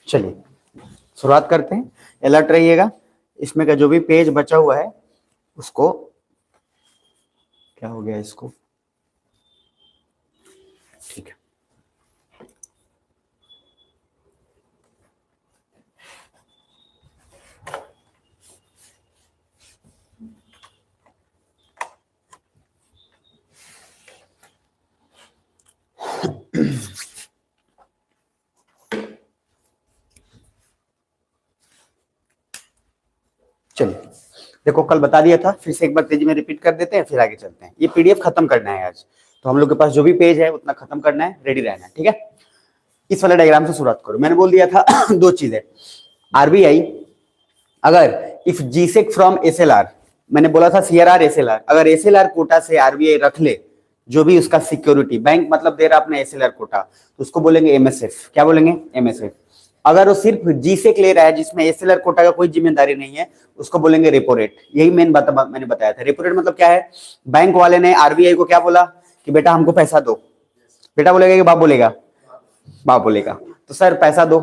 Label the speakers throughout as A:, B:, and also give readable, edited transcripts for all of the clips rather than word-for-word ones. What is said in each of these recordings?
A: चलिए शुरुआत करते हैं। अलर्ट रहिएगा, इसमें का जो भी पेज बचा हुआ है उसको, क्या हो गया इसको, ठीक है। चलिए देखो, कल बता दिया था, फिर से एक बार तेजी में रिपीट कर देते हैं, फिर आगे चलते हैं। ये पीडीएफ खत्म करना है आज, तो हम लोग के पास जो भी पेज है उतना खत्म करना है, रेडी रहना है, ठीक है। इस वाले डायग्राम से शुरुआत करो। मैंने बोल दिया था दो चीजें, आरबीआई अगर इफ जीसेक फ्रॉम एसएलआर, मैंने बोला था सीआरआर एसएलआर, अगर एसएलआर कोटा से आरबीआई रख ले जो भी उसका सिक्योरिटी, बैंक मतलब दे रहा अपने एसएलआर कोटा, तो उसको बोलेंगे एमएसएफ। क्या बोलेंगे? एमएसएफ। अगर वो सिर्फ जीसेक ले रहा है जिसमें एसएलआर कोटा का कोई जिम्मेदारी नहीं है, उसको बोलेंगे रेपो रेट। यही मैंने बताया था। रेपो रेट मतलब क्या है? बैंक वाले ने आरबीआई को क्या बोला कि बेटा हमको पैसा दो। बेटा बोलेगा कि बाप बोलेगा? बाप बोलेगा। तो सर पैसा दो,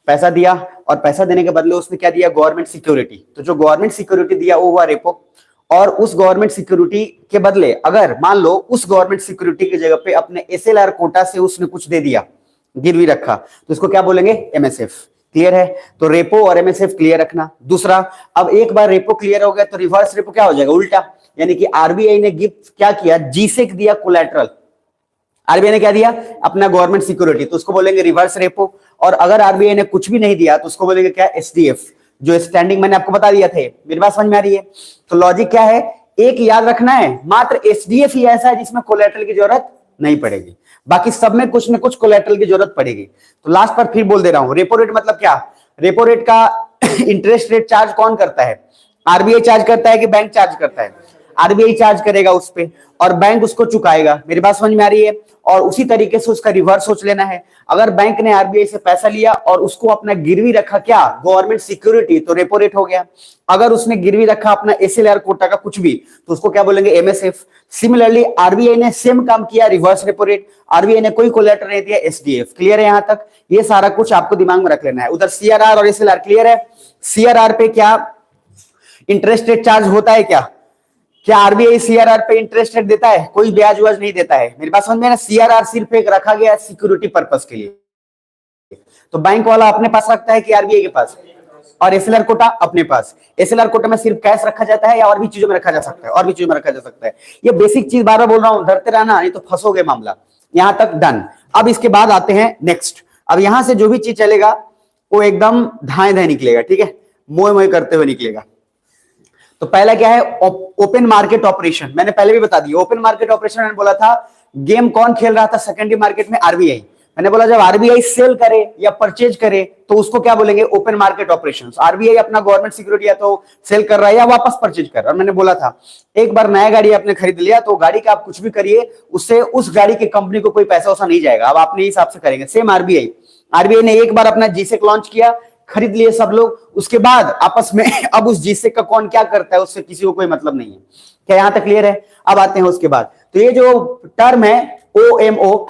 A: पैसा दिया, और पैसा देने के बदले उसने क्या दिया? Government security. तो जो गवर्नमेंट सिक्योरिटी दिया वो हुआ रेपो। और उस गवर्नमेंट सिक्योरिटी के बदले अगर मान लो उस गवर्नमेंट सिक्योरिटी की जगह पे अपने एसएलआर कोटा से उसने कुछ दे दिया, गिरवी रखा, तो इसको क्या बोलेंगे? एमएसएफ। क्लियर है? तो रेपो और एमएसएफ क्लियर रखना। दूसरा, अब एक बार रेपो क्लियर हो गया तो रिवर्स रेपो क्या हो जाएगा? उल्टा। यानी कि आरबीआई ने गिफ्ट क्या किया? जीसेक दिया कोलैटरल। आरबीआई ने क्या दिया? अपना गवर्नमेंट सिक्योरिटी, तो उसको बोलेंगे रिवर्स रेपो। और अगर आरबीआई ने कुछ भी नहीं दिया तो उसको बोलेंगे क्या? एसडीएफ, जो स्टैंडिंग मैंने आपको बता दिया थे। मेरी बात समझ में आ रही है? तो लॉजिक क्या है? एक याद रखना है, मात्र एसडीएफ ही ऐसा है जिसमें कोलैटरल की जरूरत नहीं पड़ेगी, बाकी सब में कुछ ना कुछ कोलैटरल की जरूरत पड़ेगी। तो लास्ट पर फिर बोल दे रहा हूं, रेपो रेट मतलब क्या? रेपो रेट का इंटरेस्ट रेट चार्ज कौन करता है? आरबीआई चार्ज करता है कि बैंक चार्ज करता है? आरबीआई चार्ज करेगा उस पे, और बैंक उसको चुकाएगा। मेरी बात समझ में आ रही है? और उसी तरीके से उसका रिवर्स सोच लेना है। अगर बैंक ने आरबीआई से पैसा लिया और उसको अपना गिरवी रखा, क्या? गवर्नमेंट सिक्योरिटी, तो रेपो रेट हो गया। अगर उसने गिरवी रखा अपना एसएलआर कोटा का कुछ भी, तो उसको क्या बोलेंगे? एमएसएफ। सिमिलरली आरबीआई ने सेम काम किया, रिवर्स रेपो रेट। आरबीआई ने कोई कोलैटरल नहीं दिया, एसडीएफ। क्लियर है यहां तक? ये सारा कुछ आपको दिमाग में रख लेना है। उधर सीआरआर और एसएलआर क्लियर है? सीआरआर पे क्या इंटरेस्ट रेट चार्ज होता है? क्या आरबीआई सीआरआर पे इंटरेस्ट रेट देता है? कोई ब्याज व्याज नहीं देता है। मेरी बात समझ में? सीआरआर सिर्फ एक रखा गया सिक्योरिटी पर्पस के लिए। तो बैंक वाला अपने पास रखता है कि आरबीआई के पास? और एसएलआर कोटा अपने पास। एसएलआर कोटा में सिर्फ कैश रखा जाता है या और भी चीजों में रखा जा सकता है? और भी चीजों में रखा जा सकता है। ये बेसिक चीज बार बार बोल रहा हूं, डरते रहना नहीं तो फंसोगे मामला। यहां तक डन। अब इसके बाद आते हैं नेक्स्ट। अब यहां से जो भी चीज चलेगा वो एकदम धाए धाए निकलेगा, ठीक है? मोए मोए करते हुए निकलेगा। तो पहला क्या है? Open market operation. मैंने पहले भी बता दिया, ओपन मार्केट ऑपरेशन मैंने बोला था गेम कौन खेल रहा था सेकेंडरी मार्केट में? आरबीआई। मैंने बोला जब आरबीआई सेल करे या परचेज करे तो उसको क्या बोलेंगे? Open market operations. आरबीआई अपना गवर्नमेंट सिक्योरिटी या तो सेल कर रहा है या वापस परचेज कर रहा है। और मैंने बोला था एक बार नया गाड़ी आपने खरीद लिया तो गाड़ी का आप कुछ भी करिए, उससे उस गाड़ी की कंपनी को कोई पैसा वैसा नहीं जाएगा, अब अपने हिसाब से करेंगे। Same RBI. आरबीआई ने एक बार अपना जीसेक लॉन्च किया, खरीद लिए सब लोग, उसके बाद आपस में अब उस जीसेक का कौन क्या करता है उससे किसी को कोई मतलब नहीं है। क्या यहां तक क्लियर है? अब आते हैं उसके बाद। तो ये जो टर्म है ओएमओ,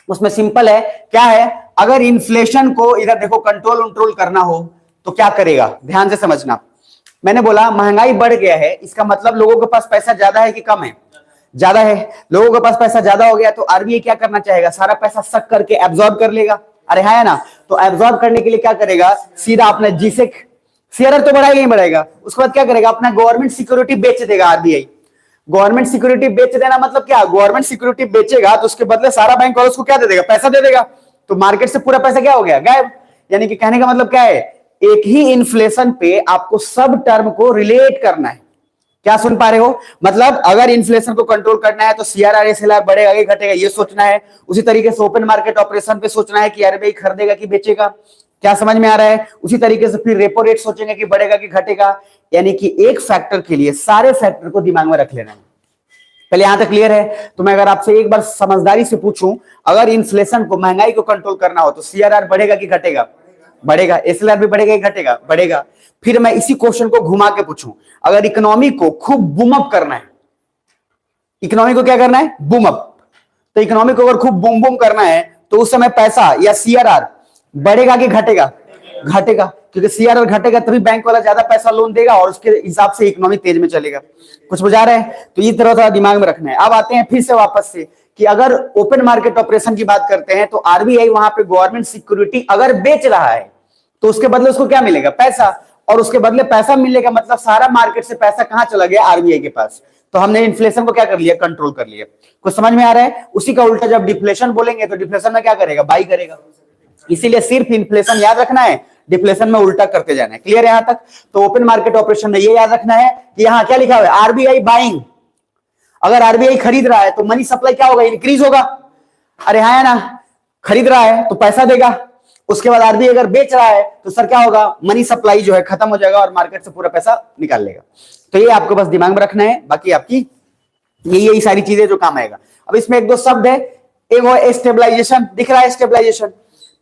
A: उसमें सिंपल है, क्या है? अगर इन्फ्लेशन को इधर देखो कंट्रोल करना हो तो क्या करेगा? ध्यान से समझना। मैंने बोला महंगाई बढ़ गया है, इसका मतलब लोगों के पास पैसा ज्यादा है कि कम है? ज्यादा है। लोगों के पास पैसा ज्यादा हो गया तो आरबीआई क्या करना चाहेगा? सारा पैसा सक करके एब्जॉर्ब कर लेगा। अरे है ना? तो एब्जॉर्ब करने के लिए क्या करेगा? सीधा अपना जीसेक, सीआरआर तो बढ़ाएगा ही बढ़ाएगा, उसके बाद क्या करेगा? अपना गवर्नमेंट सिक्योरिटी बेच देगा आरबीआई। गवर्नमेंट सिक्योरिटी बेच देना मतलब क्या? गवर्नमेंट सिक्योरिटी बेचेगा तो उसके बदले सारा बैंक वाला उसको क्या दे देगा? पैसा दे देगा। तो मार्केट से पूरा पैसा क्या हो गया? गायब। यानी कि कहने का मतलब क्या है? एक ही इन्फ्लेशन पे आपको सब टर्म को रिलेट करना है। क्या सुन पा रहे हो? मतलब अगर इन्फ्लेशन को कंट्रोल करना है तो सीआरआर एसएलआर बढ़ेगा कि घटेगा ये सोचना है। उसी तरीके से ओपन मार्केट ऑपरेशन पे सोचना है कि आरबीआई खरीदेगा कि बेचेगा। क्या समझ में आ रहा है? उसी तरीके से फिर रेपो रेट सोचेंगे कि बढ़ेगा कि घटेगा। यानी कि एक फैक्टर के लिए सारे फैक्टर को दिमाग में रख लेना है। पहले यहां तक क्लियर है? तो मैं अगर आपसे एक बार समझदारी से पूछूं, अगर इन्फ्लेशन को, महंगाई को कंट्रोल करना हो तो सीआरआर बढ़ेगा कि घटेगा? बढ़ेगा। एसएलआर भी बढ़ेगा कि घटेगा? बढ़ेगा। फिर मैं इसी क्वेश्चन को घुमा के पूछूं, अगर इकोनॉमी को खूब बूम अप करना है, इकोनॉमी को क्या करना है? Boom up. तो इकोनॉमी को अगर खूब बूम बूम करना है तो उस समय पैसा या सीआरआर बढ़ेगा कि घटेगा? घटेगा, क्योंकि सीआरआर घटेगा तभी बैंक वाला ज्यादा पैसा लोन देगा और उसके हिसाब से इकोनॉमी तेज में चलेगा। कुछ बुझा रहे हैं? तो इस तरह दिमाग में रखना है। अब आते हैं फिर से वापस से कि अगर ओपन मार्केट ऑपरेशन की बात करते हैं तो आरबीआई वहां पे गवर्नमेंट सिक्योरिटी अगर बेच रहा है तो उसके बदले उसको क्या मिलेगा? पैसा। और उसके बदले पैसा मिलेगा मतलब सारा मार्केट से पैसा कहां चला गया? आरबीआई के पास। तो हमने इन्फ्लेशन को क्या कर लिया? कंट्रोल कर लिया। कुछ समझ में आ रहा है? उसी का उल्टा जब डिफ्लेशन बोलेंगे तो डिफ्लेशन में क्या करेगा? बाई करेगा। इसीलिए सिर्फ इन्फ्लेशन याद रखना है, डिफ्लेशन में उल्टा करते जाना है। क्लियर है यहां तक? तो ओपन मार्केट ऑपरेशन में ये याद रखना है कि यहां क्या लिखा हुआ है? RBI buying. अगर आरबीआई खरीद रहा है तो मनी सप्लाई क्या होगा? इंक्रीज होगा। अरे हाँ है ना, खरीद रहा है तो पैसा देगा। उसके बाद आरबीआई अगर बेच रहा है तो सर क्या होगा? मनी सप्लाई जो है खत्म हो जाएगा और मार्केट से पूरा पैसा निकाल लेगा। तो ये आपको बस दिमाग में रखना है, बाकी आपकी यही सारी चीजें जो काम आएगा। अब इसमें एक दो शब्द है, एक वो स्टेबलाइजेशन दिख रहा है। स्टेबलाइजेशन,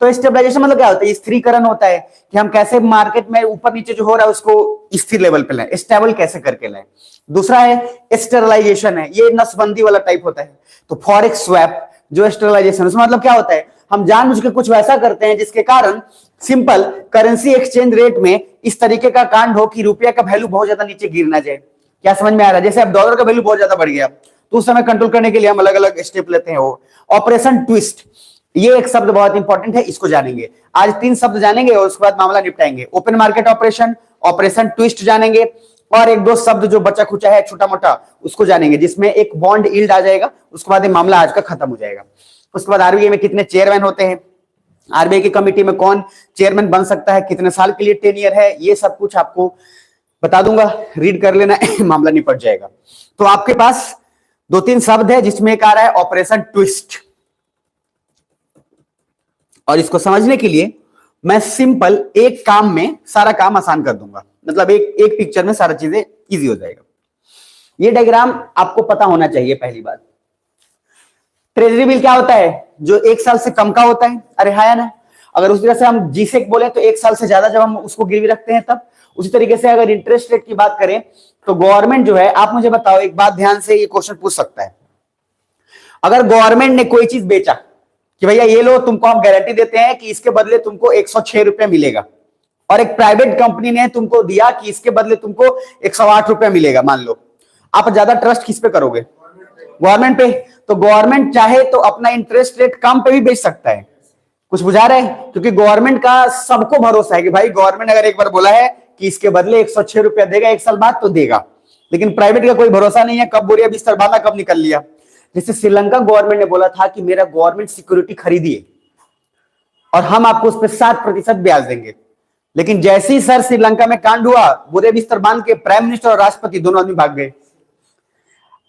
A: तो स्टेबलाइजेशन मतलब क्या होता है? स्थिरीकरण होता है कि हम कैसे मार्केट में ऊपर नीचे जो हो रहा है उसको स्थिर लेवल पे लाएं, स्टेबल कैसे करके लाएं। दूसरा है स्टेरलाइजेशन, है ये नसबंदी वाला टाइप होता है। तो फॉरेक्स स्वैप जो स्टेरलाइजेशन, उसमें मतलब क्या होता है? हम जानबूझ के कुछ वैसा करते हैं जिसके कारण सिंपल करेंसी एक्सचेंज रेट में इस तरीके का कांड हो कि रुपया का वैल्यू बहुत ज्यादा नीचे गिर ना जाए। क्या समझ में आ रहा है? जैसे अब डॉलर का वैल्यू बहुत ज्यादा बढ़ गया तो उस समय कंट्रोल करने के लिए हम अलग अलग स्टेप लेते हैं। वो ऑपरेशन ट्विस्ट, ये एक शब्द बहुत इंपॉर्टेंट है, इसको जानेंगे आज। 3 शब्द जानेंगे और उसके बाद मामला निपटाएंगे। Open market operation, operation twist जानेंगे और एक दो शब्द जो बचा खुचा है छोटा मोटा उसको जानेंगे, जिसमें एक बॉन्ड यील्ड आ जाएगा। उसके बाद ये मामला आज का खत्म हो जाएगा। उसके बाद आरबीआई में कितने चेयरमैन होते हैं, आरबीआई की कमेटी में कौन चेयरमैन बन सकता है, कितने साल के लिए टेन्योर है, ये सब कुछ आपको बता दूंगा, रीड कर लेना मामला निपट जाएगा। तो आपके पास 2-3 शब्द है जिसमें एक आ रहा है ऑपरेशन ट्विस्ट, और इसको समझने के लिए मैं सिंपल एक काम में सारा काम आसान कर दूंगा, मतलब एक पिक्चर में सारा चीजें इजी हो जाएगा। ये डायग्राम आपको पता होना चाहिए। पहली बात, ट्रेजरी बिल क्या होता है? जो 1 साल से कम का होता है। अरे हाँ ना, अगर उस तरह से हम जीसेक बोले तो 1 साल से ज्यादा जब हम उसको गिरवी रखते हैं तब। उसी तरीके से अगर इंटरेस्ट रेट की बात करें तो गवर्नमेंट जो है, आप मुझे बताओ एक बात ध्यान से, ये क्वेश्चन पूछ सकता है। अगर गवर्नमेंट ने कोई चीज बेचा कि भैया ये लो, तुमको हम गारंटी देते हैं कि इसके बदले तुमको 106 रुपए मिलेगा, और एक प्राइवेट कंपनी ने तुमको दिया कि इसके बदले तुमको 108 रुपए मिलेगा, मान लो, आप ज्यादा ट्रस्ट किस पे करोगे? गवर्नमेंट पे। तो गवर्नमेंट चाहे तो अपना इंटरेस्ट रेट कम पे भी बेच सकता है। कुछ बुझा रहे हैं? क्योंकि गवर्नमेंट का सबको भरोसा है कि भाई गवर्नमेंट अगर एक बार बोला है कि इसके बदले 106 रुपया देगा 1 साल बाद तो देगा। लेकिन प्राइवेट का कोई भरोसा नहीं है, कब बोरिया बिस्तर बांधा कब निकल लिया। जैसे श्रीलंका गवर्नमेंट ने बोला था कि मेरा गवर्नमेंट सिक्योरिटी खरीदिए और हम आपको उस पर 7% ब्याज देंगे, लेकिन जैसे ही सर श्रीलंका में कांड हुआ, बोरे बिस्तर बांध के प्राइम मिनिस्टर और राष्ट्रपति दोनों आदमी भाग गए।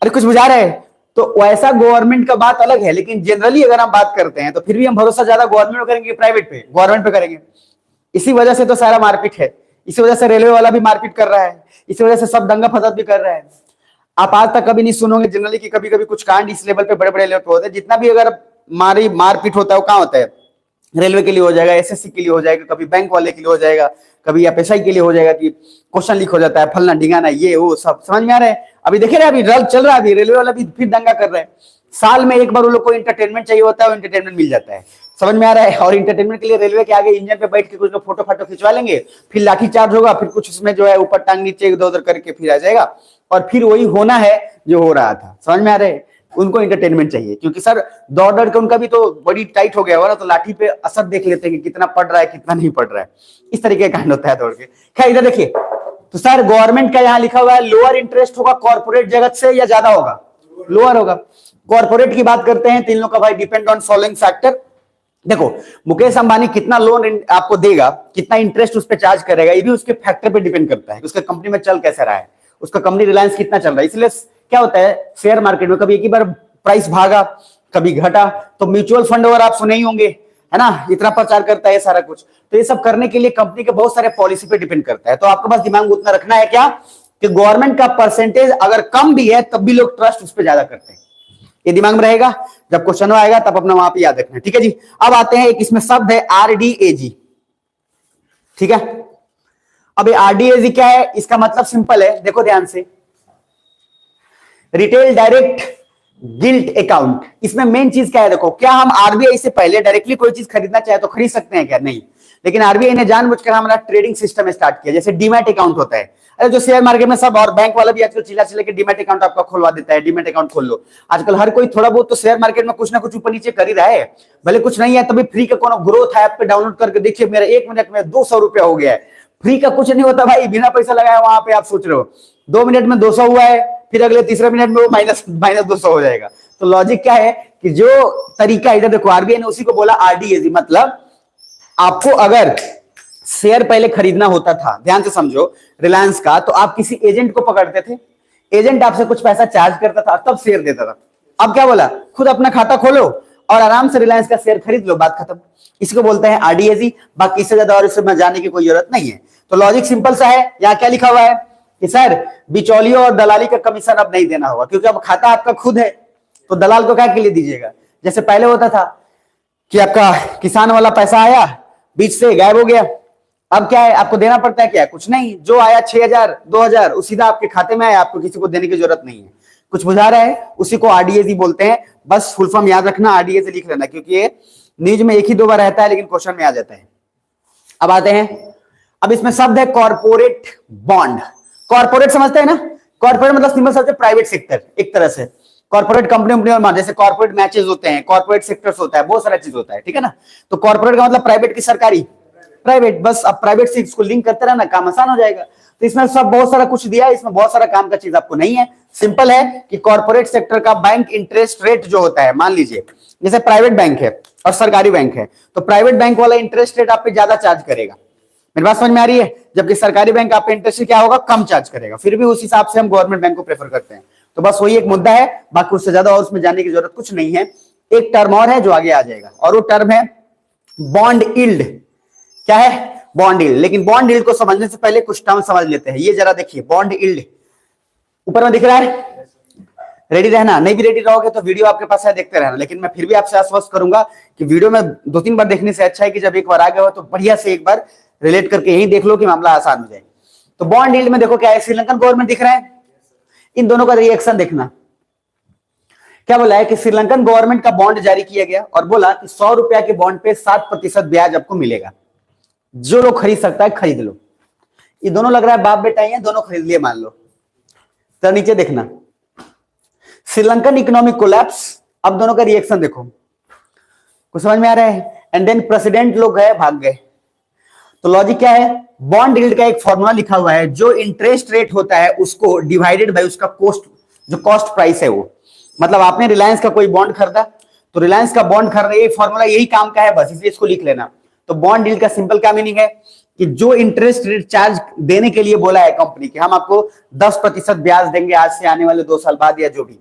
A: अरे कुछ बुझा रहे हैं? तो वैसा गवर्नमेंट का बात अलग है, लेकिन जनरली अगर हम बात करते हैं तो फिर भी हम भरोसा ज्यादा गवर्नमेंट पे करेंगे, प्राइवेट पे? गवर्नमेंट पे करेंगे। इसी वजह से तो सारा मारपीट है, इसी वजह से रेलवे वाला भी मारपीट कर रहा है, इसी वजह से सब दंगा फसाद भी कर रहा है। आप आज तक कभी नहीं सुनोगे जनरली कि कभी कभी कुछ कांड इस लेवल पे बड़े बड़े लेवल पे होते हैं। जितना भी अगर मारपीट होता है वो कहां होता है? रेलवे के लिए हो जाएगा, एसएससी के लिए हो जाएगा, कभी बैंक वाले के लिए हो जाएगा, कभी एफएसआई के लिए हो जाएगा कि क्वेश्चन लीक हो जाता है, फलना ढिंगाना, ये वो सब समझ में आ रहा है। अभी देखे रहे, अभी रल चल रहा है, अभी रेलवे वाला भी फिर दंगा कर रहा है। साल में एक बार उन लोग को इंटरटेनमेंट चाहिए होता है, वो इंटरटेनमेंट मिल जाता है। समझ में आ रहा है? और इंटरटेनमेंट के लिए रेलवे के आगे इंजन पे बैठ के कुछ लोग फोटो फाटो खिंचवा लेंगे, फिर लाठी चार्ज होगा, फिर कुछ उसमें जो है ऊपर टांग नीचे इधर उधर करके फिर आ जाएगा, और फिर वही होना है जो हो रहा था। समझ में आ रहा है? उनको इंटरटेनमेंट चाहिए, क्योंकि सर दौड़ दौड़ के उनका भी तो बॉडी टाइट हो गया होगा ना, तो लाठी पे असर देख लेते हैं कि कितना पड़ रहा है कितना नहीं पड़ रहा है। इस तरीके का कांड होता है दौड़ के। खैर इधर देखिए, तो सर गवर्नमेंट का यहाँ लिखा हुआ है लोअर इंटरेस्ट होगा कॉर्पोरेट जगत से या ज्यादा होगा? लोअर होगा। कॉर्पोरेट की बात करते हैं, 3 लोग का भाई डिपेंड ऑन फॉलोइंग फैक्टर। देखो मुकेश अंबानी कितना लोन आपको देगा, कितना इंटरेस्ट उस पर चार्ज करेगा, ये भी उसके फैक्टर पे डिपेंड करता है, उसका कंपनी में चल कैसा रहा है, उसका कंपनी रिलायंस कितना चल रहा है। इसलिए क्या होता है शेयर मार्केट में, कभी एक ही बार प्राइस भागा कभी घटा, तो म्यूचुअल फंड और आप सुने ही होंगे, है ना, इतना प्रचार करता है सारा कुछ। तो ये सब करने के लिए कंपनी के बहुत सारे पॉलिसी पे डिपेंड करता है। तो आपके पास दिमाग में उतना रखना है क्या कि गवर्नमेंट का परसेंटेज अगर कम भी है तब भी लोग ट्रस्ट उस पर ज्यादा करते हैं। ये दिमाग में रहेगा, जब क्वेश्चन आएगा तब अपना वहां पे याद रखना है। ठीक है जी। अब आते हैं, एक इसमें शब्द है आरडीएजी। ठीक है, अब ये आरडीएजी क्या है? इसका मतलब सिंपल है, देखो ध्यान से, रिटेल डायरेक्ट गिल्ट अकाउंट। इसमें मेन चीज क्या है, देखो, क्या हम आरबीआई से पहले डायरेक्टली कोई चीज खरीदना चाहे तो खरीद सकते हैं क्या? नहीं। लेकिन आरबीआई ने जानबूझकर हमारा ट्रेडिंग सिस्टम स्टार्ट किया, जैसे डीमैट अकाउंट होता है। अरे जो शेयर मार्केट में सब, और बैंक वाला भी आजकल चिल्ला चिल्ला के डीमैट अकाउंट आपका खुलवा देता है, डीमैट अकाउंट खोल लो। आजकल हर कोई थोड़ा बहुत तो शेयर मार्केट में कुछ ना कुछ ऊपर नीचे कर ही रहा है, भले कुछ नहीं है तभी फ्री का कोनो ग्रोथ ऐप पे डाउनलोड करके देखिए, मेरा 1 मिनट में 200 रुपया हो गया है। फ्री का कुछ नहीं होता भाई, बिना पैसा लगाया वहां पे आप सोच रहे हो 2 मिनट में 200 हुआ है, फिर अगले तीसरे मिनट में वो माइनस माइनस 200 हो जाएगा। तो लॉजिक क्या है कि जो तरीका इधर देखो, आरबीआई ने उसी को बोला आरडीएजी, मतलब आपको अगर शेयर पहले खरीदना होता था, ध्यान से समझो, रिलायंस का, तो आप किसी एजेंट को पकड़ते थे, एजेंट आपसे कुछ पैसा चार्ज करता था, तब शेयर देता था। अब क्या बोला, खुद अपना खाता खोलो और आराम से रिलायंस का शेयर खरीद लो, बात खत्म। इसको बोलते हैं आरडीएजी, बाकी इससे ज्यादा और इसमें जाने की कोई जरूरत नहीं है। तो लॉजिक सिंपल सा है। यहाँ क्या लिखा हुआ है कि सर बिचौलियों और दलाली का कमीशन अब नहीं देना होगा, क्योंकि अब खाता आपका खुद है, तो दलाल को क्या के लिए दीजिएगा। जैसे पहले होता था कि आपका किसान वाला पैसा आया, बीच से गायब हो गया, अब क्या है, आपको देना पड़ता है क्या? कुछ नहीं, जो आया 6,000 2,000 वो सीधा आपके खाते में आया, आपको किसी को देने की जरूरत नहीं है। कुछ बुझा रहा है, उसी को आरडीएजी बोलते हैं। बस फुल फॉर्म याद रखना, आरडीएजी लिख लेना, क्योंकि ये न्यूज में 1 ही 2 बार रहता है, लेकिन क्वेश्चन में आ जाता है। अब आते हैं, अब इसमें शब्द है कॉर्पोरेट बॉन्ड। कॉर्पोरेट समझते हैं ना, कॉर्पोरेट मतलब सिंपल शब्द है प्राइवेट सेक्टर, एक तरह से कॉर्पोरेट कंपनी और जैसे कॉर्पोरेट मैचेस होते हैं, कॉर्पोरेट सेक्टर्स होता है, बहुत सारा चीज होता है, ठीक है ना। तो कॉर्पोरेट का मतलब प्राइवेट की सरकारी, प्राइवेट, बस अब प्राइवेट से इसको लिंक करते रहना, काम आसान हो जाएगा। तो इसमें सब बहुत सारा कुछ दिया है, इसमें बहुत सारा काम का चीज आपको नहीं है। सिंपल है कि कॉर्पोरेट सेक्टर का बैंक इंटरेस्ट रेट जो होता है, मान लीजिए जैसे प्राइवेट बैंक है और सरकारी बैंक है, तो प्राइवेट बैंक वाला इंटरेस्ट रेट आप पे ज्यादा चार्ज करेगा, मेरी बात समझ में आ रही है, जबकि सरकारी बैंक आप पे इंटरेस्ट क्या होगा, कम चार्ज करेगा। फिर भी उस हिसाब से हम गवर्नमेंट बैंक को प्रेफर करते हैं। तो बस वही एक मुद्दा है, बाकी उससे ज्यादा और उसमें जाने की जरूरत कुछ नहीं है। एक टर्म और है जो आगे आ जाएगा, और वो टर्म है बॉन्ड यील्ड। क्या है? Bond yield. लेकिन बॉन्ड यील्ड को समझने से पहले कुछ टर्म समझ लेते हैं। ये जरा देखिए, बॉन्ड यील्ड ऊपर में दिख रहा है, रेडी रहना। नहीं भी रेडी रहोगे तो वीडियो आपके पास है, देखते रहना। लेकिन मैं फिर भी आपसे आश्वस्त करूंगा कि वीडियो में 2-3 बार देखने से अच्छा है कि जब एक बार आ गया हो तो बढ़िया से एक बार रिलेट करके यही देख लो कि मामला आसान हो जाए। तो बॉन्ड यील्ड में देखो क्या है, श्रीलंकन गवर्नमेंट दिख रहा है, इन दोनों का रिएक्शन देखना। क्या बोला है कि श्रीलंकन गवर्नमेंट का बॉन्ड जारी किया गया और बोला कि 100 रुपया के बॉन्ड पे 7% ब्याज आपको मिलेगा, जो लोग खरीद सकता है खरीद लो। ये दोनों लग रहा है बाप बेटा ही है, दोनों खरीद लिए मान लो। तो नीचे देखना, श्रीलंकन इकोनॉमिक कोलैप्स। अब दोनों का रिएक्शन देखो, कुछ समझ में आ रहा है। एंड देन प्रेसिडेंट लोग गए, भाग गए। तो लॉजिक क्या है, बॉन्ड यील्ड का एक फॉर्मूला लिखा हुआ है, जो इंटरेस्ट रेट होता है उसको डिवाइडेड बाय उसका कॉस्ट, जो कॉस्ट प्राइस है वो। मतलब आपने रिलायंस का कोई बॉन्ड खरीदा, तो रिलायंस का बॉन्ड खरीदना, ये फॉर्मूला यही काम का है, बस इसलिए इसको लिख लेना। तो बॉन्ड यील्ड का सिंपल क्या मीनिंग है कि जो इंटरेस्ट रेट चार्ज देने के लिए बोला है कंपनी कि हम आपको 10% ब्याज देंगे आज से आने वाले 2 साल बाद या जो भी,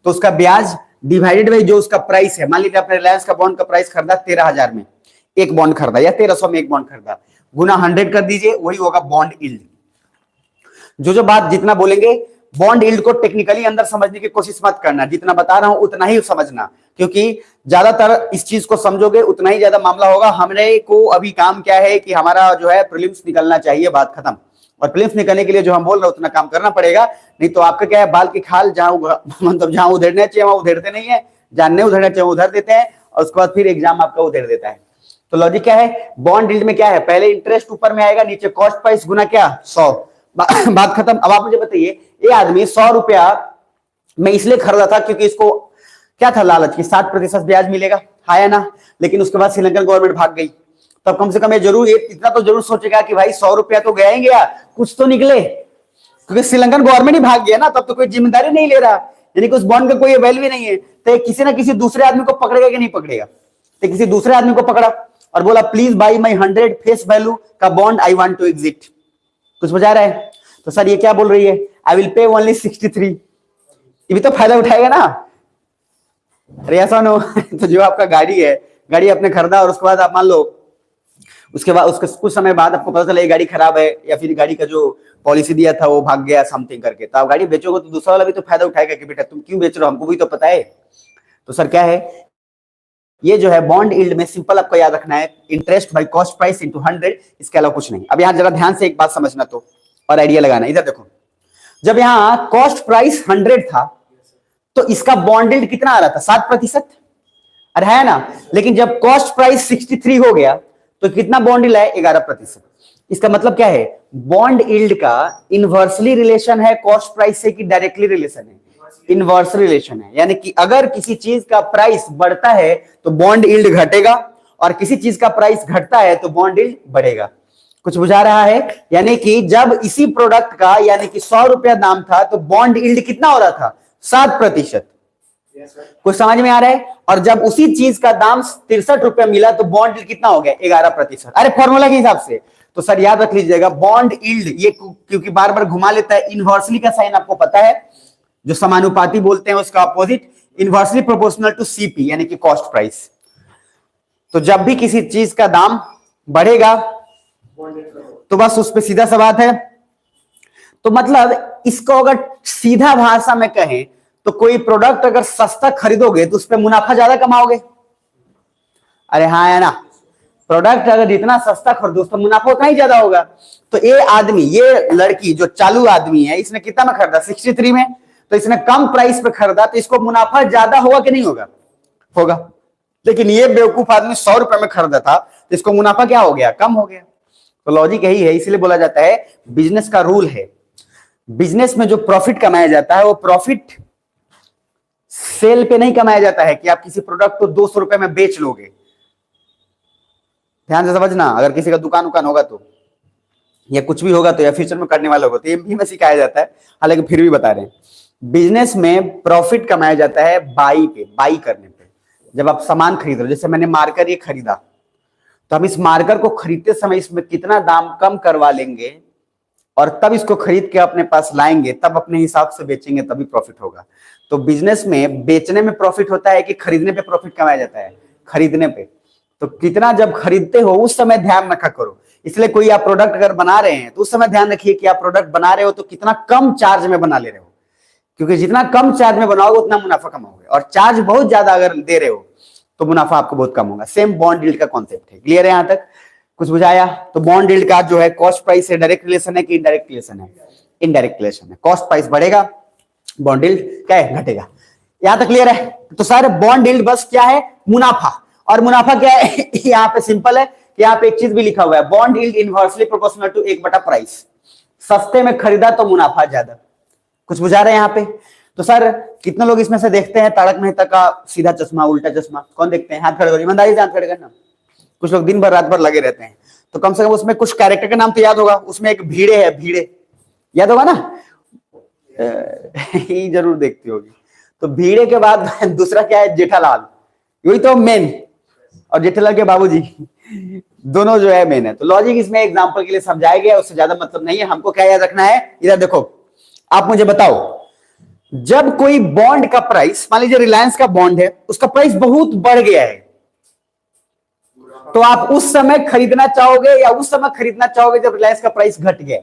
A: तो उसका ब्याज डिवाइडेड बाई जो उसका प्राइस है। मान लीजिए आपने रिलायंस का बॉन्ड का प्राइस खरीदा 13,000 में एक बॉन्ड खरीदा, या 1300 में एक बॉन्ड खरीदा, गुना 100 कर दीजिए, वही होगा बॉन्ड यील्ड। जो बात जितना बोलेंगे बॉन्ड यील्ड को टेक्निकली अंदर समझने की कोशिश मत करना, जितना बता रहा हूं उतना ही समझना, क्योंकि ज्यादातर इस चीज को समझोगे उतना ही ज्यादा मामला होगा। हमने को अभी काम क्या है कि हमारा जो है प्रीलिम्स निकलना चाहिए, बात खत्म। और प्रीलिम्स निकलने के लिए जो हम बोल रहे हैं उतना काम करना पड़ेगा, नहीं तो आपका क्या है, बाल की खाल जहां मतलब जहां उधेड़ने चाहिए वहां उधेड़ते नहीं है, जहां नहीं उधेड़ना चाहिए उधर देते हैं, और उसके बाद फिर एग्जाम आपका उधेड़ देता है। तो लॉजिक क्या है, बॉन्ड यील्ड में क्या है, पहले इंटरेस्ट ऊपर में आएगा, नीचे कॉस्ट प्राइस गुना क्या 100, बात खत्म। अब आप मुझे बताइए, ये आदमी 100 रुपया में इसलिए खरीदा था क्योंकि इसको क्या था, लालच की 7% ब्याज मिलेगा, आया ना। लेकिन उसके बाद श्रीलंकन गवर्नमेंट भाग गई, तब कम से कम ये जरूर इतना तो जरूर सोचेगा कि भाई 100 रुपया तो गया ही गया, कुछ तो निकले, क्योंकि श्रीलंकन गवर्नमेंट ही भाग गया ना, तब तो कोई जिम्मेदारी नहीं ले रहा, यानी कि उस बॉन्ड का कोई वैल्यू नहीं है। तो किसी ना किसी दूसरे आदमी को पकड़ेगा कि नहीं पकड़ेगा, तो किसी दूसरे आदमी को पकड़ा और बोला please buy my 100 face value का bond, I want to exit. कुछ बजा रहा है? तो सर ये क्या बोल रही है, आई विल पे ओनली 63, ये भी तो फायदा उठाएगा ना। अरे ऐसा ना तो जो आपका गाड़ी है, गाड़ी आपने खरीदा और उसके बाद आप मान लो उसके बाद उसके कुछ समय बाद आपको पता चला ये गाड़ी खराब है, या फिर गाड़ी का जो पॉलिसी दिया था वो भाग गया समथिंग करके, तो आप गाड़ी बेचोगे तो दूसरा वाला भी तो फायदा उठाएगा कि बेटा तुम क्यों बेच रहे हो, हमको भी तो पता है। तो सर क्या है, ये जो है बॉन्ड यील्ड में सिंपल आपको याद रखना है, interest by cost price into 100, इसके अलावा कुछ नहीं। अब यहाँ जरा ध्यान से एक बात समझना तो और आइडिया लगाना। इधर देखो, जब यहाँ कॉस्ट प्राइस 100 था तो इसका बॉन्ड यील्ड कितना आ रहा था? 7%। अरे है ना, लेकिन जब कॉस्ट प्राइस 63 हो गया तो कितना बॉन्ड यील्ड है? 11%। इसका मतलब क्या है? बॉन्ड यील्ड का इनवर्सली रिलेशन है कॉस्ट प्राइस से कि डायरेक्टली रिलेशन है? इनवर्स रिलेशन है, यानी कि अगर किसी चीज का प्राइस बढ़ता है तो बॉन्ड यील्ड घटेगा, और किसी चीज का प्राइस घटता है तो बॉन्ड यील्ड बढ़ेगा। कुछ बुझा रहा है? यानी कि जब इसी प्रोडक्ट का यानी कि 100 रुपया दाम था तो बॉन्ड यील्ड कितना हो रहा था? 7%। कुछ समझ में आ रहा है? और जब उसी चीज का दाम 63 रुपया मिला तो बॉन्ड यील्ड कितना हो गया? 11%। अरे फॉर्मूला के हिसाब से। तो सर याद रख लीजिएगा, बॉन्ड यील्ड, ये क्योंकि बार बार घुमा लेता है, इनवर्सली का साइन आपको पता है, जो समानुपाती बोलते हैं उसका opposite, inversely proportional to CP यानी कि कॉस्ट प्राइस। तो जब भी किसी चीज का दाम बढ़ेगा तो बस उस पर सीधा सा बात है। तो मतलब इसको अगर सीधा भाषा में कहें तो कोई प्रोडक्ट अगर सस्ता खरीदोगे तो उस पर मुनाफा ज्यादा कमाओगे। अरे हाँ है ना, प्रोडक्ट अगर जितना सस्ता खरीदो उस पर मुनाफा उतना ही ज्यादा होगा। तो ये आदमी, ये लड़की जो चालू आदमी है, इसने कितना में खरीदा? 63 में। तो इसने कम प्राइस पे खरीदा तो इसको मुनाफा ज्यादा होगा कि नहीं होगा? होगा। लेकिन ये बेवकूफ आदमी 100 रुपए में खरीदा था तो इसको मुनाफा क्या हो गया? कम हो गया। तो लॉजिक यही है, इसलिए बोला जाता है बिजनेस का रूल है, बिजनेस में जो प्रॉफिट कमाया जाता है वो प्रॉफिट सेल पे नहीं कमाया जाता है कि आप किसी प्रोडक्ट को 200 रुपए में बेच लोगे। ध्यान से समझना, अगर किसी का दुकान उकान होगा तो, या कुछ भी होगा तो, या फ्यूचर में करने वाला होगा तो ये भी में सिखाया जाता है, हालांकि फिर भी बता रहे हैं। बिजनेस में प्रॉफिट कमाया जाता है बाई पे, बाई करने पे। जब आप सामान खरीद रहे हो, जैसे मैंने मार्कर ये खरीदा, तो हम इस मार्कर को खरीदते समय इसमें कितना दाम कम करवा लेंगे और तब इसको खरीद के अपने पास लाएंगे, तब अपने हिसाब से बेचेंगे, तभी प्रॉफिट होगा। तो बिजनेस में बेचने में प्रॉफिट होता है कि खरीदने पे प्रॉफिट कमाया जाता है? खरीदने पे। तो कितना जब खरीदते हो उस समय ध्यान रखा करो। इसलिए कोई आप प्रोडक्ट अगर बना रहे हैं तो उस समय ध्यान रखिए कि आप प्रोडक्ट बना रहे हो तो कितना कम चार्ज में बना ले रहे हो, क्योंकि जितना कम चार्ज में बनाओगे उतना मुनाफा कमाओगे, और चार्ज बहुत ज्यादा अगर दे रहे हो तो मुनाफा आपको बहुत कम होगा। सेम बॉन्ड यील्ड का कॉन्सेप्ट है। क्लियर है? यहां तक कुछ बुझाया? तो बॉन्ड यील्ड का जो है कॉस्ट प्राइस से डायरेक्ट रिलेशन है कि इनडायरेक्ट रिलेशन है? इनडायरेक्ट रिलेशन है। कॉस्ट प्राइस बढ़ेगा, बॉन्ड यील्ड क्या है? घटेगा। यहां तक क्लियर है? तो सर बॉन्ड यील्ड बस क्या है? मुनाफा। और मुनाफा क्या है? यहाँ पे सिंपल है कि यहाँ पे एक चीज भी लिखा हुआ है, bond yield inversely proportional to 1/प्राइस। सस्ते में खरीदा तो मुनाफा ज्यादा। कुछ बुझा रहे हैं यहाँ पे? तो सर कितने लोग इसमें से देखते हैं तारक मेहता का सीधा चश्मा उल्टा चश्मा? कौन देखते हैं? हाथ खड़े करो, ईमानदारी से हाथ खड़े करना। कुछ लोग दिन भर रात भर लगे रहते हैं, तो कम से कम उसमें कुछ कैरेक्टर का नाम तो याद होगा। उसमें एक भीड़े है, भीड़े याद होगा ना? ये जरूर देखती होगी। तो भीड़े के बाद दूसरा क्या है? जेठालाल, वही तो मेन, और जेठालाल के बाबूजी, दोनों जो है मेन है। तो लॉजिक इसमें एग्जांपल के लिए समझाया गया, उससे ज्यादा मतलब नहीं है। हमको क्या याद रखना है? इधर देखो, आप मुझे बताओ, जब कोई बॉन्ड का प्राइस, मान लीजिए रिलायंस का बॉन्ड है, उसका प्राइस बहुत बढ़ गया है, तो आप उस समय खरीदना चाहोगे या उस समय खरीदना चाहोगे जब रिलायंस का प्राइस घट गया?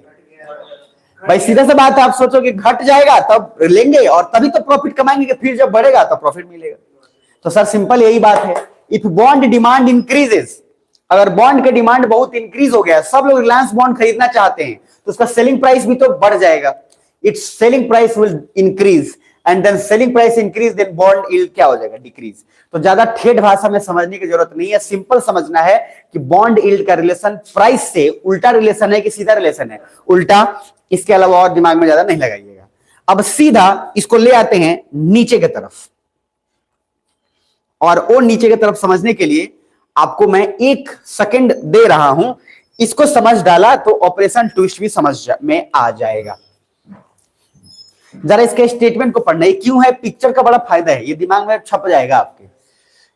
A: भाई सीधा सा बात है, आप सोचो कि घट जाएगा तब लेंगे और तभी तो प्रॉफिट कमाएंगे, फिर जब बढ़ेगा तो प्रॉफिट मिलेगा। तो सर सिंपल यही बात है, इफ बॉन्ड डिमांड इंक्रीजेस, अगर बॉन्ड का डिमांड बहुत इंक्रीज हो गया, सब लोग रिलायंस बॉन्ड खरीदना चाहते हैं, तो उसका सेलिंग प्राइस भी तो बढ़ जाएगा। Its selling price will increase and then selling price increase, then bond yield क्या हो जाएगा? डिक्रीज। तो ज्यादा ठेठ भाषा में समझने की जरूरत नहीं है, सिंपल समझना है कि बॉन्ड यील्ड का रिलेशन प्राइस से उल्टा रिलेशन है कि सीधा रिलेशन है? उल्टा। इसके अलावा और दिमाग में ज्यादा नहीं लगाइएगा। अब सीधा इसको ले आते हैं नीचे की तरफ, और वो नीचे की तरफ समझने के लिए आपको मैं 1 सेकंड दे रहा हूं। इसको समझ डाला तो ऑपरेशन ट्विस्ट भी समझ में आ जाएगा। जरा इसके स्टेटमेंट को पढ़ना, ये क्यों है? पिक्चर का बड़ा फायदा है, ये दिमाग में छप जाएगा आपके।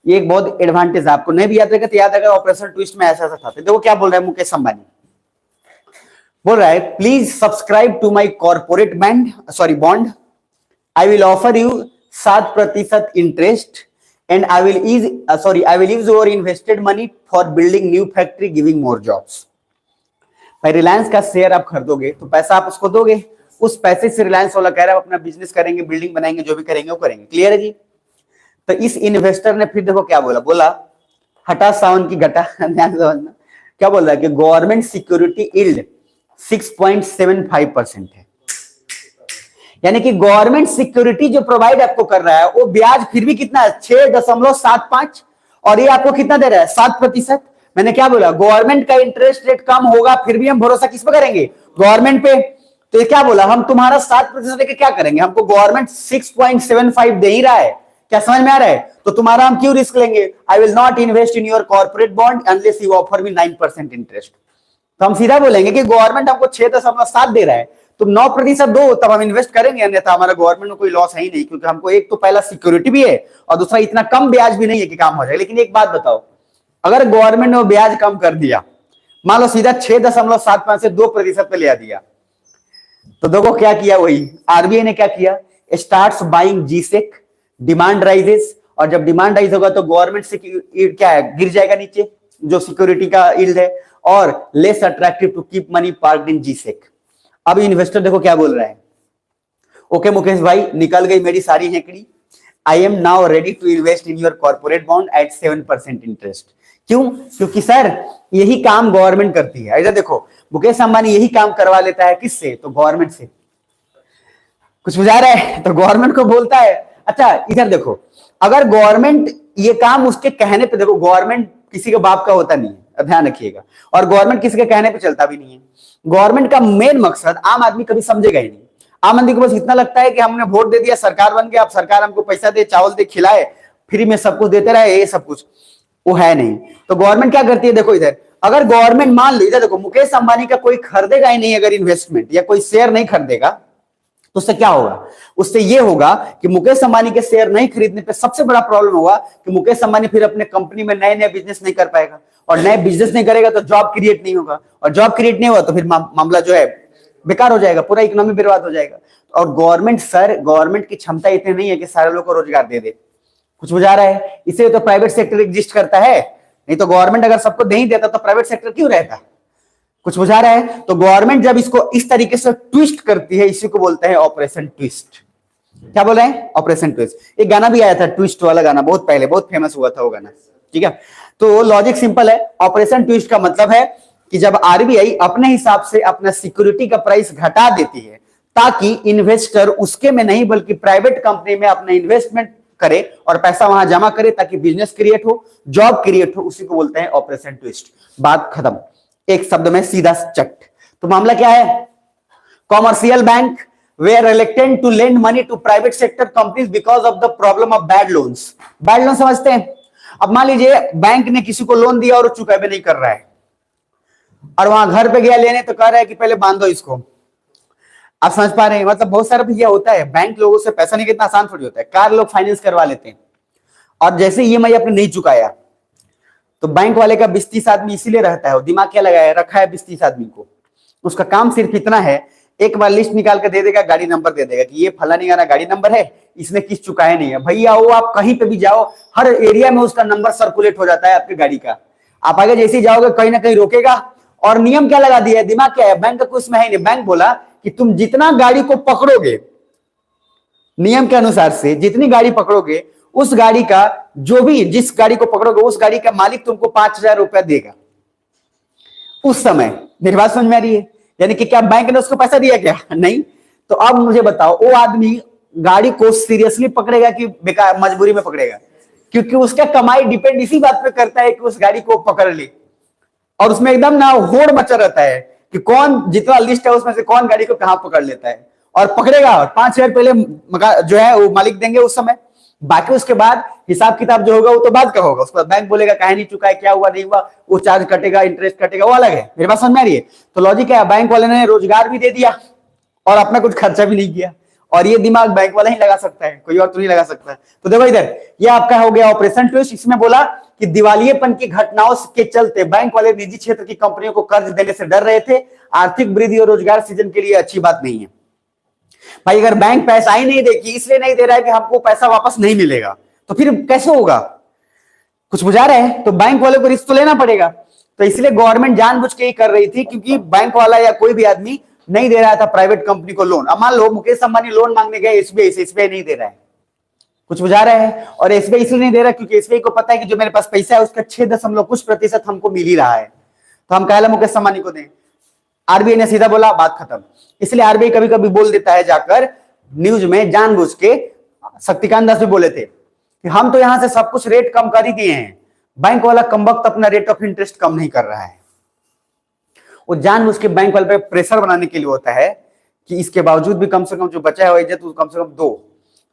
A: ये एक बहुत एडवांटेज है, आपको नहीं भी याद रहेगा तो याद रहेगा ऑपरेशन ट्विस्ट में ऐसा ऐसा था। देखो क्या बोल रहा है मुकेश अंबानी, बोल रहा है, please subscribe to my corporate bond, I will offer you 7% interest and I will use your invested money for building new factory, giving more jobs। भाई रिलायंस का शेयर आप खरीदोगे तो पैसा आप उसको दोगे, उस पैसे से रिलायंस वाला कह रहा है अपना बिजनेस करेंगे, बिल्डिंग बनाएंगे, जो भी करेंगे वो करेंगे। क्लियर है जी? तो इस इन्वेस्टर ने फिर देखो क्या बोला, हटा सावन की घटा। ध्यान से समझना क्या बोल रहा है कि गवर्नमेंट सिक्योरिटी यील्ड 6.75% है। यानी कि गवर्नमेंट सिक्योरिटी जो प्रोवाइड आपको कर रहा है वो ब्याज फिर भी कितना है 6.75 और ये आपको कितना दे रहा है 7%। मैंने क्या बोला, गवर्नमेंट का इंटरेस्ट रेट कम होगा फिर भी हम भरोसा किस पे करेंगे, गवर्नमेंट पे। तो ये क्या बोला, हम तुम्हारा 7% लेके क्या करेंगे, हमको गवर्नमेंट 6.75 दे ही रहा है, क्या समझ में आ रहा है, तो तुम्हारा हम क्यों रिस्क लेंगे। I will not invest in your corporate bond unless you offer me 9% interest. तो हम सीधा बोलेंगे कि गवर्नमेंट हमको 6.7 दे रहा है, तुम 9% दो तब हम इन्वेस्ट करेंगे, अन्यथा हमारा गवर्नमेंट में कोई लॉस है ही नहीं, क्योंकि हमको एक तो पहला सिक्योरिटी भी है और दूसरा इतना कम ब्याज भी नहीं है कि काम हो जाए। लेकिन एक बात बताओ, अगर गवर्नमेंट ने ब्याज कम कर दिया, मान लो सीधा 6.75 से 2% पे ले दिया, तो देखो क्या किया, वही आरबीआई ने क्या किया, starts buying G-sec, demand rises, और जब डिमांड राइज होगा तो गवर्नमेंट से क्या है, गिर जाएगा नीचे जो सिक्योरिटी का यील्ड है, और less attractive to keep money parked in G Sec. अब इन्वेस्टर देखो क्या बोल रहा है, ओके मुकेश भाई निकल गई मेरी सारी हेकड़ी, I am now ready to invest in your corporate bond at 7% interest. क्यों, क्योंकि सर यही काम गवर्नमेंट करती है। इधर देखो मुकेश अंबानी यही काम करवा लेता है, किससे, तो गवर्नमेंट से। कुछ बुझा रहा है, तो गवर्नमेंट को बोलता है। अच्छा इधर देखो, अगर गवर्नमेंट ये काम उसके कहने पे, देखो गवर्नमेंट किसी के बाप का होता नहीं है, ध्यान रखिएगा, और गवर्नमेंट किसी के कहने पे चलता भी नहीं है। गवर्नमेंट का मेन मकसद आम आदमी कभी समझेगा ही नहीं। आम आदमी को बस इतना लगता है कि हमने वोट दे दिया, सरकार बन गया, अब सरकार हमको पैसा दे, चावल दे, खिलाए, फ्री में सब कुछ देते रहे, ये सब कुछ वो है नहीं। तो गवर्नमेंट क्या करती है, देखो इधर, अगर गवर्नमेंट मान लो, इधर देखो मुकेश अंबानी का कोई खरीदेगा ही नहीं अगर इन्वेस्टमेंट, या कोई शेयर नहीं खरीदेगा, तो उससे क्या होगा, उससे ये होगा कि मुकेश अंबानी के शेयर नहीं खरीदने पे सबसे बड़ा प्रॉब्लम होगा कि मुकेश अंबानी फिर अपने कंपनी में नए नए बिजनेस नहीं कर पाएगा, और नए बिजनेस नहीं करेगा तो जॉब क्रिएट नहीं होगा, और जॉब क्रिएट नहीं होगा तो फिर मामला जो है बेकार हो जाएगा, पूरा इकोनॉमी बर्बाद हो जाएगा। और गवर्नमेंट की क्षमता इतनी नहीं है कि सारे लोगों को रोजगार दे दे। कुछ बुझा रहा है, इसलिए तो प्राइवेट सेक्टर एग्जिस्ट करता है, नहीं तो गवर्नमेंट अगर सबको नहीं देता तो प्राइवेट सेक्टर क्यों रहता। कुछ बुझा रहा है, तो गवर्नमेंट जब इसको इस तरीके से ट्विस्ट करती है, इसी को बोलते हैं ऑपरेशन ट्विस्ट। क्या बोल रहे हैं, ऑपरेशन ट्विस्ट। एक गाना भी आया था ट्विस्ट वाला गाना, बहुत पहले, बहुत फेमस हुआ था वो गाना, ठीक है। तो लॉजिक सिंपल है, ऑपरेशन ट्विस्ट का मतलब है कि जब आरबीआई अपने हिसाब से अपना सिक्योरिटी का प्राइस घटा देती है ताकि इन्वेस्टर उसके में नहीं बल्कि प्राइवेट कंपनी में अपना इन्वेस्टमेंट करे और पैसा वहां जमा करे ताकि बिजनेस क्रिएट हो, जॉब क्रिएट हो, उसी को बोलते हैं ऑपरेशन ट्विस्ट। बात खत्म, एक शब्द में सीधा चट। तो मामला क्या है, commercial bank were reluctant to lend money to private sector companies because of the problem of bad loans। Bad loan समझते हैं। अब मान लीजिए बैंक ने किसी को लोन दिया और चुकावे नहीं कर रहा है, और वहां घर पे गया लेने तो कह रहा है कि पहले बांधो इसको। आप समझ पा रहे हैं, मतलब बहुत सारा भैया होता है, बैंक लोगों से पैसा नहीं, कितना आसान थोड़ी होता है। कार लोग फाइनेंस करवा लेते हैं और जैसे ईएमआई आपने नहीं चुकाया तो बैंक वाले का 20-30 आदमी इसीलिए रहता है, वो दिमाग क्या लगाया रखा है 20-30 आदमी को, उसका काम सिर्फ इतना है, एक बार लिस्ट निकाल के दे देगा, गाड़ी नंबर दे देगा कि ये फलानी गाना गाड़ी नंबर है, इसने किस्त चुकाया नहीं है। भैया वो आप कहीं पे भी जाओ, हर एरिया में उसका नंबर सर्कुलेट हो जाता है आपकी गाड़ी का। आप आगे जैसे ही जाओगे कहीं ना कहीं रोकेगा। और नियम क्या लगा दिया है, दिमाग क्या है, बैंक का कुछ में है नहीं। बैंक बोला कि तुम जितना गाड़ी को पकड़ोगे, नियम के अनुसार से जितनी गाड़ी पकड़ोगे, उस गाड़ी का जो भी, जिस गाड़ी को पकड़ोगे उस गाड़ी का मालिक तुमको 5,000 रुपया देगा उस समय। मेरी बात समझ में आ रही है, यानी कि क्या बैंक ने उसको पैसा दिया क्या, नहीं। तो अब मुझे बताओ, वो आदमी गाड़ी को सीरियसली पकड़ेगा कि बेकार मजबूरी में पकड़ेगा, क्योंकि उसका कमाई डिपेंड इसी बात पे करता है कि उस गाड़ी को पकड़ ले। और उसमें एकदम ना होड़ मचा रहता है कि कौन, जितना लिस्ट है उसमें से कौन गाड़ी को कहां पकड़ लेता है और पकड़ेगा। 5,000 पहले जो है वो मालिक देंगे उस समय, बाकी उसके बाद हिसाब किताब जो होगा वो तो बाद का होगा। उसके बाद बैंक बोलेगा काहे नहीं चुका है, क्या हुआ नहीं हुआ, वो चार्ज कटेगा, इंटरेस्ट कटेगा, वो अलग है। मेरे पास समझ में आ रही है। तो लॉजिक क्या है, बैंक वाले ने रोजगार भी दे दिया और अपना कुछ खर्चा भी नहीं किया, और ये दिमाग बैंक वाला ही लगा सकता है, कोई और तो नहीं लगा सकता। तो देखो इधर, ये आपका हो गया ऑपरेशन ट्विस्ट। इसमें बोला कि दिवालियेपन की घटनाओं के चलते बैंक वाले निजी क्षेत्र की कंपनियों को कर्ज देने से डर रहे थे। आर्थिक वृद्धि और रोजगार सृजन के लिए अच्छी बात नहीं है। भाई अगर बैंक पैसा ही नहीं देगी, इसलिए नहीं दे रहा है कि हमको पैसा वापस नहीं मिलेगा, तो फिर कैसे होगा। कुछ बुझा रहे हैं, तो बैंक वाले को रिस्क तो लेना पड़ेगा। तो इसलिए गवर्नमेंट जानबूझ के ही कर रही थी, क्योंकि बैंक वाला या कोई भी आदमी नहीं दे रहा था प्राइवेट कंपनी को लोन। अब मान लो मुकेश अंबानी लोन मांगने गए एसबीआई से, एसबीआई नहीं दे रहा है। कुछ बुझा रहे हैं, और एसबीआई इसलिए नहीं दे रहा क्योंकि एसबीआई को पता है कि जो मेरे पास पैसा है उसका 6% हमको मिल ही रहा है, तो हम कहला मुकेश अंबानी को दें। आरबीआई ने सीधा बोला बात खत्म। इसलिए आरबीआई कभी कभी बोल देता है जाकर न्यूज में जानबूझ के शक्तिकांत दास भी बोले थे कि हम तो यहां से सब कुछ रेट कम कर ही दिए हैं, बैंक वाला कमबख्त अपना रेट ऑफ इंटरेस्ट कम नहीं कर रहा है। वो जानबूझ के बैंक वाले पे प्रेशर बनाने के लिए होता है कि इसके बावजूद भी कम से कम जो बचा है इज्जत कम से कम दो,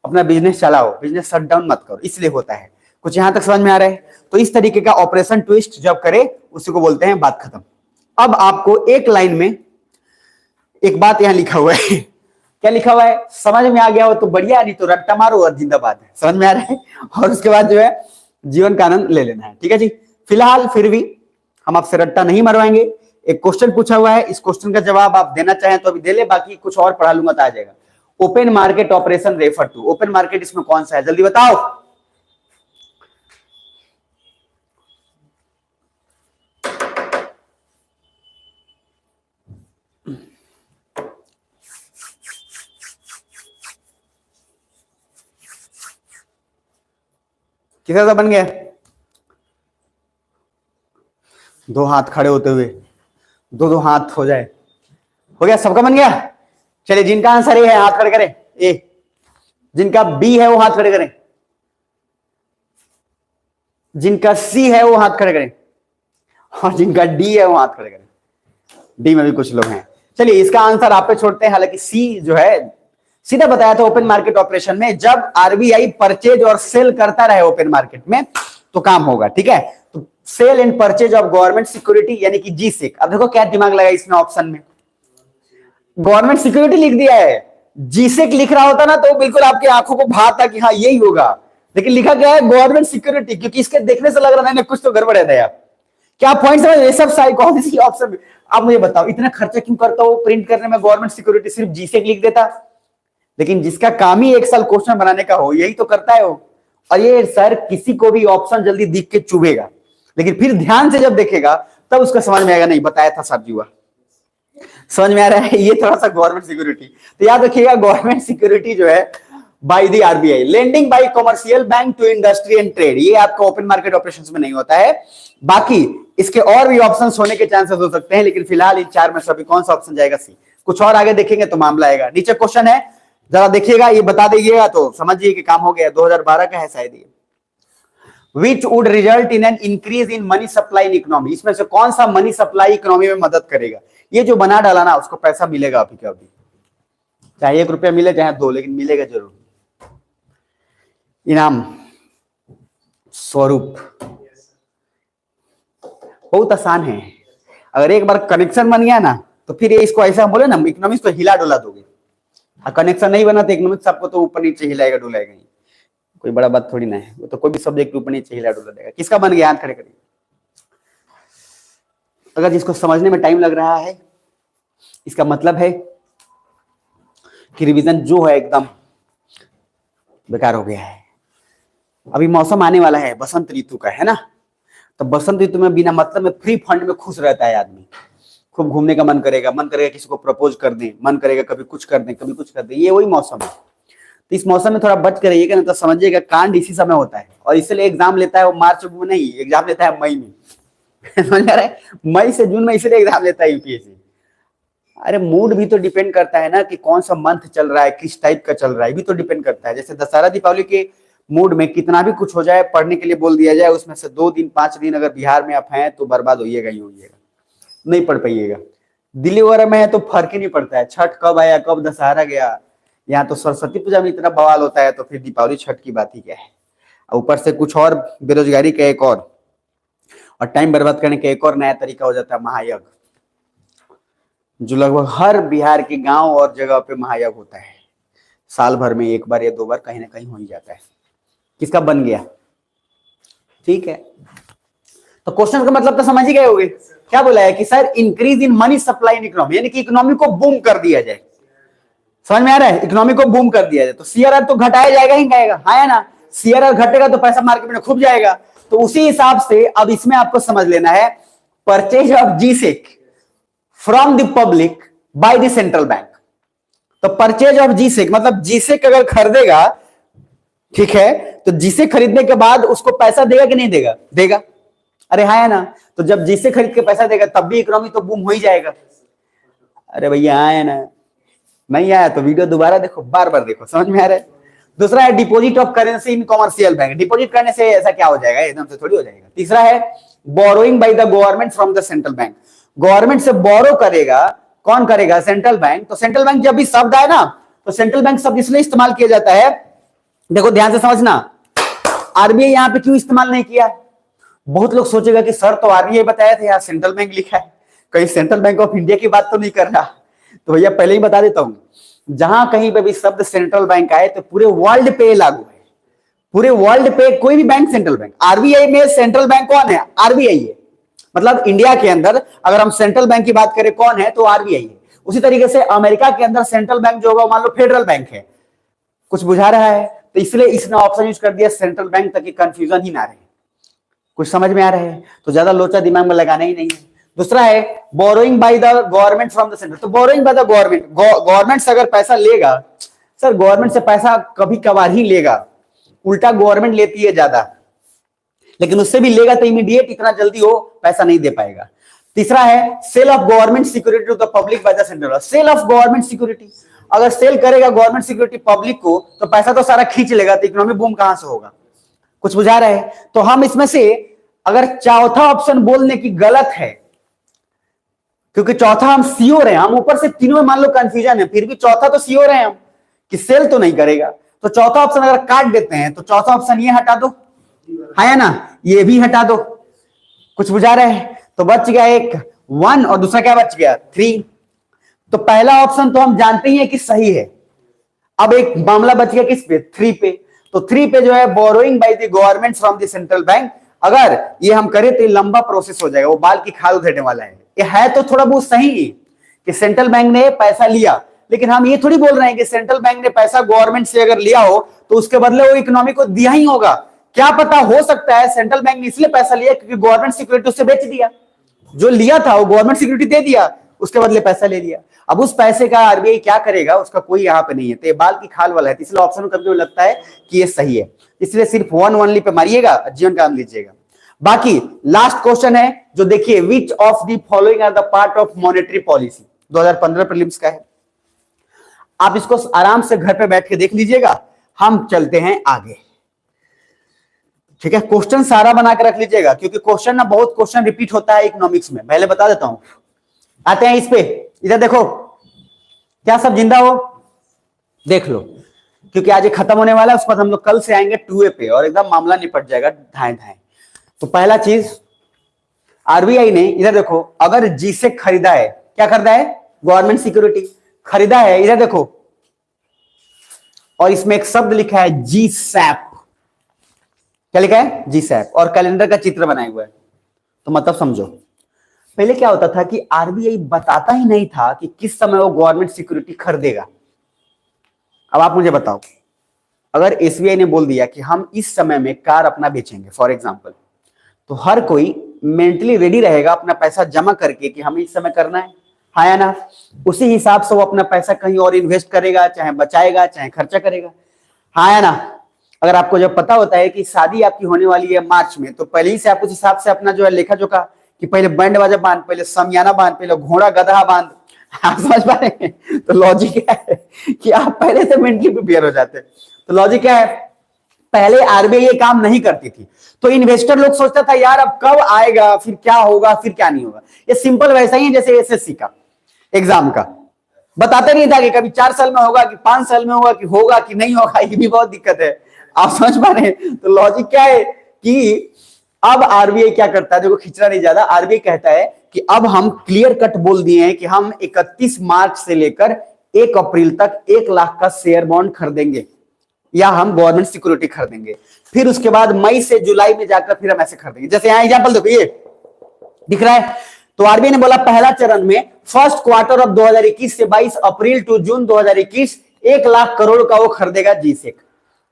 A: अपना बिजनेस चलाओ, बिजनेस शट डाउन मत करो, इसलिए होता है। कुछ यहां तक समझ में आ रहा है? तो इस तरीके का ऑपरेशन ट्विस्ट जब करे उसी को बोलते हैं बात खत्म। अब आपको एक लाइन में एक बात यहां लिखा हुआ है, क्या लिखा हुआ है? समझ में आ गया हो तो बढ़िया, नहीं तो रट्टा मारो और जिंदाबाद है। समझ में आ रहा है? और उसके बाद जो है जीवन का आनंद ले लेना है। ठीक है जी। फिलहाल फिर भी हम आपसे रट्टा नहीं मरवाएंगे। एक क्वेश्चन पूछा हुआ है, इस क्वेश्चन का जवाब आप देना चाहें तो अभी दे ले, बाकी कुछ और पढ़ा लूंगा तो आ जाएगा। Open market operation refer to, open market इसमें कौन सा है? जल्दी बताओ। किसका बन गया? दो हाथ खड़े होते हुए, दो दो हाथ हो जाए, हो गया, सबका बन गया। चलिए, जिनका आंसर ए है हाथ खड़े करें, ए। जिनका बी है वो हाथ खड़े करें, जिनका सी है वो हाथ खड़े करें, और जिनका डी है वो हाथ खड़े करें। डी में भी कुछ लोग हैं। चलिए, इसका आंसर आप पे छोड़ते हैं। हालांकि सी जो है सीधा बताया था, ओपन मार्केट ऑपरेशन में जब आरबीआई परचेज और सेल करता रहे ओपन मार्केट में तो काम होगा। ठीक है, तो sale and purchase of government security यानी कि जीसेक। अब देखो क्या दिमाग लगा इसमें, ऑप्शन में गवर्नमेंट सिक्योरिटी लिख दिया है, जीसेक लिख रहा होता ना तो बिल्कुल आपकी आंखों को भाता कि हाँ यही होगा, लेकिन लिखा गया है गवर्नमेंट सिक्योरिटी, क्योंकि इसके देखने से लग रहा है कुछ तो गड़बड़ है दया। क्या पॉइंट समझ? ये सब साइकोलॉजी ऑप्शन। आप मुझे बताओ, इतना खर्चा क्यों करता हूं प्रिंट करने में गवर्नमेंट सिक्योरिटी, सिर्फ जीसेक लिख देता। लेकिन जिसका काम ही एक साल क्वेश्चन बनाने का हो यही तो करता है वो। और ये सर किसी को भी ऑप्शन जल्दी दिख के चुभेगा, लेकिन फिर ध्यान से जब देखेगा तब उसका समझ में आएगा, नहीं बताया था साहब जी हुआ। समझ में आ रहा है? ये थोड़ा सा गवर्नमेंट सिक्योरिटी तो याद रखिएगा, गवर्नमेंट सिक्योरिटी जो है by the RBI, lending by commercial bank to industry and trade, ये आपका ओपन मार्केट ऑपरेशंस में नहीं होता है। बाकी इसके और भी ऑप्शंस होने के चांसेस हो सकते हैं, लेकिन फिलहाल इन चार में से अभी कौन सा ऑप्शन जाएगा? सी। कुछ और आगे देखेंगे तो मामला आएगा। नीचे क्वेश्चन है, जरा देखिएगा, ये बता दीजिएगा तो समझिए कि काम हो गया। 2012 का है शायद ये। Which would result in an increase in money supply in economy, इसमें से कौन सा मनी सप्लाई इकोनॉमी में मदद करेगा? ये जो बना डाला ना उसको पैसा मिलेगा अभी क्या अभी, चाहे 1 रुपया मिले चाहे 2, लेकिन मिलेगा जरूर। इनाम स्वरूप बहुत आसान है। अगर एक बार कनेक्शन बन गया ना तो फिर ये इसको ऐसा बोले ना, इकोनॉमिक्स को हिला डुला दोगे। कनेक्शन नहीं बना तो इकोनॉमिक्स आपको तो ऊपर नीचे हिलाएगा डुलाएगा ही, कोई बड़ा बात थोड़ी ना है। वो तो कोई भी सब्जेक्ट ऊपर नीचे हिला डुला देगा। किसका बन गया? हाथ खड़े करिए। अगर जिसको समझने में टाइम लग रहा है, इसका मतलब है कि रिवीजन जो है एकदम बेकार हो गया है। अभी मौसम आने वाला है बसंत ऋतु का, है ना? तो बसंत ऋतु में बिना मतलब में फ्री फंड में खुश रहता है आदमी। खूब घूमने का मन करेगा किसी को प्रपोज कर दें, मन करेगा कभी कुछ कर दें कभी कुछ कर दें, ये वही मौसम है। तो इस मौसम में थोड़ा बच कर रहिएगा, ना तो समझिएगा कांड इसी समय होता है। और इसलिए एग्जाम लेता है वो मार्च में नहीं, एग्जाम लेता है मई में। समझ आ रहा है? मई से जून में इसलिए एग्जाम लेता है यूपीएससी। अरे मूड भी तो डिपेंड करता है ना कि कौन सा मंथ चल रहा है, किस टाइप का चल रहा है, भी तो डिपेंड करता है। जैसे दशहरा दीपावली के मूड में कितना भी कुछ हो जाए, पढ़ने के लिए बोल दिया जाए, उसमें से 2 दिन 5 दिन अगर बिहार में आप हैं तो बर्बाद होइएगा ही होइएगा, नहीं पढ़ पाइएगा। दिल्ली वगैरह में है तो फर्क ही नहीं पड़ता है, छठ कब आया कब दशहरा गया। यहाँ तो सरस्वती पूजा में इतना बवाल होता है, तो फिर दीपावली छठ की बात ही क्या है। ऊपर से कुछ और बेरोजगारी का एक और टाइम बर्बाद करने का एक और नया तरीका हो जाता है महायज्ञ, जो लगभग हर बिहार के गांव और जगह पे महायज्ञ होता है। साल भर में 1 बार या 2 बार कहीं ना कहीं हो ही जाता है। किसका बन गया? ठीक है, तो क्वेश्चन का मतलब तो समझ ही गए होंगे। क्या बोला है कि sir increase in money supply in economy, यानी कि इकोनॉमी को बूम कर दिया जाए। समझ में आ रहा है? इकोनॉमी को बूम कर दिया जाए तो सीआरआर तो घटाया जाएगा ही जाएगा, हाँ ना? सीआरआर घटेगा तो पैसा मार्केट में खूब जाएगा। तो उसी हिसाब से अब इसमें आपको समझ लेना है, purchase of G-sec from the public by the central bank. तो परचेज ऑफ जीसेक मतलब जीसेक अगर खरीदेगा, ठीक है, तो जीसेक खरीदने के बाद उसको पैसा देगा कि नहीं देगा? देगा। अरे हाँ है ना? तो जब जीसेक खरीद के पैसा देगा तब भी इकोनॉमी तो बूम हो ही जाएगा। अरे भैया हाँ है ना? नहीं आया तो वीडियो दोबारा देखो, बार बार देखो, समझ में आ रहा है। दूसरा है deposit of currency in commercial bank. Deposit करने से ऐसा क्या हो जाएगा, एकदम से थोड़ी हो जाएगा। तीसरा है borrowing by the government from the central bank. Government से बोरो करेगा, कौन करेगा, सेंट्रल बैंक। तो सेंट्रल बैंक जब भी शब्द आए ना, तो सेंट्रल बैंक शब्द इसलिए इस्तेमाल किया जाता है, देखो ध्यान से समझना, आरबीआई यहां पे क्यों इस्तेमाल नहीं किया। बहुत लोग सोचेगा कि सर तो आरबीआई बताया था, यार सेंट्रल बैंक लिखा है, कहीं सेंट्रल बैंक ऑफ इंडिया की बात तो नहीं कर रहा। तो भैया पहले ही बता देता हूं, जहां कहीं पे भी शब्द सेंट्रल बैंक आए तो पूरे वर्ल्ड पे लागू है, पूरे वर्ल्ड पे कोई भी बैंक सेंट्रल बैंक। आरबीआई में सेंट्रल बैंक कौन है, आरबीआई है। मतलब इंडिया के अंदर अगर हम सेंट्रल बैंक की बात करें कौन है, तो आरबीआई है। उसी तरीके से अमेरिका के अंदर सेंट्रल बैंक जो होगा मान लो फेडरल बैंक है। कुछ बुझा रहा है, तो इसलिए इसने ऑप्शन यूज कर दिया सेंट्रल बैंक, ताकि कंफ्यूजन ही ना रहे। कुछ समझ में आ रहा है, तो ज्यादा लोचा दिमाग में लगाना ही नहीं है। दूसरा है borrowing by the government from the centre. तो borrowing by the government, government से अगर पैसा लेगा, सर गवर्नमेंट से पैसा कभी कभार ही लेगा, उल्टा गवर्नमेंट लेती है ज्यादा, लेकिन उससे भी लेगा तो इमीडिएट इतना जल्दी वो पैसा नहीं दे पाएगा। तीसरा है sale of government security to the public by the centre. Sale of government security, अगर सेल करेगा गवर्नमेंट सिक्योरिटी पब्लिक को, तो पैसा तो सारा खींच लेगा, तो इकोनॉमिक बूम कहां से होगा। कुछ बुझा रहा है। तो हम इसमें से अगर चौथा ऑप्शन बोलने की गलत है, क्योंकि चौथा हम श्योर है, हम ऊपर से तीनों में मान लो कंफ्यूजन है, फिर भी चौथा तो श्योर है हम कि सेल तो नहीं करेगा, तो चौथा ऑप्शन अगर काट देते हैं तो चौथा ऑप्शन ये हटा दो, है ना, ये भी हटा दो। कुछ बुझा रहे हैं। तो बच गया एक 1 और दूसरा क्या बच गया 3। तो पहला ऑप्शन तो हम जानते ही है कि सही है। अब एक मामला बच गया किस पे, 3 पे। तो 3 पे जो है borrowing by the government from the central bank, अगर ये हम करें तो लंबा प्रोसेस हो जाएगा, वो बाल की खाल उधेड़ने वाला है। ये है तो थोड़ा बहुत सही कि सेंट्रल बैंक ने पैसा लिया, लेकिन हम ये थोड़ी बोल रहे हैं कि सेंट्रल बैंक ने पैसा गवर्नमेंट से अगर लिया हो तो उसके बदले वो इकोनॉमी को दिया ही होगा। क्या पता, हो सकता है सेंट्रल बैंक ने इसलिए पैसा लिया क्योंकि गवर्नमेंट सिक्योरिटी उससे बेच दिया, जो लिया था वो गवर्नमेंट सिक्योरिटी दे दिया, उसके बदले पैसा ले लिया। अब उस पैसे का आरबीआई क्या करेगा, उसका कोई यहाँ पे नहीं है। तो ये बाल की खाल वाला है, इसलिए ऑप्शन में कभी लगता है कि ये सही है, इसलिए सिर्फ 1 ओनली पे मारिएगा, जीवन काम लीजिएगा। बाकी लास्ट क्वेश्चन है जो देखिए, which of the following are the part of monetary policy, 2015 prelims का है। आप इसको आराम से घर पे बैठ के देख लीजिएगा, हम चलते हैं आगे। ठीक है, क्वेश्चन सारा बना के रख लीजिएगा, क्योंकि क्वेश्चन ना बहुत क्वेश्चन रिपीट होता है इकोनॉमिक्स में, पहले बता देता हूं। आते हैं इस पे, इधर देखो, क्या सब जिंदा हो, देख लो, क्योंकि आज ये खत्म होने वाला है, उसके बाद हम लोग कल से आएंगे 2A पे और एकदम मामला निपट जाएगा धाए धाए। तो पहला चीज, आरबीआई ने इधर देखो, अगर जी से खरीदा है, क्या खरीदा है, गवर्नमेंट सिक्योरिटी खरीदा है, इधर देखो, और इसमें एक शब्द लिखा है जी सैप। क्या लिखा है, जी सैप, और कैलेंडर का चित्र बनाया हुआ है। तो मतलब समझो, पहले क्या होता था कि आरबीआई बताता ही नहीं था कि किस समय वो गवर्नमेंट सिक्योरिटी खरीदेगा। अब आप मुझे बताओ, अगर एसबीआई ने बोल दिया कि हम इस समय में कार अपना बेचेंगे फॉर एग्जांपल, तो हर कोई मेंटली रेडी रहेगा अपना पैसा जमा करके कि हमें इस समय करना है या ना। उसी हिसाब से वो अपना पैसा कहीं और इन्वेस्ट करेगा, चाहे बचाएगा चाहे खर्चा करेगा, हाँ या ना। अगर आपको जब पता होता है कि शादी आपकी होने वाली है मार्च में, तो पहले ही से आप उस हिसाब से अपना जो है लेखा जोखा, कि पहले बैंड बाजा बांध, पहले समियाना बांध, पहले घोड़ा गधा बांध, आप समझ पा रहे हैं। तो लॉजिक क्या है कि आप पहले से मेंटली प्रिपेयर हो जाते हैं। तो लॉजिक क्या है, पहले आरबीआई ये काम नहीं करती थी, तो इन्वेस्टर लोग सोचता था यार अब कब आएगा, फिर क्या होगा, फिर क्या नहीं होगा। ये सिंपल वैसा ही है जैसे एसएससी का एग्जाम का, बताते नहीं था कि कभी 4 साल में होगा कि 5 साल में होगा कि नहीं होगा। ये भी बहुत दिक्कत है, आप समझ पा रहे हैं। तो लॉजिक क्या है कि अब आरबीआई क्या करता है, देखो खिंचना नहीं ज्यादा, आरबीआई कहता है कि अब हम क्लियर कट बोल दिए हैं कि हम 31 मार्च से लेकर 1 अप्रैल तक 1 लाख का शेयर बॉन्ड खरीदेंगे या हम गवर्नमेंट सिक्योरिटी खरीदेंगे। फिर उसके बाद मई से जुलाई में जाकर फिर हम ऐसे खरीदेंगे। जैसे यहां एग्जांपल देखो, ये दिख रहा है। तो आरबीआई ने बोला पहला चरण में फर्स्ट क्वार्टर ऑफ 2021 से 22 अप्रैल टू जून 2021 1 लाख करोड़ का वो खरीदेगा जीसेक।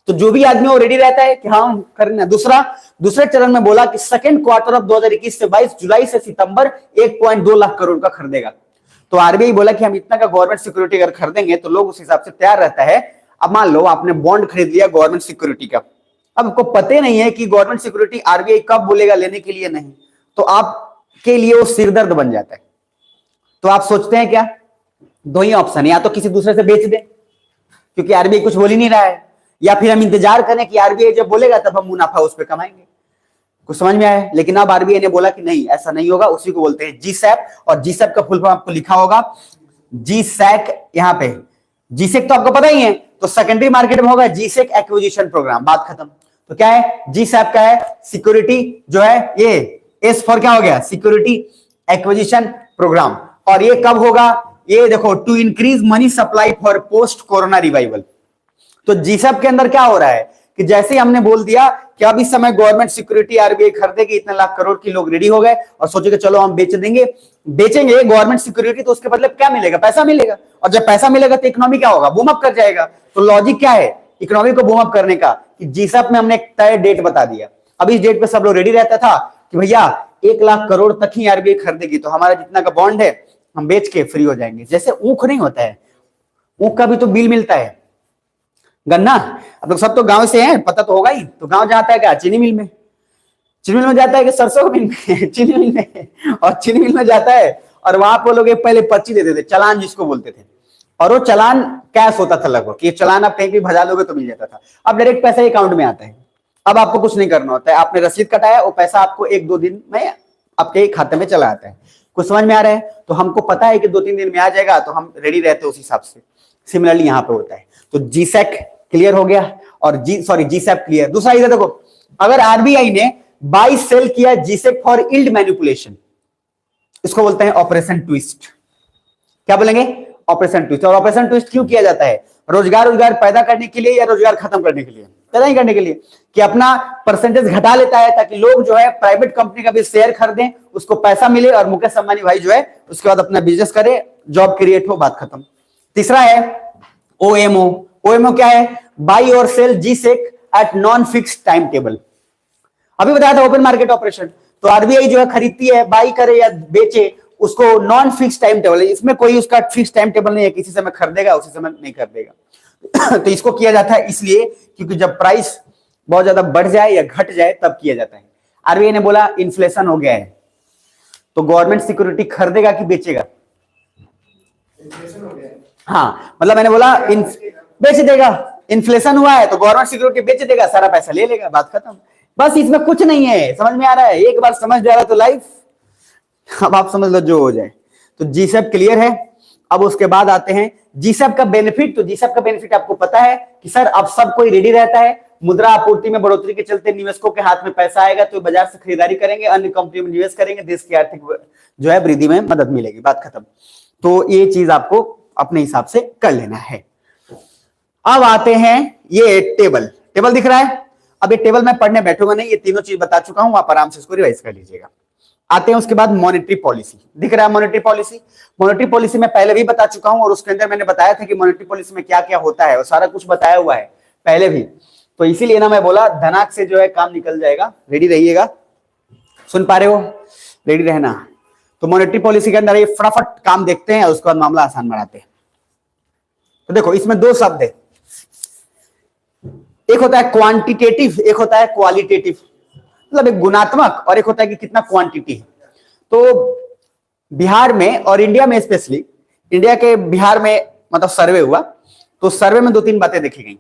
A: तो जो भी आदमी वो रेडी रहता है कि हाँ खरीदना। दूसरे चरण में बोला कि सेकंड क्वार्टर ऑफ 2021 से 22 जुलाई से सितंबर 1.2 लाख करोड़ का खरीदेगा। तो आरबीआई बोला कि हम इतना का गवर्नमेंट सिक्योरिटी अगर खरीदेंगे तो लोग उस हिसाब से तैयार रहता है। अब मान लो आपने बॉन्ड खरीद लिया गवर्नमेंट सिक्योरिटी का, अब आपको पता नहीं है कि गवर्नमेंट सिक्योरिटी आरबीआई कब बोलेगा लेने के लिए नहीं, तो आपके लिए वो सिरदर्द बन जाता है। तो आप सोचते हैं क्या, दो ही ऑप्शन है, या तो किसी दूसरे से बेच दे क्योंकि आरबीआई कुछ बोल ही नहीं रहा है, या फिर हम इंतजार करें कि आरबीआई जब बोलेगा तब हम मुनाफा उस पर कमाएंगे। कुछ समझ में आया? लेकिन अब आरबीआई ने बोला कि नहीं, ऐसा नहीं होगा। उसी को बोलते हैं जीसैप, और जीसैप का फुल फॉर्म आपको लिखा होगा जीसैक। यहां पे जीसैक तो आपको पता ही है, तो सेकेंडरी मार्केट में होगा जीसैक एक्विजिशन प्रोग्राम, बात खत्म। तो क्या है जीसैप का है सिक्योरिटी जो है, ये एस फॉर क्या हो गया, सिक्योरिटी एक्विजिशन प्रोग्राम। और ये कब होगा, ये देखो, to increase money supply for post corona revival. तो जीसैप के अंदर क्या हो रहा है कि जैसे ही हमने बोल दिया कि अब इस समय गवर्नमेंट सिक्योरिटी आरबीआई खरीदेगी, इतने लाख करोड़ की लोग रेडी हो गए और सोचे कि चलो हम बेच देंगे, बेचेंगे गवर्नमेंट सिक्योरिटी, तो उसके बदले क्या मिलेगा, पैसा मिलेगा। और जब पैसा मिलेगा तो इकोनॉमी क्या होगा, बूम अप कर जाएगा। तो लॉजिक क्या है इकोनॉमी को बूम अप करने का, कि जीसैप में हमने एक तय डेट बता दिया। अब इस डेट पे सब लोग रेडी रहता था कि भैया 1 लाख करोड़ तक ही आरबीआई खरीदेगी, तो हमारा जितना का बॉन्ड है हम बेच के फ्री हो जाएंगे। जैसे ऊख नहीं होता है, ऊख का भी तो बिल मिलता है, गन्ना। अब लोग सब तो गांव से हैं, पता तो होगा ही। तो गांव जाता है क्या, चीनी मिल में, चीनी मिल में जाता है कि सरसों मिल में चीनी मिल में, और चीनी मिल में जाता है और वहां पर लोग पहले पर्ची देते थे, चालान जिसको बोलते थे, और वो चालान कैश होता था लगभग, कि चालान आप कहीं भी भजा लोगे तो मिल जाता था। अब डायरेक्ट पैसा अकाउंट में आता है, अब आपको कुछ नहीं करना होता है, आपने रसीद कटाया, वो पैसा आपको 1-2 दिन में आपके खाते में चला आता है। कुछ समझ में आ रहा है? तो हमको पता है कि 2-3 दिन में आ जाएगा, तो हम रेडी रहते हैं उस हिसाब से। सिमिलरली यहां पे होता है। तो जीसैक क्लियर हो गया, और जीसैप क्लियर। दूसरा इधर देखो, अगर आरबीआई ने बाई सेल किया जीसैक फॉर यील्ड मैनिपुलेशन, इसको बोलते हैं ऑपरेशन ट्विस्ट। क्या बोलेंगे, ऑपरेशन ट्विस्ट। और ऑपरेशन ट्विस्ट क्यों किया जाता है, रोजगार पैदा करने के लिए या रोजगार खत्म करने के लिए, पैदा ही करने के लिए, कि अपना परसेंटेज घटा लेता है ताकि लोग जो है प्राइवेट कंपनी का भी शेयर खरीदें, उसको पैसा मिले, और मुकेश अंबानी भाई जो है उसके बाद अपना बिजनेस करे, जॉब क्रिएट हो, बात खत्म। तीसरा है ओएमओ। ओएमओ क्या है, बाई और sell G Sec at non fixed time table. अभी बताया था ओपन मार्केट ऑपरेशन। तो आरबीआई जो है खरीदती है, बाई करे या बेचे, उसको नॉन फिक्स टाइम टेबल है, इसमें कोई उसका फिक्स टाइम टेबल नहीं है, किसी समय खरीदेगा उसी समय नहीं खरीदेगा। तो इसको किया जाता है इसलिए क्योंकि जब प्राइस बहुत ज्यादा बढ़ जाए या घट जाए तब किया जाता है। आरबीआई ने बोला इन्फ्लेशन हो गया है, तो गवर्नमेंट सिक्योरिटी खरीदेगा कि बेचेगा, हाँ, मतलब मैंने बोला बेच देगा। इन्फ्लेशन हुआ है तो गवर्नमेंट सिक्योरिटी बेच देगा, सारा पैसा ले लेगा, बात खत्म। बस इसमें कुछ नहीं है, समझ में आ रहा है? एक बार समझ जा रहा तो लाइफ, अब आप समझ लो जो हो जाए। तो जीसैप क्लियर है। अब उसके बाद आते हैं जीसैप का बेनिफिट। तो जीसैप का बेनिफिट आपको पता है कि सर अब सब कोई रेडी रहता है, मुद्रा आपूर्ति में बढ़ोतरी के चलते निवेशकों के हाथ में पैसा आएगा तो बाजार से खरीदारी करेंगे, अन्य कंपनियों में निवेश करेंगे, देश की आर्थिक जो है वृद्धि में मदद मिलेगी, बात खत्म। तो ये चीज आपको अपने हिसाब से कर लेना है। अब आते हैं ये टेबल दिख रहा है। अब ये टेबल मैं पढ़ने बैठूंगा नहीं, ये तीनों चीज बता चुका हूं, आप आराम से इसको रिवाइज कर लीजिएगा। आते हैं उसके बाद मॉनेटरी पॉलिसी, दिख रहा है मॉनेटरी पॉलिसी। मॉनेटरी पॉलिसी मैं पहले भी बता चुका हूं, और उसके अंदर मैंने बताया था कि मॉनेटरी पॉलिसी में क्या क्या होता है, और सारा कुछ बताया हुआ है पहले भी। तो इसीलिए ना मैं बोला धनाक से जो है काम निकल जाएगा, रेडी रहिएगा। सुन पा रहे हो, रेडी रहना। तो मॉनेटरी पॉलिसी के अंदर ये फटाफट काम देखते हैं, उसके बाद मामला आसान बनाते हैं। तो देखो इसमें 2 शब्द है, एक होता है क्वांटिटेटिव, एक होता है क्वालिटेटिव। मतलब एक गुणात्मक और एक होता है कि कितना क्वांटिटी है। तो बिहार में और इंडिया में, स्पेशली इंडिया के बिहार में मतलब सर्वे हुआ, तो सर्वे में 2-3 बातें देखी गई।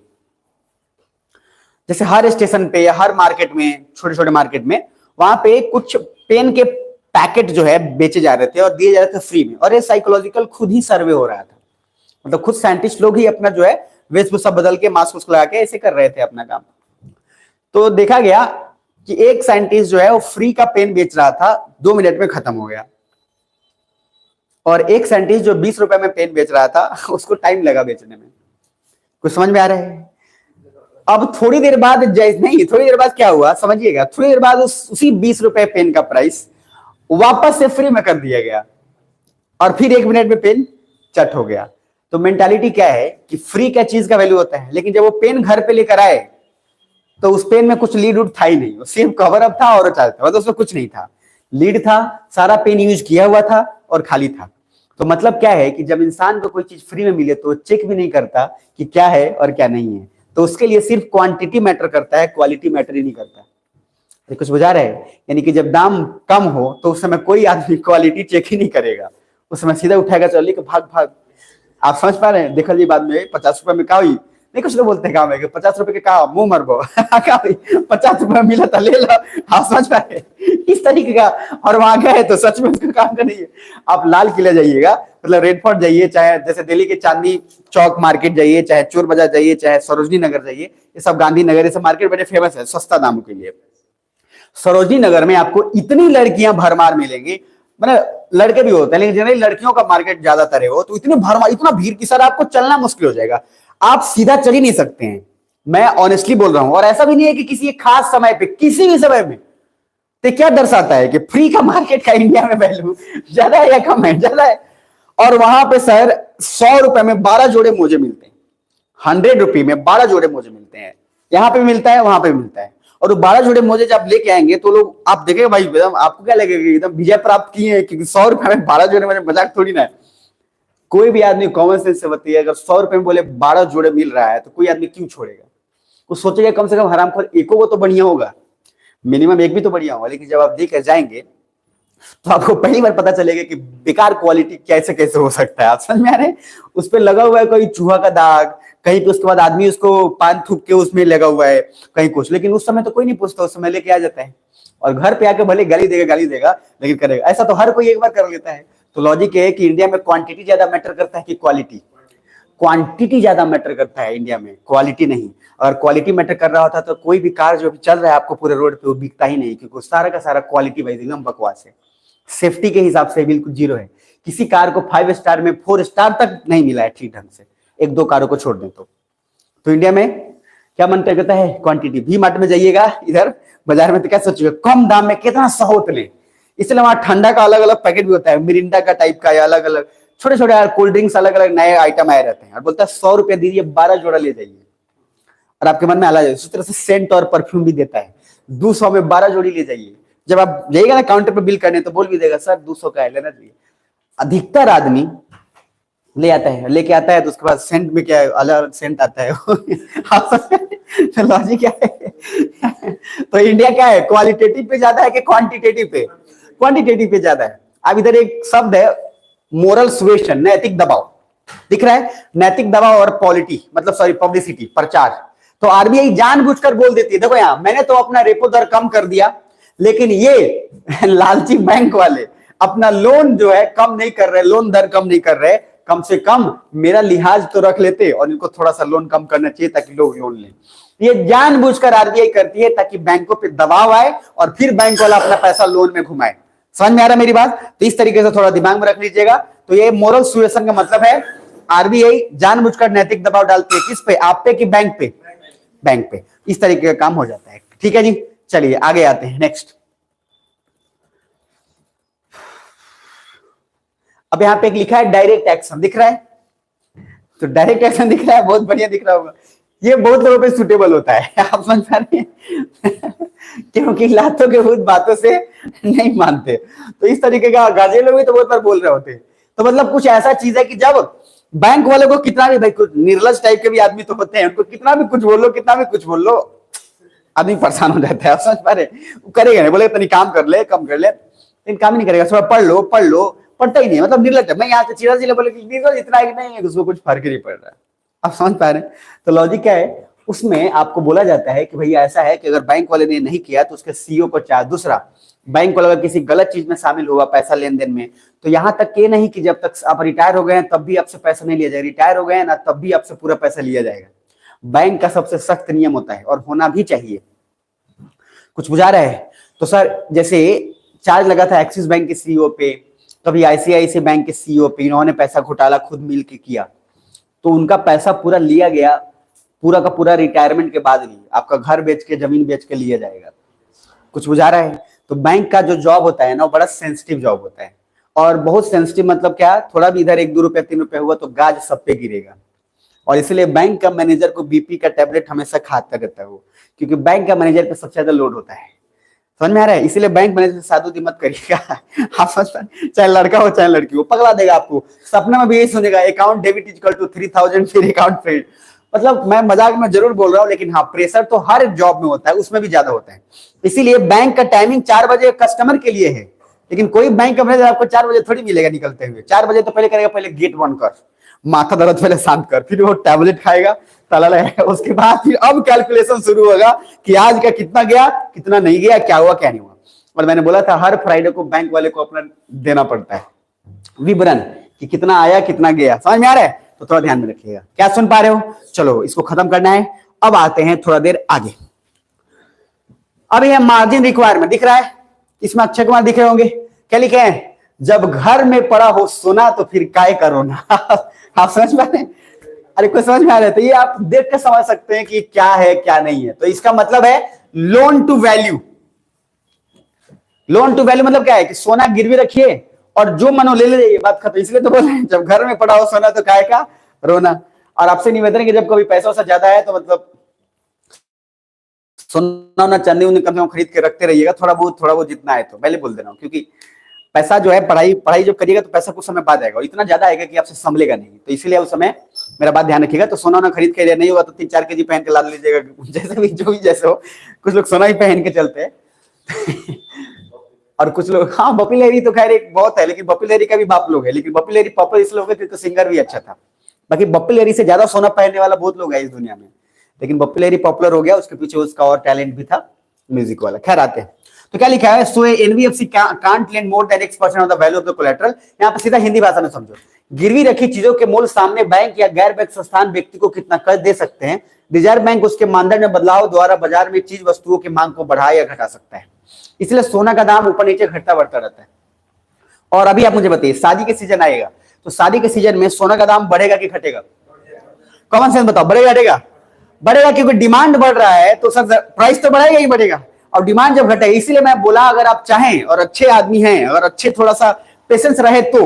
A: जैसे हर स्टेशन पे या हर मार्केट में, छोटे छोटे मार्केट में, वहां पे कुछ पेन के पैकेट जो है बेचे जा रहे थे और दिए जा रहे थे फ्री में। और ये साइकोलॉजिकल खुद ही सर्वे हो रहा था, मतलब खुद साइंटिस्ट लोग ही अपना जो है वेशभूषा बदल के, मास्क उसको लगा के ऐसे कर रहे थे अपना काम। तो देखा गया कि एक साइंटिस्ट जो है वो फ्री का पेन बेच रहा था, 2 मिनट में खत्म हो गया। और एक साइंटिस्ट जो 20 रुपए में पेन बेच रहा था, उसको टाइम लगा बेचने में। कुछ समझ में आ रहा है? अब थोड़ी देर बाद थोड़ी देर बाद क्या हुआ समझिएगा, थोड़ी देर बाद उसी 20 रुपए पेन का प्राइस वापस से फ्री में कर दिया गया, और फिर 1 मिनट में पेन चट हो गया। तो मेंटालिटी क्या है कि फ्री क्या चीज का वैल्यू होता है, लेकिन जब वो पेन घर पे लेकर आए तो उस पेन में कुछ लीड उड था ही नहीं, वो सिर्फ कवर अप था और चालता, मतलब उसमें कुछ नहीं था, लीड था, सारा पेन यूज किया हुआ था और खाली था। तो मतलब क्या है कि जब इंसान को कोई चीज फ्री में मिले तो चेक भी नहीं करता कि क्या है और क्या नहीं है। तो उसके लिए सिर्फ क्वांटिटी मैटर करता है, क्वालिटी मैटर ही नहीं करता। तो कुछ बुझा रहे हैं? यानी कि जब दाम कम हो तो उस समय कोई आदमी क्वालिटी चेक ही नहीं करेगा, उस समय सीधा उठाएगा चलिए कि भाग भाग, आप समझ पा रहे हैं? देखल जी बाद में 50 रुपए में का हुई, नहीं कुछ लोग बोलते हैं काम है कि 50 रुपए के का मुंह मरबो का हुई, 50 रुपए मिला था ले लो। आप समझ पा रहे हैं? इस तरीके का। और वहां गए तो सच में उसका काम का नहीं है। आप लाल किला जाइएगा, मतलब रेड फोर्ट जाइए, चाहे जैसे दिल्ली के चांदनी चौक मार्केट जाइए, चाहे चोर बाजार जाइए, चाहे सरोजनी नगर जाइए, ये सब गांधी नगर, ये सब मार्केट बड़े फेमस है सस्ता दामों के लिए। सरोजनी नगर में आपको इतनी लड़कियां भरमार मिलेंगी, मतलब लड़के भी होते हैं लेकिन जनरली लड़कियों का मार्केट ज्यादातर है, वो तो इतनी भरमार, इतना भीड़ की सर आपको चलना मुश्किल हो जाएगा, आप सीधा चल ही नहीं सकते हैं। मैं ऑनेस्टली बोल रहा हूं। और ऐसा भी नहीं है कि किसी एक खास समय पे, किसी भी समय में। तो क्या दर्शाता है कि फ्री का मार्केट का इंडिया में वैल्यू ज्यादा है या कम है? ज्यादा है। और वहां पे सर 100 रुपए में 12 जोड़े मोजे मिलते हैं, 100 रुपये में 12 जोड़े मोजे मिलते हैं। यहां पे भी मिलता है, वहां पे भी मिलता है। और वो 12 जोड़े मोजे जब लेके आएंगे तो लोग, आप देखेंगे भाई एकदम आपको क्या लगेगा, एकदम विजय प्राप्त किए हैं, क्योंकि 100 रुपए में 12 जोड़े मोजे मजाक थोड़ी ना है। कोई भी आदमी कॉमन सेंस से बताइए, अगर 100 रुपए में बोले 12 जोड़े मिल रहा है तो कोई आदमी क्यों छोड़ेगा? वो सोचेगा कम से कम हरामखोर एको वो तो बढ़िया होगा, मिनिमम एक भी तो बढ़िया होगा। लेकिन जब आप देकर जाएंगे तो आपको पहली बार पता चलेगा कि बेकार क्वालिटी कैसे कैसे हो सकता है। आप समझ में आ रहे हैं? उस पर लगा हुआ है कोई चूहा का दाग, कहीं पे उसके बाद आदमी उसको पान थूक के उसमें लगा हुआ है, कहीं कुछ। लेकिन उस समय तो कोई नहीं पूछता, उस समय लेके आ जाता है और घर पे आके भले गाली देगा लेकिन करेगा। ऐसा तो हर कोई एक बार कर लेता है। तो लॉजिक है कि इंडिया में क्वांटिटी ज्यादा मैटर करता है कि क्वालिटी? क्वांटिटी ज्यादा मैटर करता है इंडिया में, क्वालिटी नहीं। अगर क्वालिटी मैटर कर रहा होता तो कोई भी कार जो भी चल रहा है आपको पूरे रोड पे वो बिकता ही नहीं, क्योंकि सारा का सारा क्वालिटी वाइज एकदम बकवास है। सेफ्टी के हिसाब से बिल्कुल जीरो है। किसी कार को 5 स्टार में 4 स्टार तक नहीं मिला है ठीक ढंग से, एक दो कारों को छोड़ दें तो इंडिया में क्या मन करता है? क्वांटिटी। भी मार्ट में जाइएगा इधर बाजार में तो क्या सोचिएगा, कम दाम में कितना सहोत लें। इसलिए वहां ठंडा का अलग अलग पैकेट भी होता है, मिरिंडा का टाइप का, या अलग अलग छोटे छोटे कोल्ड ड्रिंक्स, अलग अलग नए आइटम आए रहते हैं। और बोलता है 100 रुपया दीजिए 12 जोड़ा ले जाइए, और आपके मन में आला जाए। उसी तरह से सेंट और परफ्यूम भी देता है, 200 में 12 जोड़ी ले जाइए। जब आप जाइएगा ना काउंटर पे बिल करने तो बोल भी देगा सर 200 का है, लेना चाहिए। अधिकतर आदमी ले आता है, लेके आता है तो उसके बाद सेंट में क्या है, अलग अलग सेंट आता है तो लॉजिक क्या है? तो इंडिया क्या है, क्वालिटेटिव पे ज्यादा है कि क्वांटिटेटिव पे? क्वांटिटेटिव पे ज्यादा है। अब इधर एक शब्द है मोरल सुएशन, नैतिक दबाव, दिख रहा है? नैतिक दबाव और पॉलिटी, मतलब सॉरी पब्लिसिटी, प्रचार। तो आरबीआई जानबूझकर बोल देती है, देखो यहां मैंने तो अपना रेपो दर कम कर दिया, लेकिन ये लालची बैंक वाले अपना लोन जो है कम नहीं कर रहे, लोन दर कम नहीं कर रहे। कम से कम मेरा लिहाज तो रख लेते और इनको थोड़ा सा लोन कम करना चाहिए ताकि लोग लोन लें। ये जानबूझकर आरबीआई करती है ताकि बैंकों पे दबाव आए और फिर बैंक वाला अपना पैसा लोन में घुमाए। समझ में आ रहा मेरी बात? तो इस तरीके से थोड़ा दिमाग में रख लीजिएगा। तो ये मोरल सुएशन का मतलब है आरबीआई जानबूझकर नैतिक दबाव डालती है, किस पे? आप पे कि बैंक पे? बैंक पे। इस तरीके का काम हो जाता है। ठीक है जी, चलिए आगे आते हैं। नेक्स्ट, अब यहां पे एक लिखा है डायरेक्ट एक्शन, दिख रहा है? तो डायरेक्ट एक्शन दिख रहा है, बहुत बढ़िया दिख रहा होगा। ये बहुत लोगों पे सुटेबल होता है, आप समझ पा रहे हैं? क्योंकि लातों के भूत बातों से नहीं मानते। तो इस तरीके का गाजे लोग भी तो बहुत बार बोल रहे होते हैं। तो मतलब कुछ ऐसा चीज है कि जब बैंक वालों को कितना भी, भाई कुछ निर्लज टाइप के भी आदमी तो होते हैं, उनको कितना भी कुछ बोलो, कितना भी कुछ बोल लो, आदमी परेशान हो जाता है। आप समझ पा रहे? करेगा नहीं, बोले तनी काम कर ले, कम कर ले, लेकिन काम ही नहीं करेगा। थोड़ा पढ़ लो, पढ़ता ही नहीं, मतलब निर्लज है। मैं यहाँ से चिड़ा जिला बोले निर्लज इतना ही नहीं है, उसको कुछ फर्क ही नहीं पड़ रहा है। आप समझ पा रहे हैं? तो लॉजिक क्या है उसमें? आपको बोला जाता है कि भैया ऐसा है कि अगर बैंक वाले ने नहीं किया तो उसके सीईओ को चाहे। दूसरा, बैंक वाला अगर किसी गलत चीज में शामिल हुआ पैसा लेन देन में, तो यहां तक ये नहीं कि जब तक आप रिटायर हो गए हैं तब भी आपसे पैसा नहीं लिया जाएगा, रिटायर हो गए हैं ना तब भी आपसे पूरा पैसा लिया जाएगा। बैंक का सबसे सख्त नियम होता है और होना भी चाहिए। कुछ बुझा रहा है? तो सर जैसे चार्ज लगा था एक्सिस बैंक के सीईओ पे, कभी आईसीआईसी बैंक के सीईओ पे, इन्होंने पैसा घोटाला खुद मिल के किया, तो उनका पैसा पूरा लिया गया, पूरा का पूरा रिटायरमेंट के बाद ही आपका घर बेच के, जमीन बेच के लिया जाएगा। कुछ बुझा रहा है? तो बैंक का जो जॉब होता है ना, बड़ा सेंसिटिव जॉब होता है। और बहुत सेंसिटिव मतलब क्या, थोड़ा भी इधर 1-2 रुपया 3 रुपया हुआ तो गाज सब पे गिरेगा। और इसलिए बैंक का मैनेजर को बीपी का टैबलेट हमेशा खाता रहता है वो, क्योंकि बैंक का मैनेजर पे सबसे ज्यादा लोड होता है। समझ में आ रहा है? इसलिए बैंक मैनेजर से साधुती मत करिएगा। आप समझ पा रहे? चाहे लड़का हो चाहे लड़की हो, पगला देगा आपको। सपने में भी यही सुनेगा, अकाउंट डेबिट इक्वल टू 3000, फिर अकाउंट क्रेडिट। मतलब मैं मजाक में जरूर बोल रहा हूँ, लेकिन हाँ प्रेशर तो हर जॉब में होता है, उसमें भी ज्यादा होता है। इसीलिए बैंक का टाइमिंग 4 बजे कस्टमर के लिए है, लेकिन कोई बैंक का मैनेजर आपको 4 बजे थोड़ी मिलेगा निकलते हुए। 4 बजे तो पहले करेगा, पहले गेट बंद कर, माथा दर्द पहले शांत कर, फिर वो टैबलेट खाएगा, ताला लगाएगा, उसके बाद फिर अब कैलकुलेशन शुरू होगा कि आज का कितना गया कितना नहीं गया, क्या हुआ क्या नहीं हुआ। और मैंने बोला था हर फ्राइडे को बैंक वाले को अपना देना पड़ता है विवरण कि कितना आया कितना गया, समझ में आ रहा है? तो थोड़ा ध्यान में रखिएगा। क्या सुन पा रहे हो? चलो इसको खत्म करना है। अब आते हैं थोड़ा देर आगे। अब यह मार्जिन रिक्वायरमेंट दिख रहा है, इसमें अक्षय कुमार दिख रहे होंगे। क्या लिखे हैं? जब घर में पड़ा हो सोना तो फिर काय करो ना। आप समझ पा रहे हैं? अरे कोई समझ में आ रहा है? तो ये आप देख कर समझ सकते हैं कि क्या है क्या नहीं है। तो इसका मतलब है loan to value. Loan to value मतलब क्या है कि सोना गिरवी रखिए और जो मनो ले ले, बात खत्म। इसलिए तो बोल रहे हैं जब घर में पड़ा हो सोना तो काय का रोना। और आपसे निवेदन है कि जब कभी पैसा वैसा ज्यादा है तो मतलब सोना ना चांदी उन्हें कम से कम खरीद के रखते रहिएगा, थोड़ा बहुत जितना है। तो पहले बोल दे रहा हूँ, क्योंकि पैसा जो है पढ़ाई जब करिएगा तो पैसा कुछ समय बाद आएगा और इतना ज्यादा आएगा कि आपसे संभलेगा नहीं। तो इसीलिए उस समय मेरा बात ध्यान रखिएगा। तो सोना ना खरीद के नहीं होगा तो 3-4 केजी पहन के लाद लीजिएगा, जैसे भी जो भी जैसे हो। कुछ लोग सोना ही पहन के चलते हैं और कुछ लोग, हाँ बपी लहरी तो खैर एक बहुत है, लेकिन बपी लहरी का भी बाप लोग है। लेकिन बपी लहरी पॉपुलर इसलिए हो गया क्योंकि सिंगर भी अच्छा था। बाकी बपी लहरी से ज्यादा सोना पहनने वाला बहुत लोग है इस दुनिया में, लेकिन बपी लहरी पॉपुलर हो गया, उसके पीछे उसका और टैलेंट भी था म्यूजिक वाला। खैर आते हैं। तो क्या लिखा है? So NBFC can't lend more than X% of the value of the collateral. यहाँ पर सीधा हिंदी भाषा में समझो, गिरवी रखी चीजों के मूल्य सामने बैंक या गैर बैंक संस्थान व्यक्ति को कितना कर्ज दे सकते हैं। रिजर्व बैंक उसके मानदंड में बदलाव द्वारा बाजार में चीज वस्तुओं की मांग को बढ़ा या घटा सकता है। इसलिए सोना का दाम ऊपर नीचे घटता बढ़ता रहता है। और अभी आप मुझे बताइए, शादी के सीजन आएगा तो शादी के सीजन में सोना का दाम बढ़ेगा कि घटेगा? कॉमन सेंस बताओ, बढ़ेगा घटेगा? बढ़ेगा, क्योंकि डिमांड बढ़ रहा है तो सर प्राइस तो बढ़ेगा ही बढ़ेगा। और डिमांड जब घटे, इसीलिए मैं बोला अगर आप चाहें और अच्छे आदमी हैं और अच्छे थोड़ा सा पेशेंस रहे तो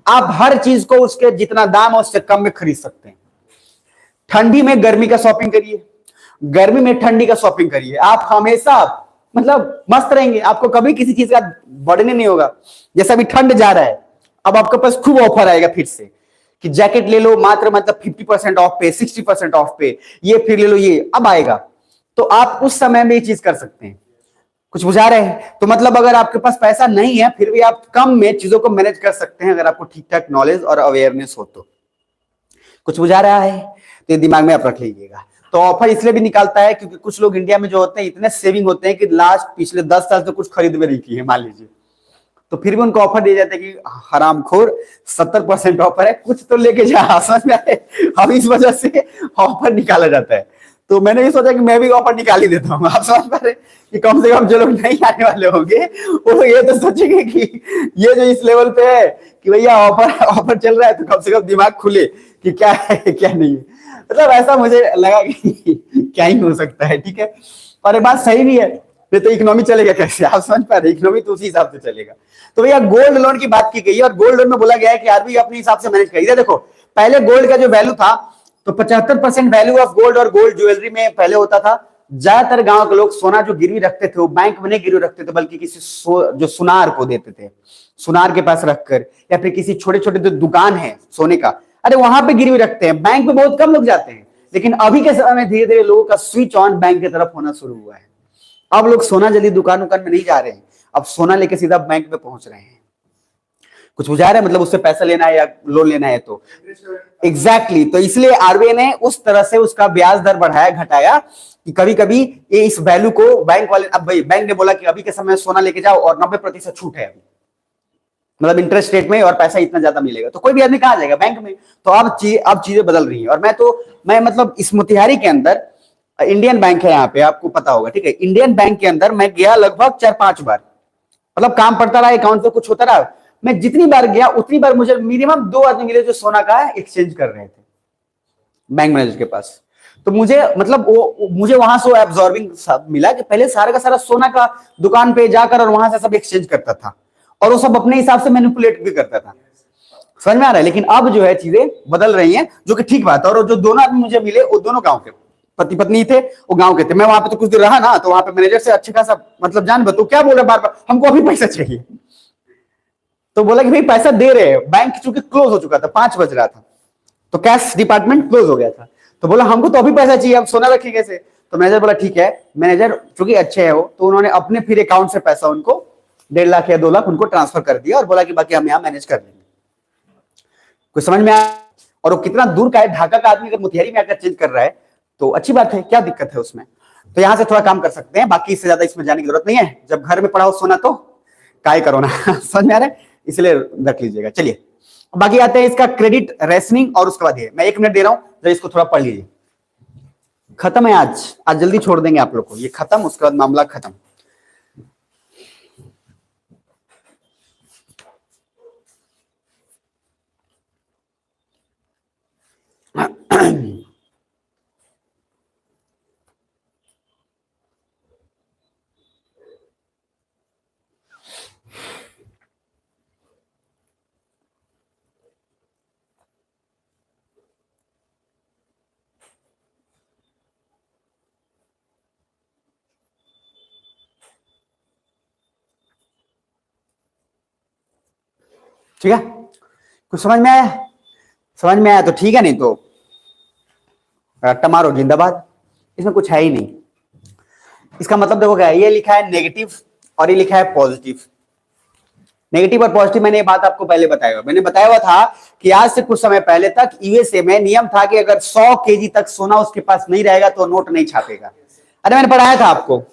A: आप हर चीज को उसके जितना दाम है उससे कम में खरीद सकते हैं। ठंडी में गर्मी का शॉपिंग करिए, गर्मी में ठंडी का शॉपिंग करिए, आप हमेशा मतलब मस्त रहेंगे, आपको कभी किसी चीज का बढ़ने नहीं होगा। जैसा अभी ठंड जा रहा है, अब आपके पास खूब ऑफर आएगा फिर से कि जैकेट ले लो मात्र मतलब 50% ऑफ पे, 60% ऑफ पे, ये फिर ले लो, ये अब आएगा। तो आप उस समय में ये चीज कर सकते हैं। कुछ बुझा रहे हैं? तो मतलब अगर आपके पास पैसा नहीं है फिर भी आप कम में चीजों को मैनेज कर सकते हैं, अगर आपको ठीक ठाक नॉलेज और अवेयरनेस हो तो। कुछ बुझा रहा है? तो ये दिमाग में आप रख लीजिएगा। तो ऑफर इसलिए भी निकालता है क्योंकि कुछ लोग इंडिया में जो होते हैं इतने सेविंग होते हैं कि लास्ट पिछले 10 साल से कुछ खरीद भी नहीं की है मान लीजिए, तो फिर भी उनको ऑफर दिए जाते हैं कि हरामखोर 70% ऑफर है, कुछ तो लेके जा। समझ में आए? अब इस वजह से ऑफर निकाला जाता है। तो मैंने भी सोचा कि मैं भी ऑफर निकाल ही देता हूँ। आप समझ पा रहे कि कम से कम जो लोग नहीं आने वाले होंगे वो ये तो सोचेंगे कि ये जो इस लेवल पे है कि भैया ऑफर चल रहा है, तो कम से कम दिमाग खुले कि क्या है क्या नहीं है। मतलब ऐसा मुझे लगा कि क्या ही हो सकता है। ठीक है, और ये बात सही भी है, तो इकोनॉमी चलेगा कैसे? आप समझ पा रहे, इकोनॉमी तो उसी हिसाब से चलेगा। तो भैया गोल्ड लोन की बात की गई है और गोल्ड लोन में बोला गया है कि आरबीआई अपने हिसाब से मैनेज करेगी। देखो पहले गोल्ड का जो वैल्यू था तो 75% वैल्यू ऑफ गोल्ड और गोल्ड ज्वेलरी में पहले होता था। ज्यादातर गांव के लोग सोना जो गिरवी रखते थे वो बैंक में नहीं गिरवी रखते थे, बल्कि किसी जो सुनार को देते थे, सुनार के पास रखकर, या फिर किसी छोटे छोटे जो दुकान है सोने का, अरे वहां पे गिरवी रखते हैं। बैंक में बहुत कम लोग जाते हैं, लेकिन अभी के समय में धीरे धीरे लोगों का स्विच ऑन बैंक की तरफ होना शुरू हुआ है। अब लोग सोना जल्दी दुकान में नहीं जा रहे हैं, अब सोना लेके सीधा बैंक में पहुंच रहे हैं। कुछ बुझा रहा है? मतलब उससे पैसा लेना है या लोन लेना है तो एग्जैक्टली तो इसलिए आरबीआई ने उस तरह से उसका ब्याज दर बढ़ाया घटाया कि कभी कभी ये इस वैल्यू को बैंक वाले, अब भाई बैंक ने बोला कि अभी के समय में सोना लेके जाओ और 90% छूट है अभी, मतलब इंटरेस्ट रेट में, और पैसा इतना ज्यादा मिलेगा। तो कोई भी आदमी कहाँ जाएगा? बैंक में। तो अब चीजें बदल रही हैं। और मैं मतलब इस मोतिहारी के अंदर इंडियन बैंक है यहाँ पे, आपको पता होगा, ठीक है। इंडियन बैंक के अंदर मैं गया लगभग 4-5 बार, मतलब काम पड़ता रहा, अकाउंट पे कुछ होता रहा। मैं जितनी बार गया उतनी बार मुझे मिनिमम 2 आदमी मिले जो सोना का एक्सचेंज कर रहे थे बैंक मैनेजर के पास। तो मुझे मतलब मुझे वहां से एब्जॉर्बिंग मिला कि पहले सारा का सारा सोना का दुकान पे जाकर और वहां से सब एक्सचेंज करता था और वो सब अपने हिसाब से मैनिपुलेट भी करता था। समझ में आ रहा है? लेकिन अब जो है चीजें बदल रही हैं, जो कि ठीक बात है। और जो दोनों आदमी मुझे मिले वो दोनों गांव के पति पत्नी थे, वो गांव के थे। मैं वहां पे तो कुछ देर रहा ना, तो वहां पे मैनेजर से अच्छे खासा मतलब जान बताओ क्या बोल रहे बार बार, हमको अभी पैसा चाहिए। तो बोला कि भाई पैसा दे रहे हैं, बैंक चूंकि क्लोज हो चुका था, 5 बज रहा था, तो कैश डिपार्टमेंट क्लोज हो गया था। तो बोला हमको तो अभी पैसा चाहिए, अब सोना रखेंगे कैसे? तो मैनेजर बोला ठीक है। मैनेजर चूंकि अच्छे है वो, तो उन्होंने अपने फिर अकाउंट से पैसा उनको 1.5 लाख या 2 लाख उनको ट्रांसफर कर दिया और बोला कि बाकी हम यहाँ मैनेज कर लेंगे। कुछ समझ में आया? और वो कितना दूर का है, ढाका का आदमी अगर मोतिहारी में आकर चेंज कर रहा है तो अच्छी बात है, क्या दिक्कत है उसमें। तो यहां से थोड़ा काम कर सकते हैं, बाकी इससे ज्यादा इसमें जाने की जरूरत नहीं है। जब घर में पढ़ाओ सोना तो काय करो ना समझ में आ रहा है, इसलिए रख लीजिएगा। चलिए बाकी आते हैं इसका क्रेडिट रेशनिंग, और उसके बाद ये मैं 1 मिनट दे रहा हूं, जब इसको थोड़ा पढ़ लीजिए। खत्म है आज जल्दी छोड़ देंगे आप लोग को, ये खत्म, उसके बाद मामला खत्म। ठीक है, कुछ समझ में आया? समझ में आया तो ठीक है, नहीं तो रट्टा मारो जिंदाबाद, इसमें कुछ है ही नहीं। इसका मतलब देखो क्या है, ये लिखा है नेगेटिव और ये लिखा है पॉजिटिव। नेगेटिव और पॉजिटिव मैंने ये बात आपको पहले बताया हुआ, मैंने बताया हुआ था कि आज से कुछ समय पहले तक यूएसए में नियम था कि अगर 100 केजी तक सोना उसके पास नहीं रहेगा तो नोट नहीं छापेगा। अरे मैंने पढ़ाया था आपको,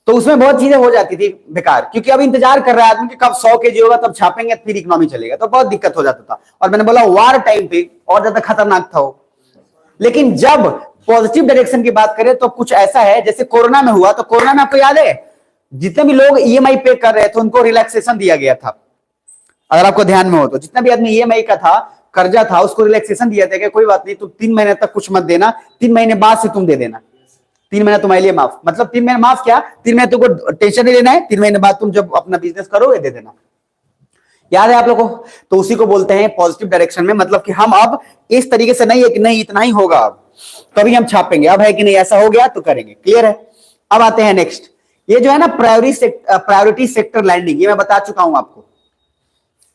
A: तो उसमें बहुत चीजें हो जाती थी बेकार, क्योंकि अब इंतजार कर रहा है आदमी कि कब 100 केजी होगा तब छापेंगे फिर इकोनॉमी चलेगा, तो बहुत दिक्कत हो जाता था। और मैंने बोला वार टाइम पे और ज्यादा खतरनाक था वो। लेकिन जब पॉजिटिव डायरेक्शन की बात करें तो कुछ ऐसा है जैसे कोरोना में हुआ, तो कोरोना में आपको याद है जितने भी लोग ईएमआई पे कर रहे थे उनको रिलैक्सेशन दिया गया था। अगर आपको ध्यान में हो तो जितना भी आदमी ईएमआई का था, कर्जा था, उसको रिलैक्सेशन दिया था कि कोई बात नहीं, तुम 3 महीने तक कुछ मत देना, 3 महीने बाद से तुम दे देना, 3 महीना तुम्हारे लिए माफ। मतलब 3 महीने माफ क्या, 3 महीने तुमको टेंशन नहीं लेना है, 3 महीने बाद तुम जब अपना बिजनेस करोगे दे देना। याद है आप लोगों को? तो उसी को बोलते हैं पॉजिटिव डायरेक्शन में, मतलब कि हम अब इस तरीके से नहीं है कि नहीं इतना ही होगा अब तभी हम छापेंगे, अब है कि नहीं ऐसा हो गया तो करेंगे। क्लियर है? अब आते हैं नेक्स्ट, ये जो है ना प्रायोरिटी सेक्टर लैंडिंग, ये मैं बता चुका हूं आपको।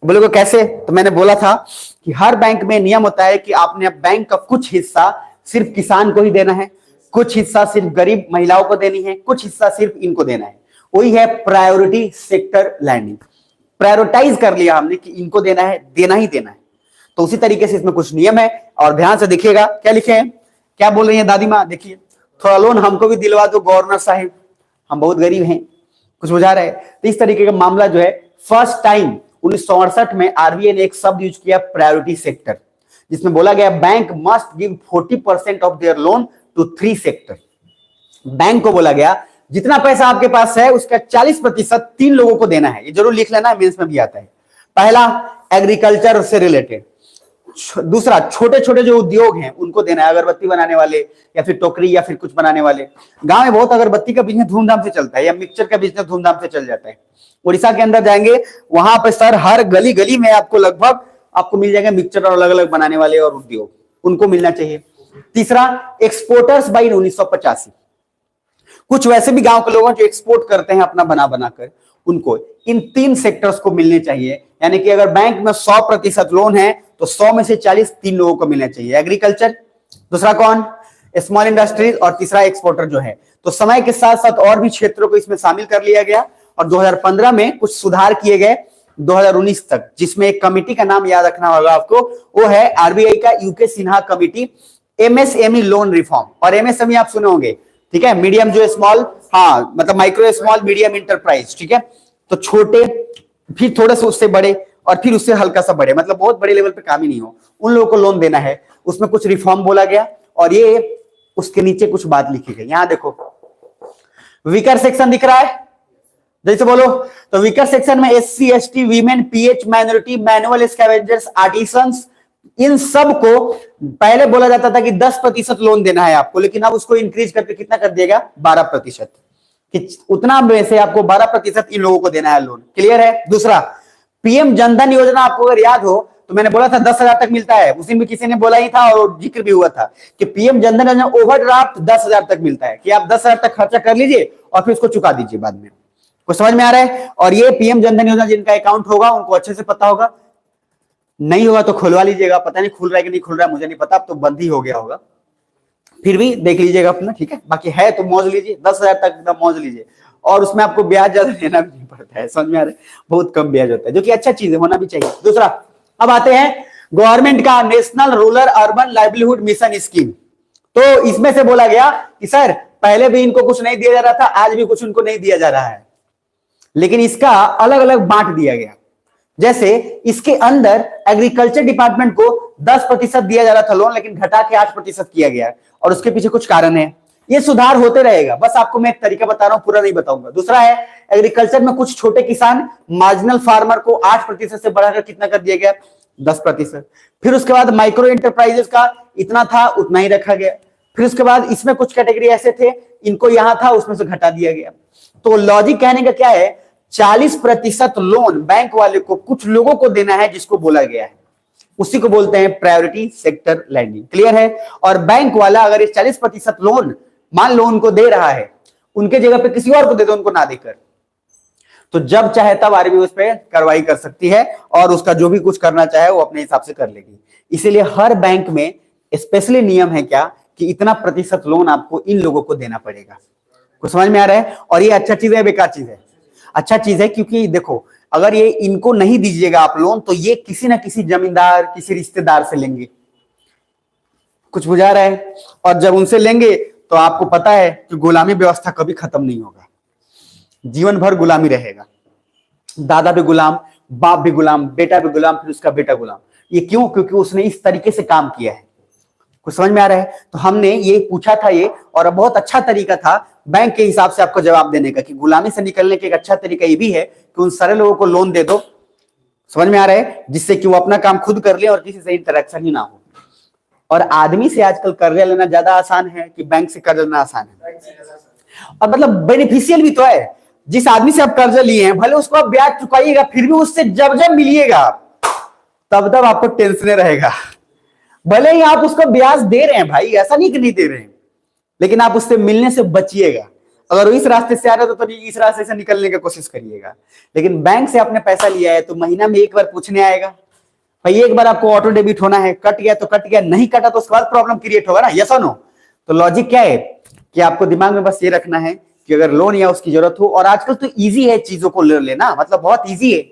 A: बोलोगे कैसे? तो मैंने बोला था कि हर बैंक में नियम होता है कि आपने बैंक का कुछ हिस्सा सिर्फ किसान को ही देना है, कुछ हिस्सा सिर्फ गरीब महिलाओं को देनी है, कुछ हिस्सा सिर्फ इनको देना है। वही है प्रायोरिटी सेक्टर लैंडिंग। प्रायोरिटाइज कर लिया हमने कि इनको देना है, देना ही देना है। तो उसी तरीके से इसमें कुछ नियम है, और ध्यान से देखिएगा क्या लिखे हैं, क्या बोल रही है दादी माँ। देखिए, थोड़ा लोन हमको भी दिलवा दो गवर्नर साहिब, हम बहुत गरीब हैं, कुछ बुझा रहा है। तो इस तरीके का मामला जो है, फर्स्ट टाइम 1968 में आरबीआई ने एक शब्द यूज किया प्रायोरिटी सेक्टर, जिसमें बोला गया bank must give 40% of their loan to 3 sector. Bank को बोला गया जितना पैसा आपके पास है उसका 40% 3 लोगों को देना है। ये जरूर लिख लेना, मेंस में भी आता है। पहला एग्रीकल्चर से रिलेटेड, दूसरा छोटे छोटे जो उद्योग हैं उनको देना है, अगरबत्ती बनाने वाले या फिर टोकरी या फिर कुछ बनाने वाले। गांव में बहुत अगरबत्ती का बिजनेस धूमधाम से चलता है, या मिक्सचर का बिजनेस धूमधाम से चल जाता है। उड़ीसा के अंदर जाएंगे वहां पर सर हर गली गली में आपको लगभग आपको मिल जाएंगे मिक्सचर और अलग अलग बनाने वाले और उद्योग, उनको मिलना चाहिए। तीसरा एक्सपोर्टर्स बाई 1985, कुछ वैसे भी गांव के लोग हैं जो एक्सपोर्ट करते हैं अपना बना बनाकर, उनको इन 3 सेक्टर्स को मिलने चाहिए। यानी कि अगर बैंक में 100% लोन है तो 100 में से 40 3 लोगों को मिलना चाहिए, एग्रीकल्चर, दूसरा कौन स्मॉल इंडस्ट्रीज, और तीसरा एक्सपोर्टर जो है। तो समय के साथ साथ और भी क्षेत्रों को इसमें शामिल कर लिया गया, और 2015 में कुछ सुधार किए गए 2019 तक, जिसमें एक कमिटी का नाम याद रखना होगा आपको, वो है आरबीआई का UK Sinha committee MSME loan reform. और एमएसएमई आप सुने होंगे, ठीक है, मीडियम जो स्मॉल, हाँ मतलब माइक्रो स्मॉल मीडियम इंटरप्राइज, ठीक है। तो छोटे, फिर थोड़े से उससे बड़े, और फिर उससे हल्का सा बड़े, मतलब बहुत बड़े लेवल पे काम ही नहीं हो, उन लोगों को लोन देना है। उसमें कुछ रिफॉर्म बोला गया, और ये उसके नीचे कुछ बात लिखी गई। यहां देखो वीकर सेक्शन दिख रहा है, जैसे बोलो तो वीकर सेक्शन में SC ST women PH minority manual scavengers artisans, इन सब को पहले बोला जाता था कि 10% लोन देना है आपको, लेकिन अब उसको इंक्रीज करके कितना कर दिएगा 12%, कि उतना में से आपको 12% इन लोगों को देना है लोन। क्लियर है? दूसरा पीएम जनधन योजना, आपको अगर याद हो तो मैंने बोला था 10,000 तक मिलता है, उसी में किसी ने बोला ही था और जिक्र भी हुआ था कि पीएम जनधन योजना ओवरड्राफ्ट 10,000 तक मिलता है, कि आप 10,000 तक खर्चा कर लीजिए और फिर उसको चुका दीजिए बाद में। कुछ समझ में आ रहा है? और ये पीएम जनधन योजना जिनका अकाउंट होगा उनको अच्छे से पता होगा, नहीं होगा तो खुलवा लीजिएगा। पता नहीं खुल रहा है कि नहीं खुल रहा है, मुझे नहीं पता, अब तो बंद ही हो गया होगा, फिर भी देख लीजिएगा अपना, ठीक है। बाकी है तो मौज लीजिए, 10,000 तक एकदम मौज लीजिए, और उसमें आपको ब्याज ज्यादा देना भी नहीं पड़ता है, समझ में आ रहा है, बहुत कम ब्याज होता है, जो कि अच्छा चीज है, होना भी चाहिए। दूसरा, अब आते हैं गवर्नमेंट का national rural urban livelihood mission scheme. तो इसमें से बोला गया कि सर पहले भी इनको कुछ नहीं दिया जा रहा था, आज भी कुछ उनको नहीं दिया जा रहा है, लेकिन इसका अलग अलग बांट दिया गया। जैसे इसके अंदर एग्रीकल्चर डिपार्टमेंट को 10% दिया जा रहा था लोन, लेकिन घटा के 8% किया गया, और उसके पीछे कुछ कारण है। ये सुधार होते रहेगा, बस आपको मैं एक तरीका बता रहा हूं, पूरा नहीं बताऊंगा। दूसरा है एग्रीकल्चर में कुछ छोटे किसान मार्जिनल फार्मर को 8% से बढ़ाकर कितना कर दिया गया, 10%। फिर उसके बाद माइक्रो एंटरप्राइजेस का इतना था उतना ही रखा गया। फिर उसके बाद इसमें कुछ कैटेगरी ऐसे थे, इनको यहां था उसमें से घटा दिया गया। तो लॉजिक कहने का क्या है, 40% लोन बैंक वाले को कुछ लोगों को देना है जिसको बोला गया है, उसी को बोलते हैं प्रायोरिटी सेक्टर लैंडिंग। क्लियर है? और बैंक वाला अगर ये 40% लोन मान लो उनको दे रहा है, उनके जगह पे किसी और को दे दो, उनको ना देकर, तो जब चाहे तब आरबीआई उस पर कार्रवाई कर सकती है और उसका जो भी कुछ करना चाहे वो अपने हिसाब से कर लेगी। इसीलिए हर बैंक में स्पेशली नियम है क्या कि इतना प्रतिशत लोन आपको इन लोगों को देना पड़ेगा। कुछ समझ में आ रहा है? और ये अच्छा चीज है बेकार चीज है? अच्छा चीज है, क्योंकि देखो अगर ये इनको नहीं दीजिएगा आप लोन, तो ये किसी ना किसी जमींदार किसी रिश्तेदार से लेंगे। कुछ बुझा रहा है? और जब उनसे लेंगे तो आपको पता है कि गुलामी व्यवस्था कभी खत्म नहीं होगा, जीवन भर गुलामी रहेगा। दादा भी गुलाम, बाप भी गुलाम, बेटा भी गुलाम, फिर उसका बेटा गुलाम। ये क्यों? क्योंकि उसने इस तरीके से काम किया है। कुछ समझ में आ रहा है? तो हमने ये पूछा था ये, और बहुत अच्छा तरीका था बैंक के हिसाब से आपको जवाब देने का कि गुलामी से निकलने का एक अच्छा तरीका ये भी है कि उन सारे लोगों को लोन दे दो। समझ में आ रहा है? जिससे कि वो अपना काम खुद कर ले और किसी से इंटरेक्शन ही ना हो। और आदमी से आजकल कर्जा लेना ज्यादा आसान है कि बैंक से कर्जा लेना आसान है? और मतलब बेनिफिशियल भी तो है। जिस आदमी से आप कर्जा लिए हैं, भले उसको आप ब्याज चुकाइएगा, फिर भी उससे जब जब मिलिएगा तब तब आपको टेंशन रहेगा। भले ही आप उसको ब्याज दे रहे हैं भाई, ऐसा नहीं कि नहीं दे रहे हैं, लेकिन आप उससे मिलने से बचिएगा। अगर वो इस रास्ते से आ रहा है तो तभी इस रास्ते से निकलने की कोशिश करिएगा। लेकिन बैंक से आपने पैसा लिया है तो महीना में एक बार पूछने आएगा, भाई एक बार आपको ऑटो डेबिट होना है, कट गया तो कट गया, नहीं कटा तो उसके बाद प्रॉब्लम क्रिएट होगा ना, यस और नो? तो लॉजिक क्या है कि आपको दिमाग में बस ये रखना है कि अगर लोन या उसकी जरूरत हो, और आजकल तो इजी है चीजों को ले लेना, मतलब बहुत इजी है,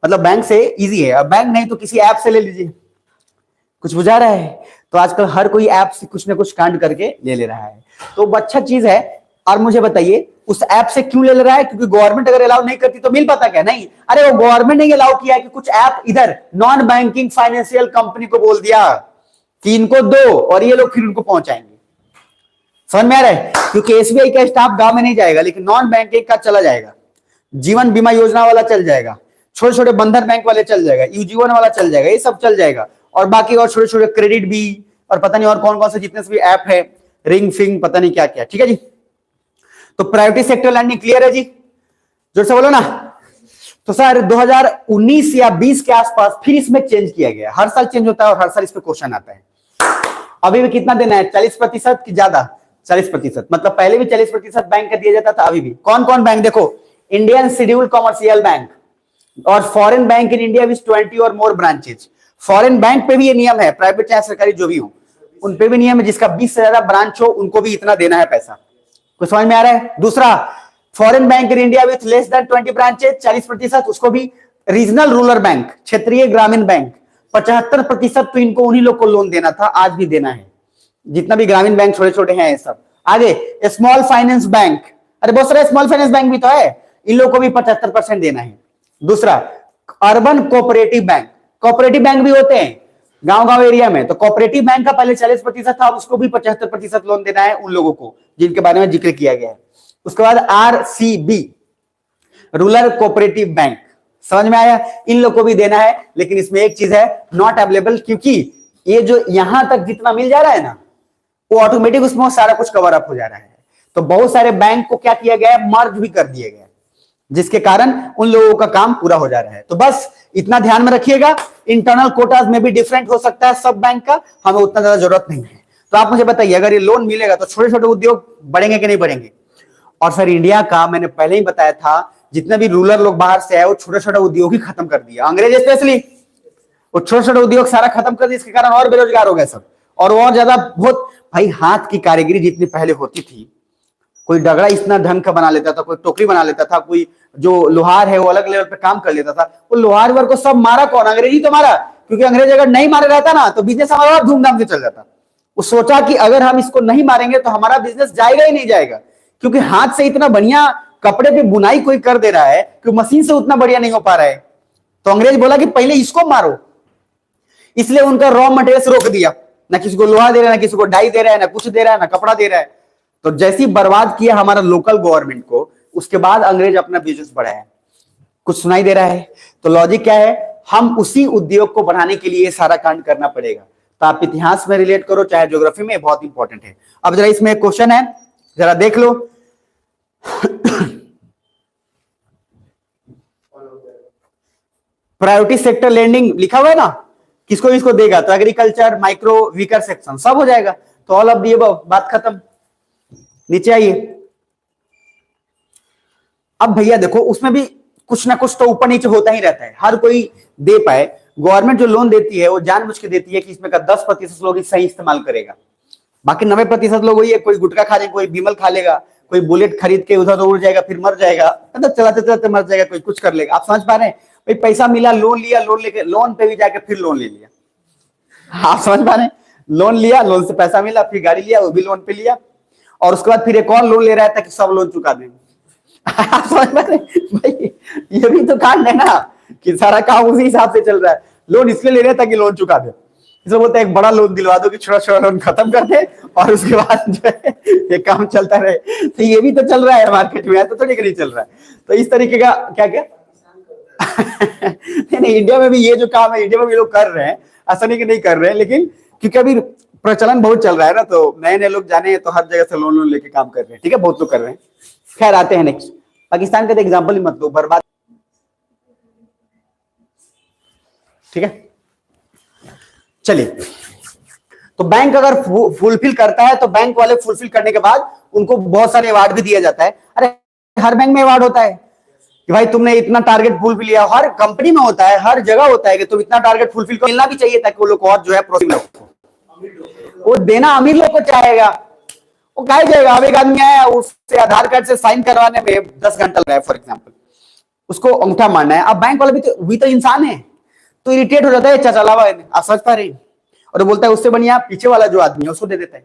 A: मतलब बैंक से इजी है। अब बैंक नहीं तो किसी ऐप से ले लीजिए। कुछ बुझा रहा है? तो आजकल हर कोई ऐप से कुछ ना कुछ कांड करके ले रहा है, तो अच्छा चीज है। और मुझे बताइए उस ऐप से क्यों ले रहा है? क्योंकि गवर्नमेंट अगर अलाउ नहीं करती तो मिल पाता क्या? नहीं। अरे वो गवर्नमेंट ने अलाउ किया है कि कुछ ऐप इधर नॉन बैंकिंग फाइनेंशियल कंपनी को बोल दिया कि इनको दो, और ये लोग फिर उनको पहुंचाएंगे। समझ में आ रहा है? क्योंकि एसबीआई का स्टाफ गांव में नहीं जाएगा, लेकिन नॉन बैंकिंग का चला जाएगा, जीवन बीमा योजना वाला चल जाएगा, छोटे छोटे बंधन बैंक वाले चल जाएगा, यूजीवन वाला चल जाएगा, ये सब चल जाएगा, और बाकी और छोटे छोटे क्रेडिट भी, और पता नहीं और कौन कौन से जितने से भी ऐप है, रिंग फिंग पता नहीं क्या क्या। ठीक है जी? तो प्रायोरिटी सेक्टर लैंडिंग क्लियर है जी? जोर से बोलो ना। तो सर 2019 या 20 के आसपास फिर इसमें चेंज किया गया। हर साल चेंज होता है और हर साल इस पे क्वेश्चन आता है। अभी भी कितना देना है? 40% की ज्यादा? 40%। मतलब पहले भी 40% बैंक का दिया जाता था, अभी भी। कौन कौन बैंक? देखो, इंडियन शेड्यूल्ड कॉमर्शियल बैंक और foreign bank in India with 20 और मोर ब्रांचेज। फॉरेन बैंक पे भी ये नियम है, प्राइवेट चाहे सरकारी जो भी हो, उन पे भी नियम है, जिसका 20 से ज्यादा ब्रांच हो उनको भी इतना देना है पैसा। कुछ समझ में आ रहा है? दूसरा, foreign bank in India with less than 20 branches 40%, उसको भी रीजनल रूरल बैंक, क्षेत्रीय ग्रामीण बैंक 75%। तो इनको उन्हीं लोग को लोन देना था, आज भी देना है, जितना भी ग्रामीण बैंक छोटे छोटे हैं ये सब। आगे स्मॉल फाइनेंस बैंक, अरे बहुत सारे स्मॉल फाइनेंस बैंक भी तो है, इन लोगों को भी 75% देना है। दूसरा, urban cooperative bank, cooperative bank भी होते हैं गांव गांव एरिया में, तो कोऑपरेटिव बैंक का पहले 40% था, उसको भी 75% लोन देना है उन लोगों को जिनके बारे में जिक्र किया गया है। उसके बाद आरसीबी, रूरल कोऑपरेटिव बैंक, समझ में आया? इन लोग को भी देना है, लेकिन इसमें एक चीज है, नॉट अवेलेबल, क्योंकि ये जो यहां तक जितना मिल जा रहा है ना, वो ऑटोमेटिक उसमें सारा कुछ कवर अप हो जा रहा है। तो बहुत सारे बैंक को क्या किया गया है? मर्ज भी कर दिए गए, जिसके कारण उन लोगों का काम पूरा हो जा रहा है। तो बस इतना ध्यान में रखिएगा, इंटरनल कोटाज में भी डिफरेंट हो सकता है सब बैंक का, हमें उतना ज्यादा जरूरत नहीं है। तो आप मुझे बताइए, अगर ये लोन मिलेगा तो छोटे छोटे उद्योग बढ़ेंगे कि नहीं बढ़ेंगे? और सर इंडिया का मैंने पहले ही बताया था, जितने भी रूरल लोग बाहर से आए वो छोटे छोटे उद्योग ही खत्म कर दिया, अंग्रेज स्पेशली वो छोटे छोटे उद्योग सारा खत्म कर दिया, इसके कारण और बेरोजगार हो गए सब, और ज्यादा बहुत। भाई हाथ की कारीगरी जितनी पहले होती थी, कोई डगड़ा इतना ढंग का बना लेता था, कोई टोकरी बना लेता था, कोई जो लोहार है वो अलग लेवल पे काम कर लेता था, वो लोहार वर्ग को सब मारा कौन? अंग्रेजी तो मारा, क्योंकि अंग्रेज अगर नहीं मारे रहता ना तो बिजनेस हमारा और धूमधाम से चल जाता। वो सोचा कि अगर हम इसको नहीं मारेंगे तो हमारा बिजनेस जाएगा ही नहीं जाएगा, क्योंकि हाथ से इतना बढ़िया कपड़े पे बुनाई कोई कर दे रहा है कि मशीन से उतना बढ़िया नहीं हो पा रहा है। तो अंग्रेज बोला कि पहले इसको मारो, इसलिए उनका रॉ मटेरियल रोक दिया, ना किसी को लोहा दे रहा है, ना किसी को डाई दे रहा है, ना कुछ दे रहा है, ना कपड़ा दे रहा है। तो जैसी बर्बाद किया हमारा लोकल गवर्नमेंट को, उसके बाद अंग्रेज अपना बिजनेस बढ़ाया। कुछ सुनाई दे रहा है? तो लॉजिक क्या है, हम उसी उद्योग को बढ़ाने के लिए सारा कांड करना पड़ेगा। तो आप इतिहास में रिलेट करो चाहे ज्योग्राफी में, बहुत इंपॉर्टेंट है। अब जरा इसमें एक क्वेश्चन है, जरा देख लो। प्रायोरिटी सेक्टर लैंडिंग लिखा हुआ है ना, किसको किसको देगा? तो एग्रीकल्चर, माइक्रो, वीकर सेक्शन सब हो जाएगा। तो ऑल ऑफ दी अबव, बात खत्म। नीचे आइए। अब भैया देखो, उसमें भी कुछ ना कुछ तो ऊपर नीचे होता ही रहता है, हर कोई दे पाए। गवर्नमेंट जो लोन देती है वो जानबूझ के देती है कि इसमें का 10% लोग सही इस्तेमाल करेगा, बाकी 90% लोग वही है, कोई गुटखा खा लेगा, कोई बीमल खा लेगा, कोई बुलेट खरीद के उधर उड़ जाएगा, फिर मर जाएगा, मतलब चलाते चलाते मर जाएगा, कोई कुछ कर लेगा। आप समझ पा रहे हैं? भाई पैसा मिला, लोन लिया, लोन लेके लोन पे भी जाके फिर लोन ले लिया। आप समझ पा रहे हैं? लोन लिया, लोन से पैसा मिला, फिर गाड़ी लिया, वो भी लोन पे लिया, और उसके बाद फिर एक और लोन ले रहा है ताकि सब लोन चुका दें। आप समझ पा रहे भाई? ये भी तो कांड है ना कि सारा काम उसी हिसाब से चल रहा है। लोन इसलिए ले रहे हैं ताकि लोन चुका दे, इसलिए बोलते हैं एक बड़ा लोन दिलवा दो कि छोटा छोटा लोन खत्म कर दे और उसके बाद जो है ये काम चलता रहे। तो ये भी तो चल रहा है मार्केट में, तो थोड़ी नहीं चल रहा है। तो इस तरीके का क्या क्या नहीं, इंडिया में भी ये जो काम है, इंडिया में भी लोग कर रहे हैं, ऐसा नहीं कि नहीं कर रहे हैं, लेकिन क्योंकि अभी प्रचलन बहुत चल रहा है ना, तो नए नए लोग जाने तो हर जगह से लोन लोन लेके काम कर रहे हैं। ठीक है, बहुत लोग कर रहे हैं। खैर आते हैं नेक्स्ट। पाकिस्तान का तो एग्जाम्पल ही मत लो, बर्बाद। ठीक है, चलिए। तो बैंक अगर फुलफिल करता है तो बैंक वाले फुलफिल करने के बाद उनको बहुत सारे अवार्ड भी दिया जाता है। अरे हर बैंक में अवार्ड होता है कि भाई तुमने इतना टारगेट फुलफिल किया, हर कंपनी में होता है, हर जगह होता है कि तुम इतना टारगेट फुलफिल कर, मिलना भी चाहिए ताकि वो लोग और जो है प्रोसीड हो। वो देना अमीर लोग को चाहेगा, वो कहा जाएगा। अब एक आदमी आया, उससे आधार कार्ड से साइन करवाने में 10 घंटा लग रहा है फॉर एग्जाम्पल, उसको अंगूठा मारना है। अब बैंक वाला भी तो इंसान है, तो इरिटेट हो जाता है, चाचा लावा है, आप समझ पा रहे हैं? और बोलता है उससे बढ़िया पीछे वाला जो आदमी है उसको दे देता है।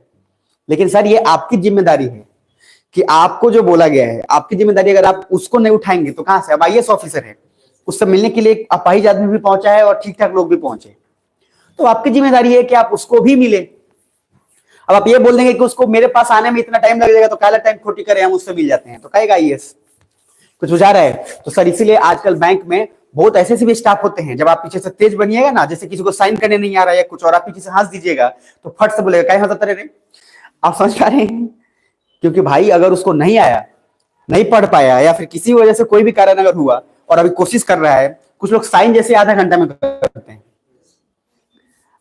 A: लेकिन सर ये आपकी जिम्मेदारी है कि आपको जो बोला गया है, आपकी जिम्मेदारी, अगर आप उसको नहीं उठाएंगे तो कहां से? अब IAS ऑफिसर है, उससे मिलने के लिए अपाहिज आदमी भी पहुंचा है और ठीक ठाक लोग भी पहुंचे, तो आपकी जिम्मेदारी है कि आप उसको भी मिले। अब आप ये बोल देंगे कि उसको मेरे पास आने में इतना टाइम लग जाएगा, तो काला टाइम खोटी करे, हम उससे मिल जाते हैं, तो कहेगा IAS कुछ बुझा रहा है। तो सर इसीलिए आजकल बैंक में बहुत ऐसे भी स्टाफ होते हैं, जब आप पीछे से तेज बनिएगा ना, जैसे किसी को साइन करने नहीं आ रहा है या कुछ, और आप पीछे से हंस दीजिएगा तो फट से बोलेगा क्या हंसते रहे। आप समझ पा रहे हैं? क्योंकि भाई अगर उसको नहीं आया, नहीं पढ़ पाया, या फिर किसी वजह से कोई भी कारण अगर हुआ और अभी कोशिश कर रहा है, कुछ लोग साइन जैसे आधा घंटा में करते हैं,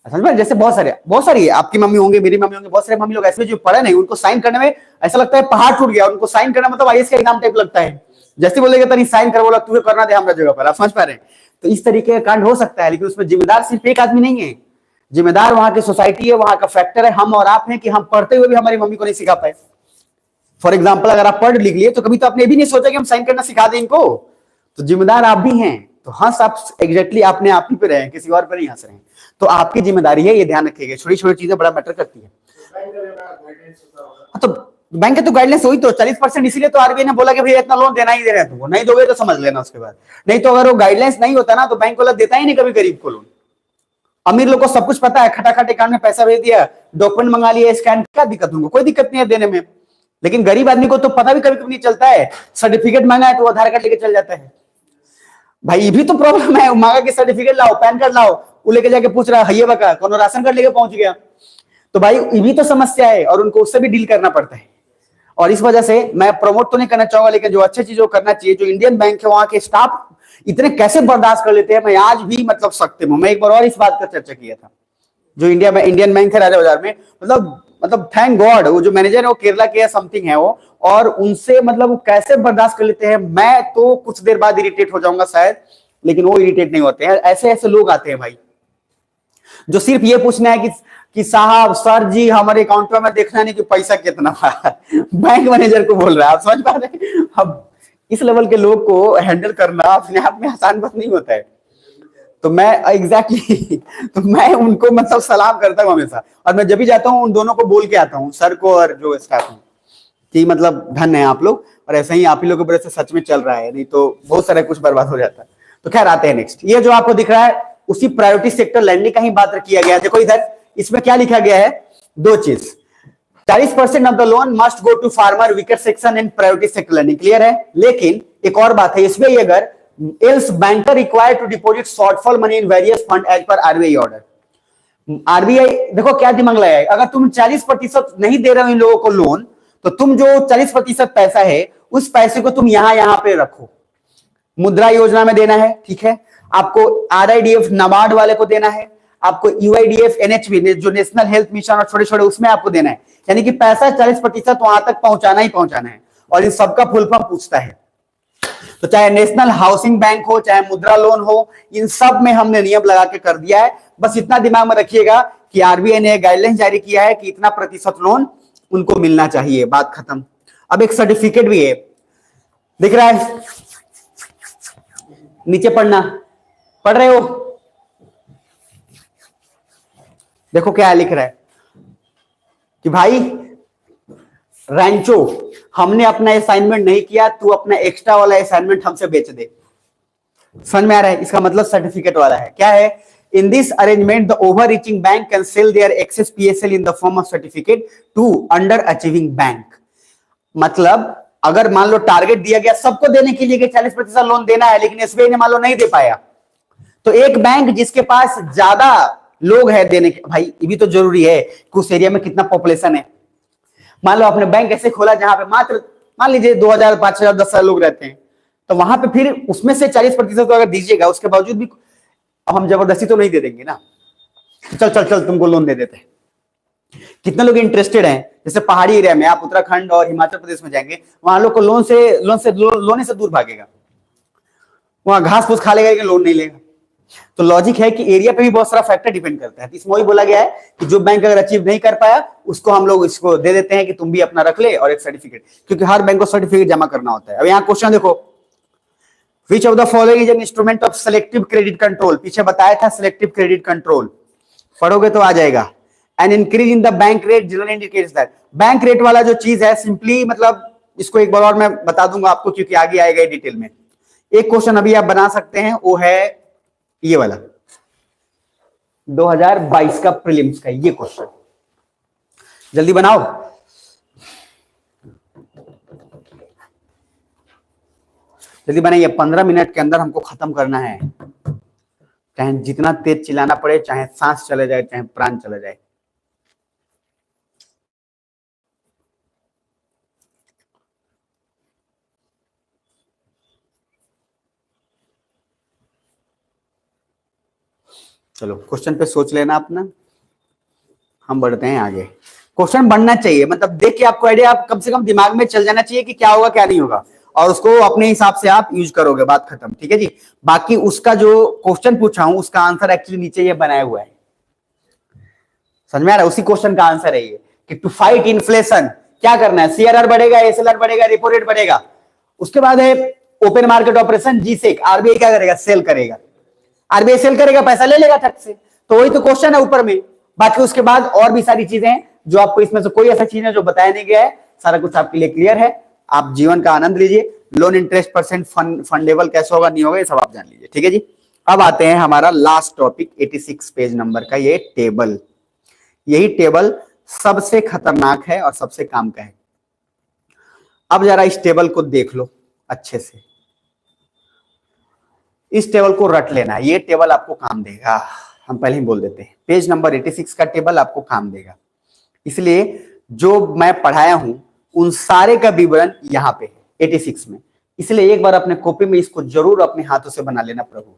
A: समझ में? जैसे बहुत सारी आपकी मम्मी होंगे, मेरी मम्मी होंगे, बहुत सारे मम्मी लोग ऐसे जो पढ़े नहीं, उनको साइन करने में ऐसा लगता है पहाड़ टूट गया, उनको साइन करना मतलब IAS का एग्जाम टाइप लगता है। जैसे बोलेगा तरी साइन कर, बोला तुझे करना दे हमारा जगह पर। आप समझ पा रहे हैं? तो इस तरीके का कांड हो सकता है, लेकिन उसमें जिम्मेदार सिर्फ एक आदमी नहीं है, जिम्मेदार वहां की सोसाइटी है, वहां का फैक्टर है, हम और आप हैं कि हम पढ़ते हुए भी हमारी मम्मी को नहीं सिखा पाए। फॉर एग्जाम्पल, अगर आप पढ़ लिख लिए तो कभी तो आपने भी नहीं सोचा कि हम साइन करना सिखा दें इनको, तो जिम्मेदार आप भी हैं। तो हंस आप एग्जैक्टली अपने आप ही पे रहे, किसी और पे नहीं हंस रहे हैं। तो आपकी जिम्मेदारी है, ये ध्यान रखिएगा, छोटी छोटी चीजें बड़ा मैटर करती है। तो बैंक के तो गाइडलाइंस हुई तो 40%, इसीलिए तो RBI ने बोला कि भैया इतना लोन देना ही दे रहे हैं तुमको, नहीं दोगे तो समझ लेना उसके बाद। नहीं तो अगर वो गाइडलाइंस नहीं होता ना, तो बैंक वाला देता ही नहीं कभी गरीब को लोन। अमीर लोग को सब कुछ पता है, खटाखट अकाउंट में पैसा भेज दिया, डॉक्यूमेंट मंगा लिया, स्कैन, क्या दिक्कत उनको? कोई दिक्कत नहीं है देने में। लेकिन गरीब आदमी को तो पता भी कभी कभी नहीं चलता है, सर्टिफिकेट मांगा है तो आधार कार्ड लेके चल जाता है। भाई ये भी तो प्रॉब्लम है, मांगा के सर्टिफिकेट लाओ, पैन कार्ड लाओ, वो लेके जाके पूछ रहा है बका कौन राशन कार्ड लेके पहुंच गया। तो भाई ये भी तो समस्या है, और उनको उससे भी डील करना पड़ता है। और इस वजह से मैं प्रमोट तो नहीं करना चाहूंगा, लेकिन जो अच्छी चीजों करना चाहिए, जो इंडियन बैंक है वहां के स्टाफ इतने कैसे बर्दाश्त कर लेते हैं, मैं आज भी मतलब सकते हूं। मैं एक बार और इस बात पर चर्चा किया था, जो इंडियन बैंक है राजा बाजार में, मतलब थैंक गॉड वो जो मैनेजर है वो केरला के समथिंग है वो, और उनसे मतलब वो कैसे बर्दाश्त कर लेते हैं। मैं तो कुछ देर बाद इरिटेट हो जाऊंगा शायद, लेकिन वो इरिटेट नहीं होते हैं। ऐसे ऐसे लोग आते हैं भाई, जो सिर्फ ये पूछना है कि साहब सर जी हमारे अकाउंट में देखना नहीं कि पैसा कितना बैंक मैनेजर को बोल रहा है। आप समझ पा रहे हैं? अब इस लेवल के लोग को हैंडल करना अपने आप में आसान बात नहीं होता है। तो मैं एग्जैक्टली तो मैं उनको मतलब सलाम करता हूँ हमेशा, और मैं जब भी जाता हूँ उन दोनों को बोल के आता हूँ, सर को और जो स्टाफ है, कि मतलब धन्य है आप लोग, और ऐसा ही आप ही लोगों की वजह से सच में चल रहा है, नहीं तो बहुत सारा कुछ बर्बाद हो जाता है। तो खैर आते हैं नेक्स्ट, ये जो आपको दिख रहा है उसी प्रायोरिटी सेक्टर लैंडिंग का ही बात किया गया है। देखो इधर इसमें क्या लिखा गया है, दो चीज, 40% of the loan must go to farmer, weaker section in priority sector lending, clear है। लेकिन एक और बात है इसमें, ये अगर else banker required to deposit shortfall money in various fund as per RBI order. RBI देखो क्या दिमाग लगाया है, अगर तुम 40% नहीं दे रहे हो इन लोगों को लोन, तो तुम जो 40% पैसा है उस पैसे को तुम यहां पे रखो, मुद्रा योजना में देना है, ठीक है, आपको आरआईडीएफ नाबार्ड वाले को देना है, आपको यूआईडीएफ एनएचबी जो नेशनल हेल्थ मिशन और छोटे छोटे उसमें आपको देना है, यानी कि पैसा 40% वहां तक पहुंचाना ही पहुंचाना है, और इन सबका फुल फॉर्म पूछता है। तो चाहे नेशनल हाउसिंग बैंक हो, चाहे मुद्रा लोन हो, इन सब में हमने नियम लगा के कर दिया है। बस इतना दिमाग में रखिएगा कि आरबीआई ने गाइडलाइन जारी किया है कि इतना प्रतिशत लोन उनको मिलना चाहिए, बात खत्म। अब एक सर्टिफिकेट भी है, दिख रहा है, नीचे पढ़ना, पढ़ रहे हो, देखो क्या लिख रहा है कि भाई रैंचो, हमने अपना असाइनमेंट नहीं किया, तू अपना एक्स्ट्रा वाला असाइनमेंट हमसे बेच दे। समझ में आ रहा है, इसका मतलब सर्टिफिकेट वाला है। क्या है, in this arrangement the over reaching bank can sell their excess PSL in the form of certificate to under achieving bank. मतलब अगर मान लो टारगेट दिया गया सबको देने के लिए कि 40% लोन देना है, लेकिन एसबीआई ने मान लो नहीं दे पाया, तो एक बैंक जिसके पास ज्यादा लोग है देने के, भाई ये भी तो जरूरी है कि उस एरिया में कितना पॉपुलेशन है। मान लो आपने बैंक ऐसे खोला जहां पे मात्र मान लीजिए 2000, 5000, 10,000 लोग रहते हैं, तो वहां पे फिर उसमें से 40% अगर दीजिएगा, उसके बावजूद भी अब हम जबरदस्ती तो नहीं दे देंगे ना, चल चल चल तुमको लोन दे देते हैं। कितने लोग इंटरेस्टेड हैं, जैसे पहाड़ी एरिया में आप उत्तराखंड और हिमाचल प्रदेश में जाएंगे, वहां लोग को लोन से दूर भागेगा, वहां घास फूस खा लेगा लेकिन लोन नहीं लेगा। तो लॉजिक है कि एरिया पे भी बहुत सारा फैक्टर डिपेंड करता है। इसमें वही बोला गया है कि जो बैंक अगर अचीव नहीं कर पाया उसको हम लोग इसको दे देते हैं कि तुम भी अपना रख ले और एक सर्टिफिकेट, क्योंकि हर बैंक को सर्टिफिकेट जमा करना होता है। अब यहाँ क्वेश्चन देखो, विच of the following is an instrument of selective credit control, पीछे बताया था सेलेक्टिव क्रेडिट कंट्रोल, पढ़ोगे तो आ जाएगा। An increase in the bank rate generally indicates that, bank rate वाला जो चीज है सिंपली मतलब इसको एक बार और मैं बता दूंगा आपको क्योंकि आगे आएगा डिटेल में। एक क्वेश्चन अभी आप बना सकते हैं, वो है ये वाला 2022 का प्रीलिम्स का ये क्वेश्चन, जल्दी बनाओ। जल्दी बनाइए, 15 मिनट के अंदर हमको खत्म करना है, चाहे जितना तेज चिल्लाना पड़े, चाहे सांस चले जाए, चाहे प्राण चले जाए। चलो क्वेश्चन पे सोच लेना अपना, हम बढ़ते हैं आगे। क्वेश्चन बनना चाहिए, मतलब देख के आपको आइडिया, आप कम से कम दिमाग में चल जाना चाहिए कि क्या होगा क्या नहीं होगा, और उसको अपने हिसाब से आप यूज करोगे, बात खत्म, ठीक है जी। बाकी उसका जो क्वेश्चन पूछा हूं उसका आंसर एक्चुअली नीचे ये बनाया हुआ है, समझ में आ रहा है, उसी क्वेश्चन का आंसर है ये कि टू फाइट इन्फ्लेशन क्या करना है, सीआरआर बढ़ेगा, एसएलआर बढ़ेगा, रेपो रेट बढ़ेगा। उसके बाद है open market operation, G-sec, RBI क्या करेगा, सेल करेगा, आरबीआई सेल करेगा, पैसा ले लेगा ठग से, तो वही तो क्वेश्चन है ऊपर में। बाकी उसके बाद और भी सारी चीजें हैं जो आपको, इसमें से कोई ऐसा चीज है जो बताया नहीं गया है, सारा कुछ आपके लिए क्लियर है। आप जीवन का आनंद लीजिए, लोन इंटरेस्ट परसेंट फंडेबल कैसे होगा नहीं होगा ये सब आप जान लीजिए, ठीक है जी। अब आते हैं हमारा लास्ट टॉपिक 86 पेज नंबर का ये टेबल। यही टेबल सबसे खतरनाक है और सबसे काम का है। अब जरा इस टेबल को देख लो अच्छे से, इस टेबल को रट लेना है, ये टेबल आपको काम देगा, हम पहले ही बोल देते हैं। पेज नंबर 86 का टेबल आपको काम देगा, इसलिए जो मैं पढ़ाया हूं उन सारे का विवरण यहां पे है 86 में, इसलिए एक बार अपने कॉपी में इसको जरूर अपने हाथों से बना लेना प्रभु,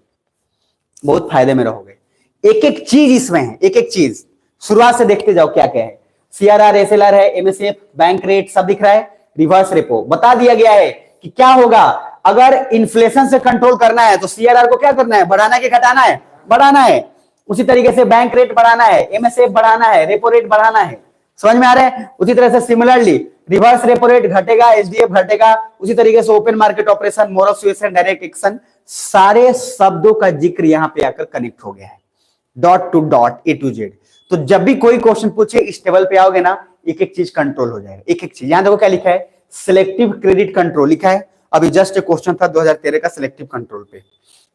A: बहुत फायदे में रहोगे। एक एक चीज इसमें है, एक एक चीज शुरुआत से देखते जाओ क्या क्या है। सीआरआर, एसएलआर है, एमएसएफ, बैंक रेट सब दिख रहा है, रिवर्स रेपो बता दिया गया है कि क्या होगा अगर इन्फ्लेशन से कंट्रोल करना है तो सीआरआर को क्या करना है, बढ़ाना है कि घटाना है, बढ़ाना है। उसी तरीके से बैंक रेट बढ़ाना है, एमएसएफ बढ़ाना है, रेपो रेट बढ़ाना है, समझ में आ रहा है। उसी तरह से सिमिलरली रिवर्स रेपो रेट घटेगा, एसडीएफ घटेगा, उसी तरीके से open market operation, more of suasion, direct action सारे शब्दों का जिक्र यहां पे आकर कनेक्ट हो गया है, dot to dot, A to Z. तो जब भी कोई क्वेश्चन पूछे इस टेबल पे आओगे ना, एक एक चीज कंट्रोल हो जाएगा, एक एक चीज। यहां देखो क्या लिखा है, सिलेक्टिव क्रेडिट कंट्रोल लिखा है। अभी जस्ट एक क्वेश्चन था 2013 का सिलेक्टिव कंट्रोल पे।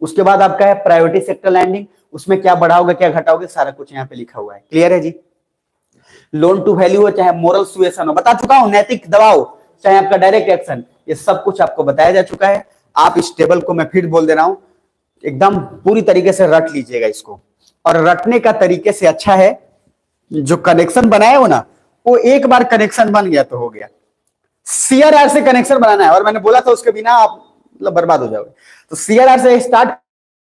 A: उसके बाद आपका है प्रायोरिटी सेक्टर लैंडिंग, उसमें क्या बढ़ाओगे क्या घटाओगे सारा कुछ यहाँ पे लिखा हुआ है। क्लियर है जी? लोन टू वैल्यू हो चाहे मोरल सुएसन हो, बता चुका हूं, नैतिक दबाव चाहे आपका डायरेक्ट एक्शन, ये सब कुछ आपको बताया जा चुका है। आप इस टेबल को मैं फिर बोल दे रहा हूं, एकदम पूरी तरीके से रट लीजिएगा इसको। और रटने का तरीके से अच्छा है, जो कनेक्शन बनाए हो ना, वो एक बार कनेक्शन बन गया तो हो गया। सीआरआर से कनेक्शन बनाना है, और मैंने बोला था उसके बिना आप मतलब बर्बाद हो जाओगे। तो सीआरआर से स्टार्ट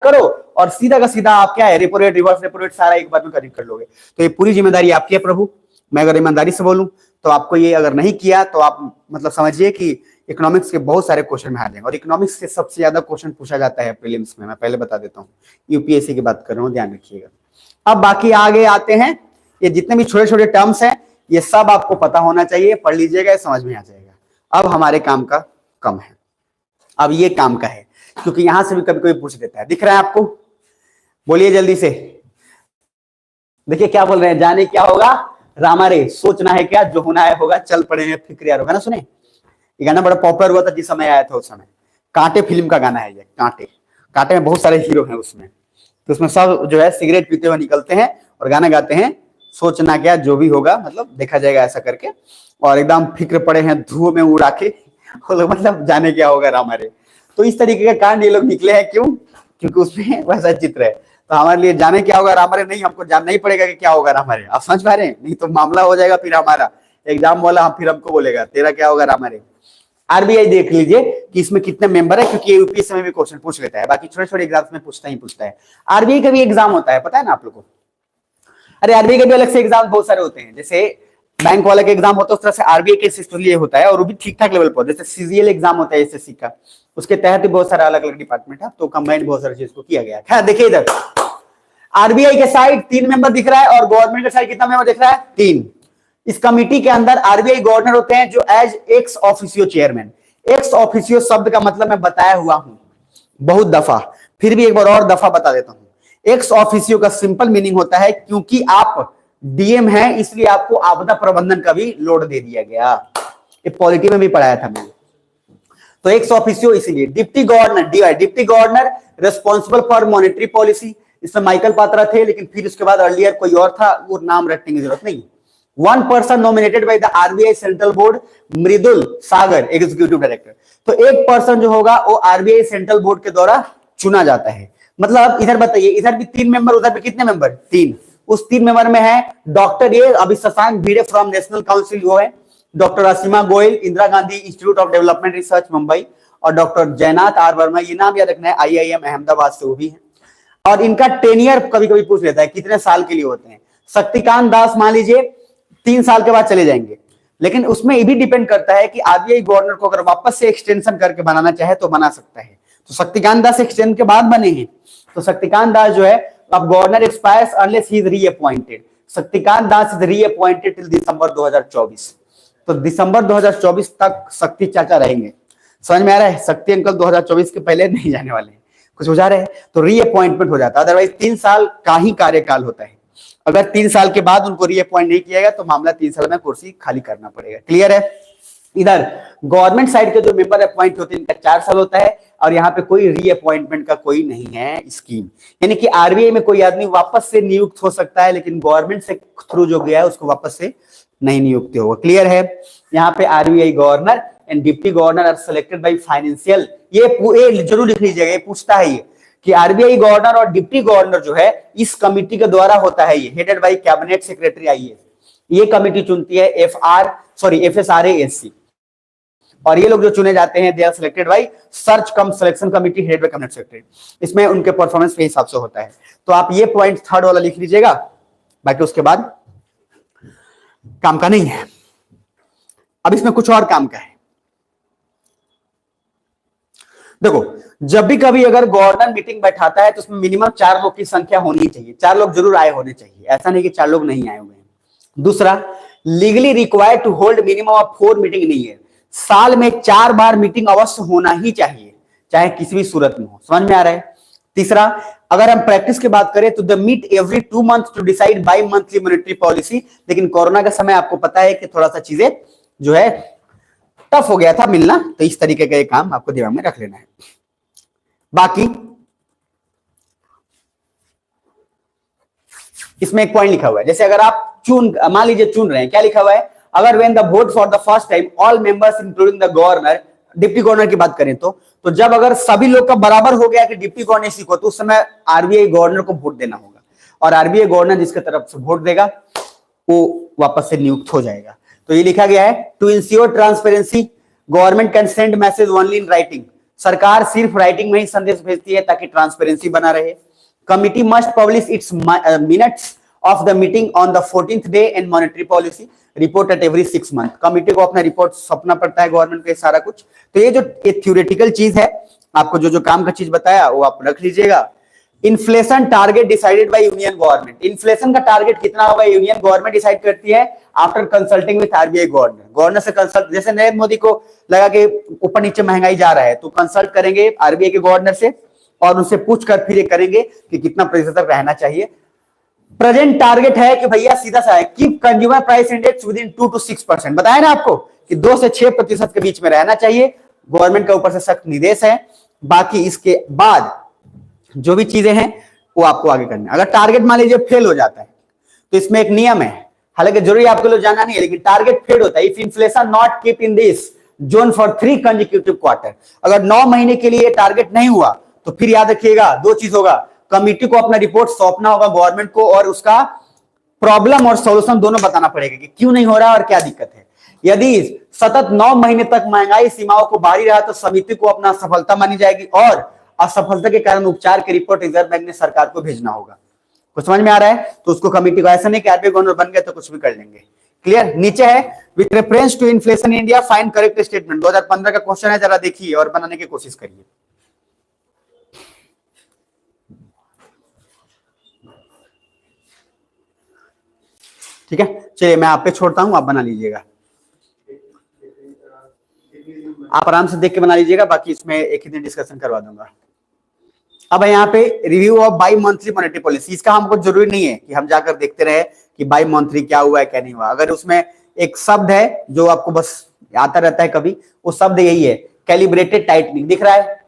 A: करो और सीधा का सीधा आप क्या है, repo rate, reverse repo rate सारा एक बार में कनेक्ट कर लोगे। तो ये पूरी जिम्मेदारी आपकी है प्रभु। मैं अगर ईमानदारी से बोलूं तो आपको ये अगर नहीं किया तो आप मतलब समझिए कि इकोनॉमिक्स के बहुत सारे क्वेश्चन में हार जाएंगे। और इकोनॉमिक्स से सबसे ज्यादा क्वेश्चन पूछा जाता है प्रीलिम्स में, मैं पहले बता देता हूँ। यूपीएससी की बात कर रहा हूँ, ध्यान रखिएगा। अब बाकी आगे आते हैं, ये जितने भी छोटे छोटे टर्म्स हैं ये सब आपको पता होना चाहिए, पढ़ लीजिएगा, समझ में आ जाएगा। अब हमारे काम का कम है, अब ये काम का है, क्योंकि यहां से भी कभी कोई पूछ देता है। दिख रहा है आपको? बोलिए जल्दी से। देखिए क्या बोल रहे हैं, जाने क्या होगा रामा रे, सोचना है क्या जो होना है होगा, चल पड़े हैं फिक्र यार होगा ना। सुने ये गाना बड़ा पॉपुलर हुआ था जिस समय आया था, उस समय कांटे फिल्म का गाना है ये। कांटे, कांटे में बहुत सारे हीरो हैं उसमें, तो उसमें सब जो है सिगरेट पीते हुए निकलते हैं और गाना गाते हैं, सोचना क्या जो भी होगा मतलब देखा जाएगा ऐसा करके, और एकदम फिक्र पड़े हैं धुओं में उड़ा के मतलब जाने क्या होगा रामा रे। तो इस तरीके का कांड ये लोग निकले हैं, क्यों? क्योंकि उसमें वैसा चित्र है। तो हमारे लिए जाने क्या होगा रामा रे नहीं, हमको जानना ही पड़ेगा कि क्या होगा रामा रे। आप समझ पा रहे हैं? नहीं तो मामला हो जाएगा फिर हमारा, एग्जाम वाला फिर हमको बोलेगा तेरा क्या होगा रामा रे। आरबीआई देख लीजिए कि इसमें कितने मेंबर है, क्योंकि यूपीएससी में भी क्वेश्चन पूछ लेता है, बाकी छोटे छोटे एग्जाम्स में पूछता है। आरबीआई का भी एग्जाम होता है, पता है ना आप लोगों को? अरे आरबीआई के भी अलग से एग्जाम बहुत सारे होते हैं, जैसे बैंक वाले के एग्जाम होता है उस तरह से आरबीआई के इसके लिए होता है, और वो भी ठीक ठाक लेवल पर। जैसे सीजीएल एग्जाम होता है एसएससी का, उसके तहत भी बहुत सारा अलग अलग डिपार्टमेंट है, तो कंबाइंड बहुत सारी चीज को किया गया है। देखिए इधर आरबीआई के साइड 3 मेंबर दिख रहा है और गवर्नमेंट के साइड कितना मेंबर दिख रहा है? 3। इस कमिटी के अंदर आरबीआई गवर्नर होते हैं जो as ex officio chairman. Ex officio शब्द का मतलब मैं बताया हुआ हूं बहुत दफा, फिर भी एक बार और दफा बता देता हूं। एक्स ऑफिसियो का सिंपल मीनिंग होता है क्योंकि आप डीएम हैं इसलिए आपको आपदा प्रबंधन का भी लोड दे दिया गया। ये पॉलिटी में भी पढ़ाया था मैंने। तो एक्स ऑफिसियो इसीलिए। Deputy governor, DI, deputy governor responsible for monetary policy. इसमें माइकल पात्रा थे, लेकिन फिर उसके बाद अर्लियर कोई और था, वो नाम रटने की जरूरत नहीं। One person nominated by the RBI central board, Mridul Sagar executive director. तो एक पर्सन जो होगा वो आरबीआई सेंट्रल बोर्ड के द्वारा चुना जाता है। मतलब इधर बताइए, इधर भी 3 मेंबर, उधर भी कितने मेंबर? 3। उस 3 मेंबर में है डॉक्टर ए अभी शशांक भिड़े फ्रॉम नेशनल काउंसिल, वो है doctor Asima Goyal, Indira Gandhi institute of development research Mumbai, और डॉक्टर जयनाथ आर वर्मा, ये नाम याद रखना है, आईआईएम अहमदाबाद से वो भी है। और इनका टेनियर कभी कभी पूछ लेता है कितने साल के लिए होते हैं। शक्तिकांत दास मान लीजिए 3 साल के बाद चले जाएंगे, लेकिन उसमें ये भी डिपेंड करता है कि आरबीआई गवर्नर को अगर वापस से एक्सटेंशन करके बनाना चाहे तो बना सकता है। तो शक्तिकांत दास एक्सटेंशन के बाद बने हैं, तो शक्तिकांत दास जो है अब governor expires unless he is reappointed. Shaktikanta Das is reappointed till दिसंबर 2024। तो दिसंबर 2024 तक शक्ति चाचा रहेंगे। समझ में आ रहा है? शक्ति अंकल 2024 के पहले नहीं जाने वाले हैं, कुछ हो जा रहे हैं तो रीअपॉइंटमेंट हो जाता है। अदरवाइज 3 साल का ही कार्यकाल होता है। अगर 3 साल के बाद उनको रीअपॉइंट नहीं किया गया तो मामला 3 साल में कुर्सी खाली करना पड़ेगा। क्लियर है? इधर गवर्नमेंट साइड के जो मेंबर अपॉइंट होते हैं इनका 4 साल होता है, और यहाँ पे कोई रीअपॉइंटमेंट का कोई नहीं है स्कीम। यानी कि आरबीआई में कोई आदमी वापस से नियुक्त हो सकता है, लेकिन गवर्नमेंट से थ्रू जो गया है उसको वापस से नहीं नियुक्त होगा। क्लियर है? यहाँ पे RBI governor and deputy governor are selected by financial, ये जरूर लिख लीजिएगा, ये पूछता है ये कि आरबीआई गवर्नर और डिप्टी गवर्नर जो है इस कमिटी के द्वारा होता है, ये headed by cabinet secretary IAS. ये कमिटी चुनती है एफएसआरएएससी, और ये लोग जो चुने जाते हैं they are selected by search cum selection committee headed by cabinet secretary. इसमें उनके परफॉर्मेंस के हिसाब से होता है। तो आप ये पॉइंट 3rd वाला लिख लीजिएगा, बाकी उसके बाद काम का नहीं है। अब इसमें कुछ और काम का है। देखो जब भी कभी अगर गवर्नर मीटिंग बैठाता है तो उसमें मिनिमम 4 लोग की संख्या होनी चाहिए, 4 लोग जरूर आए होने चाहिए, ऐसा नहीं कि 4 लोग नहीं आए हुए हैं। दूसरा, legally required to hold minimum of 4 meeting नहीं है, साल में 4 बार मीटिंग अवश्य होना ही चाहिए। चाहे किसी भी सूरत में हो। समझ में आ रहा है? तीसरा, अगर हम प्रैक्टिस की बात करें तो they meet every 2 month to decide bimonthly monetary policy. लेकिन कोरोना का समय आपको पता है कि थोड़ा सा चीजें जो है टफ हो गया था मिलना, तो इस तरीके का काम आपको दिमाग में रख लेना है। बाकी इसमें एक पॉइंट लिखा हुआ है, जैसे अगर आप मान लीजिए चुन रहे हैं, क्या लिखा हुआ है, अगर when the vote for the first time all members including the governor, deputy governor की बात करें तो जब अगर सभी लोग का बराबर हो गया कि डिप्टी गवर्नर को, तो उस समय आरबीआई गवर्नर को वोट देना होगा, और आरबीआई गवर्नर जिसके तरफ से वोट देगा वो वापस से नियुक्त हो जाएगा। तो ये लिखा गया है, to ensure transparency government can send message only in writing. सरकार सिर्फ राइटिंग में ही संदेश भेजती है ताकि ट्रांसपेरेंसी बना रहे। Committee must publish it's minutes of the meeting on the 14th day and monetary policy report at every 6 month. Committee को अपना रिपोर्ट सौंपना पड़ता है गवर्नमेंट को, सारा कुछ। तो ये जो थ्योरेटिकल चीज है, आपको जो काम का चीज बताया वो आप रख लीजिएगा। Inflation target decided by union government. Inflation का टारगेट कितना होगा यूनियन गवर्नमेंट डिसाइड करती है after consulting with RBI governor. Governor से कंसल्ट, जैसे नरेंद्र मोदी को लगा कि ऊपर नीचे महंगाई जा रहा है तो कंसल्ट करेंगे आरबीआई के गवर्नर से और उनसे पूछकर फिर ये करेंगे कि कितना प्रतिशत तक रहना चाहिए। प्रेजेंट टारगेट है कि भैया सीधा सा है, keep consumer price index with in 2 to 6%। बताया ना आपको कि 2 से 6% के बीच में रहना चाहिए। गवर्नमेंट के ऊपर से सख्त निर्देश है। बाकी इसके बाद जो भी चीजें हैं वो आपको आगे करना है। अगर टारगेट मान लीजिए फेल हो जाता है तो इसमें एक नियम है, हालांकि जरूरी आपके लिए जानना नहीं है, लेकिन टारगेट फेल होता है if inflation not keep in this zone for 3 consecutive quarter. अगर 9 महीने के लिए टारगेट नहीं हुआ तो फिर याद रखिएगा 2 चीज होगा, कमिटी को अपना रिपोर्ट सौंपना होगा गवर्नमेंट को और उसका प्रॉब्लम और सॉल्यूशन दोनों बताना पड़ेगा कि क्यों नहीं हो रहा और क्या दिक्कत है। यदि सतत 9 महीने तक महंगाई सीमाओं को बाहरी रहा तो समिति को अपना सफलता मानी जाएगी और असफलता के कारण उपचार की रिपोर्ट रिजर्व बैंक ने सरकार को भेजना होगा। कुछ समझ में आ रहा है? तो उसको कमिटी को ऐसा नहीं कि आरबीआई गवर्नर बन गए तो कुछ भी कर लेंगे। क्लियर? नीचे है with reference to inflation in India find correct statement. 2015 का क्वेश्चन है, जरा देखिए और बनाने की कोशिश करिए। ठीक है, चलिए मैं आप पे छोड़ता हूं, आप बना लीजिएगा। आप आराम से देख के बना लीजिएगा, बाकी इसमें एक ही दिन डिस्कशन करवा दूंगा। अब यहाँ पे review of by monthly monetary policy, इसका हमको जरूरी नहीं है कि हम जाकर देखते रहे कि बाई मंथली क्या हुआ है क्या नहीं हुआ। अगर उसमें एक शब्द है जो आपको बस आता रहता है कभी, वो शब्द यही है कैलिब्रेटेड टाइटनिंग। दिख रहा है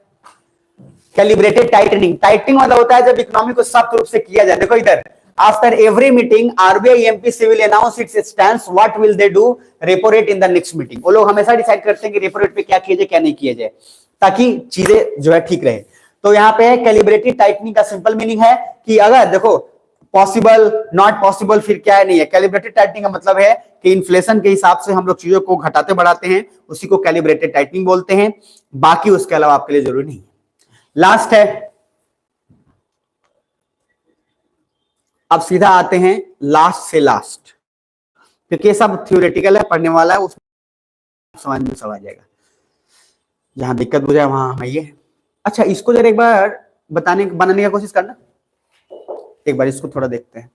A: कैलिब्रेटेड टाइटनिंग? टाइटनिंग मतलब होता है जब इकोनॉमी को सख्त रूप से किया जाए। देखो इधर, after every meeting RBI MPC will announce it's stand, what will they do, repo rate in the next meeting. वो लोग हमेशा डिसाइड करते हैं कि रेपो रेट पे क्या किया जाए क्या नहीं किया जाए, ताकि चीजें जो है ठीक रहे। तो यहाँ पे कैलिब्रेटेड टाइटनिंग का सिंपल मीनिंग है कि अगर देखो पॉसिबल नॉट पॉसिबल फिर क्या है नहीं है। कैलिब्रेटेड टाइटनिंग का मतलब है कि इन्फ्लेशन के हिसाब से हम लोग चीजों को घटाते बढ़ाते हैं, उसी को कैलिब्रेटेड टाइटनिंग बोलते हैं। बाकी उसके अलावा आपके लिए जरूरी नहीं है। लास्ट है, अब सीधा आते हैं लास्ट से लास्ट, क्योंकि ये सब थ्योरेटिकल है, पढ़ने वाला है, उसमें समझ में सब आ जाएगा। जहां दिक्कत हो जाए वहां हम आइए। अच्छा, इसको जरा एक बार बनाने की कोशिश करना, एक बार इसको थोड़ा देखते हैं।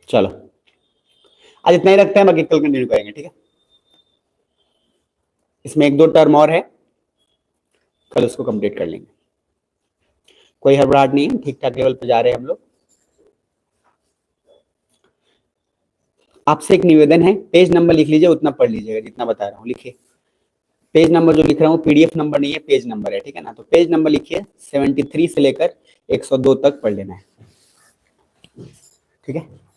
A: चलो आज इतना ही रखते हैं, बाकी कल कंटिन्यू करेंगे। ठीक है, इसमें 1-2 टर्म और है, कल उसको कंप्लीट कर लेंगे। कोई हड़बड़ाहट नहीं है, ठीक ठाक लेवल पे जा रहे हैं हम लोग। आपसे एक निवेदन है, पेज नंबर लिख लीजिए, उतना पढ़ लीजिएगा जितना बता रहा हूँ। लिखिए, पेज नंबर जो लिख रहा हूँ पीडीएफ नंबर नहीं है, पेज नंबर है। ठीक है ना? तो पेज नंबर लिखिए, 73 से लेकर 102 तक पढ़ लेना है। ठीक है।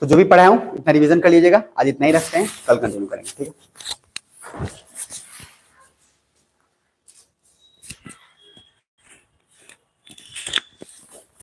A: तो जो भी पढ़ाया हूँ इतना रिवीजन कर लीजिएगा। आज इतना ही रखते हैं, कल कंटिन्यू करेंगे, ठीक है।